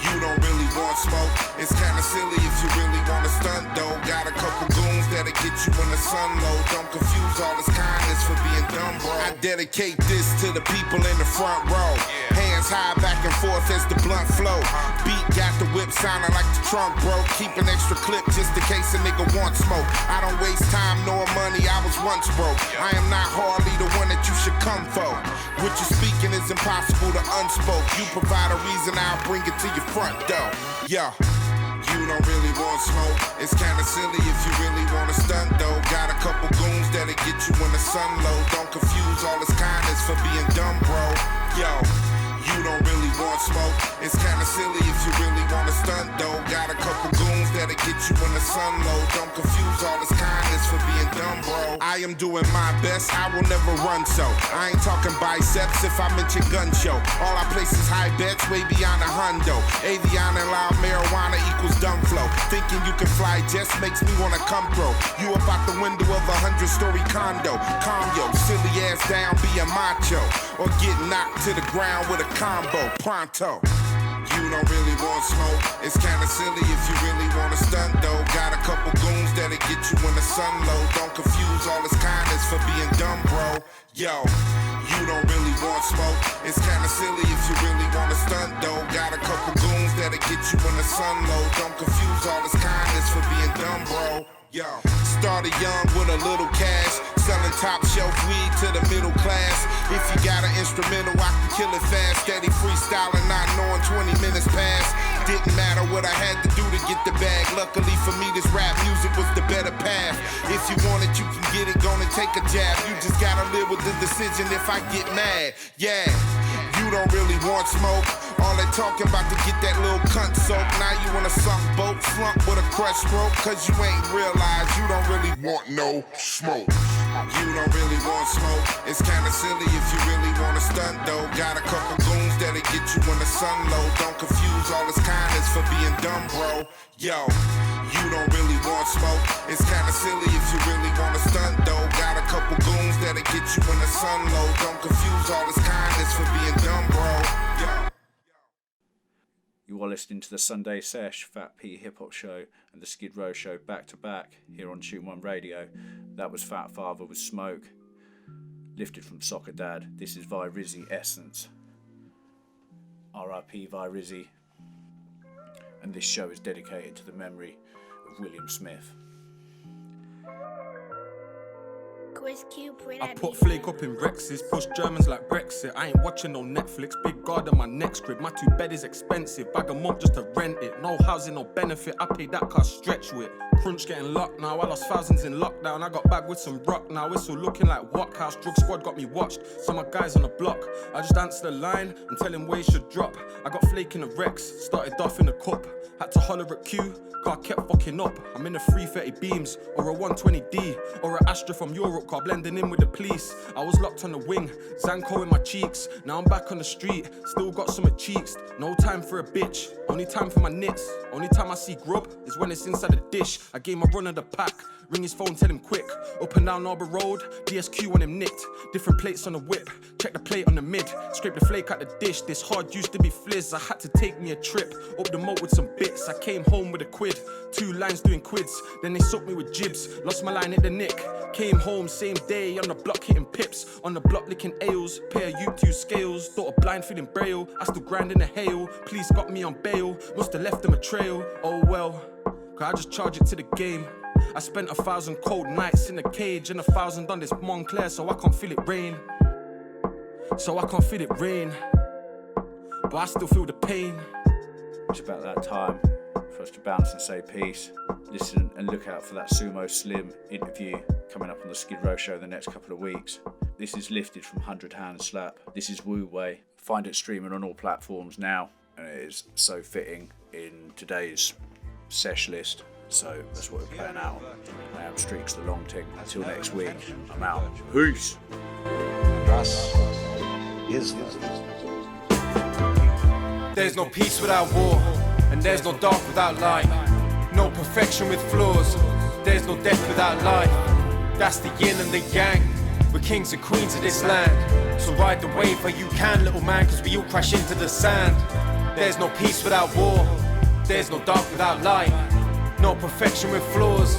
you don't really want smoke. It's kinda silly if you really wanna stunt though. Got a couple goons that'll get you when the sun low. Don't confuse all this kindness for being dumb, bro. I dedicate this to the people in the front row. Hands high back and forth as the blunt flow. Beat got the whip sounding like the trunk broke. Keep an extra clip just in case a nigga wants smoke. I don't waste time nor money, I was once broke. I am not hardly the one that you should come for. What you're speaking is impossible to unspoke. You provide a reason, I'll bring it to your front door. Yeah. You don't really want smoke. It's kinda silly if you really wanna stunt though. Got a couple goons that'll get you when the sun low. Don't confuse all this kindness for being dumb, bro. Yo, you don't really want smoke. It's kinda silly if you really wanna stunt though. Got a couple goons that'll get you when the sun low. Don't confuse all this kindness for being dumb, bro. I am doing my best, I will never run so. I ain't talking biceps if I mention gun show. All I place is high bets way beyond a hundo. Avion and loud marijuana equals dumb flow. Thinking you can fly jets makes me wanna come throw. You up out the window of a 100-story condo. Calm yo, silly ass down, be a macho. Or get knocked to the ground with a combo, pronto. You don't really want smoke. It's kinda silly if you really wanna stunt though. Got a couple goons that'll get you when the sun low. Don't confuse all this kindness for being dumb, bro. Yo, you don't really want smoke. It's kinda silly if you really wanna stunt though. Got a couple goons that'll get you when the sun low. Don't confuse all this kindness for being dumb, bro. Yo, started young with a little cash. Selling top shelf weed to the middle class. If you got an instrumental, I can kill it fast. Steady freestyling, not knowing 20 minutes past. Didn't matter what I had to do to get the bag. Luckily for me, this rap music was the better path. If you want it, you can get it, gonna take a jab. You just gotta live with the decision if I get mad. Yeah, you don't really want smoke. All that talking about to get that little cunt soaked. Now you wanna sunk boat, slump with a crush stroke. Cause you ain't realized you don't really want no smoke. You don't really want smoke. It's kinda silly if you really wanna stunt though. Got a couple goons that'll get you when the sun low. Don't confuse all this kindness for being dumb, bro. Yo, you don't really want smoke. It's kinda silly if you really wanna stunt though. Got a couple goons that'll get you when the sun low. Don't confuse all this kindness for being dumb, bro. Yo. You are listening to the Sunday Sesh, F.A.T.P Hip Hop Show and the Skid Row Show back to back here on Tune 1 Radio. That was Fat Father with Smoke, lifted from Soccer Dad. This is Vi Rizzy Essence. R.I.P. Vi Rizzy. And this show is dedicated to the memory of William Smith. I put flake up in Rexes, push Germans like Brexit. I ain't watching no Netflix, big guard on my next crib. My 2 bed is expensive, bag a month just to rent it. No housing, no benefit, I pay that car stretch with. Crunch getting locked now, I lost thousands in lockdown. I got back with some rock now, it's all looking like Walkhouse. Drug squad got me watched, some of my guys on the block. I just answer the line and tell him where he should drop. I got flake in the Rex, started off in the cup. Had to holler at Q, car kept fucking up. I'm in a 330 beams, or a 120D, or a Astra from Europe, car blending in with the police. I was locked on the wing, Zanko in my cheeks. Now I'm back on the street, still got some cheeks. No time for a bitch, only time for my nits. Only time I see grub is when it's inside the dish. I gave my run of the pack, ring his phone, tell him quick. Up and down Arbor Road, DSQ on him nicked. Different plates on the whip, check the plate on the mid. Scrape the flake out the dish, this hard used to be fliz. I had to take me a trip, up the moat with some bits. I came home with a quid, 2 lines doing quids. Then they soaked me with jibs, lost my line at the nick. Came home same day, on the block hitting pips. On the block licking ales, pair of U2 scales. Daughter blind feeling braille, I still grind in the hail. Police got me on bail, must have left them a trail. Oh well, cause I just charge it to the game. I spent 1,000 cold nights in a cage and 1,000 on this Montclair, so I can't feel it rain. So I can't feel it rain, but I still feel the pain. It's about that time for us to bounce and say peace. Listen and look out for that Sumo Slim interview coming up on the Skid Row Show the next couple of weeks. This is lifted from 100 Hand Slap. This is Wu Wei. Find it streaming on all platforms now, and it is so fitting in today's sesh list. So that's what we're playing out. I am Streaks the Long Tick. Until next week, I'm out. Peace. There's no peace without war, and there's no dark without light. No perfection with flaws, there's no death without life. That's the yin and the yang, we're kings and queens of this land. So ride the wave where you can, little man, cause we all crash into the sand. There's no peace without war, there's no dark without light. No perfection with flaws,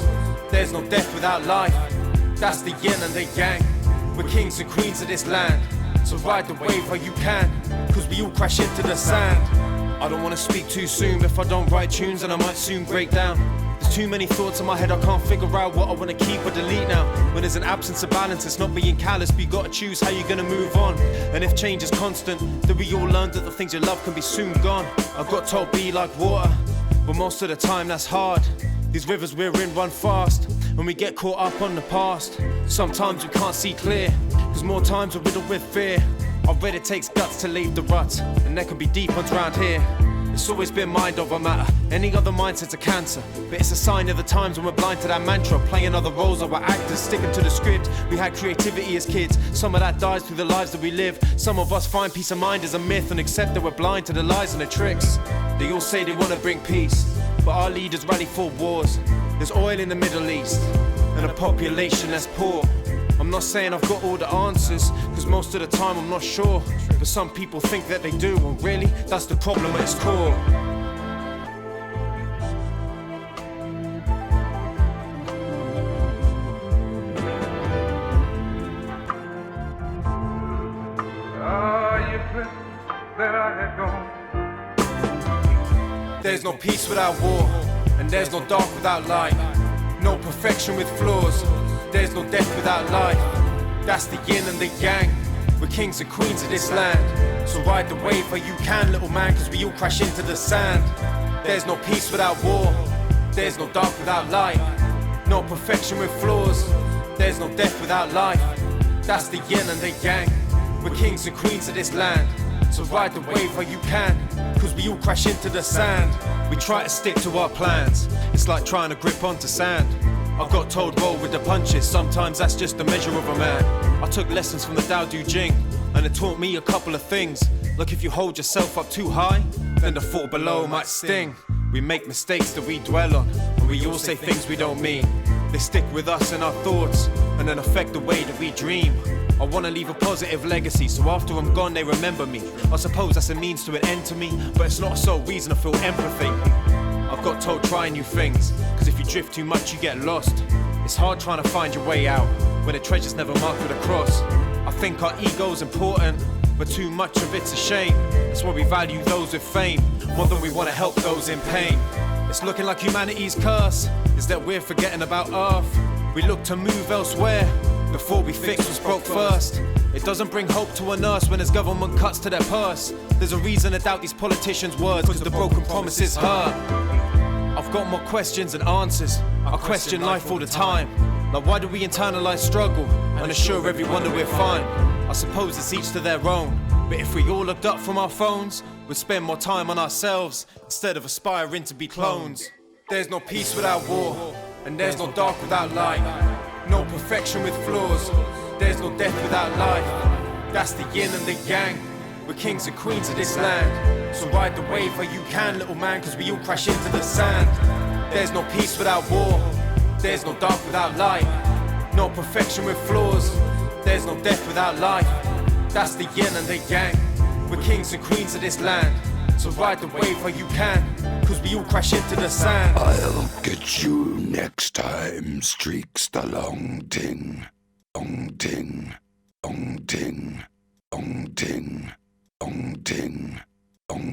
there's no death without life. That's the yin and the yang, we're kings and queens of this land. So ride the wave where you can, cause we all crash into the sand. I don't wanna speak too soon, if I don't write tunes then I might soon break down. There's too many thoughts in my head, I can't figure out what I wanna keep or delete now. When there's an absence of balance, it's not being callous, but you gotta choose how you're gonna move on. And if change is constant, then we all learn that the things you love can be soon gone. I got told be like water, but most of the time that's hard. These rivers we're in run fast, and we get caught up on the past. Sometimes we can't see clear, cause more times we're riddled with fear. I read it takes guts to leave the rut, and there can be deep ones round here. It's always been mind over matter, any other mindset's a cancer. But it's a sign of the times when we're blind to that mantra, playing other roles or we're actors, sticking to the script. We had creativity as kids, some of that dies through the lives that we live. Some of us find peace of mind as a myth and accept that we're blind to the lies and the tricks. They all say they wanna bring peace, but our leaders rally for wars. There's oil in the Middle East, and a population that's poor. I'm not saying I've got all the answers, cause most of the time I'm not sure. But some people think that they do, and really, that's the problem at its core. There's no peace without war, and there's no dark without light. No perfection with flaws, There's no death without life. That's the yin and the yang. We're kings and queens of this land. So ride the wave where you can, little man, cause we all crash into the sand. There's no peace without war. There's no dark without light. No perfection with flaws. There's no death without life. That's the yin and the yang. We're kings and queens of this land. So ride the wave where you can, cause we all crash into the sand. We try to stick to our plans. It's like trying to grip onto sand. I got told roll with the punches. Sometimes that's just the measure of a man. I took lessons from the Tao Te Ching, and it taught me a couple of things. Like if you hold yourself up too high, then the fall below might sting. We make mistakes that we dwell on, and we all say things we don't mean. They stick with us in our thoughts, and then affect the way that we dream. I wanna leave a positive legacy, so after I'm gone they remember me. I suppose that's a means to an end to me, but it's not a sole reason to feel empathy. I've got told try new things, cause if you drift too much you get lost. It's hard trying to find your way out, when the treasure's never marked with a cross. I think our ego's important, but too much of it's a shame. That's why we value those with fame, more than we wanna help those in pain. It's looking like humanity's curse, is that we're forgetting about Earth. We look to move elsewhere, before we fix what's broke first. It doesn't bring hope to a nurse when his government cuts to their purse. There's a reason to doubt these politicians' words, cause the broken promises hurt. I've got more questions than answers. I question life all the time. Like why do we internalize struggle and assure everyone that we're fine? I suppose it's each to their own, but if we all looked up from our phones, we'd spend more time on ourselves instead of aspiring to be clones. There's no peace without war, and there's no dark without light. No perfection with flaws. There's no death without life. That's the yin and the yang. We're kings and queens of this land. So ride the wave where you can, little man, cause we all crash into the sand. There's no peace without war. There's no dark without light. No perfection with flaws. There's no death without life. That's the yin and the yang. We're kings and queens of this land. So ride the wave where you can, cause we all crash into the sand. I'll get you next time, streaks the long ting. Long ting, long ting, long ting, long ting.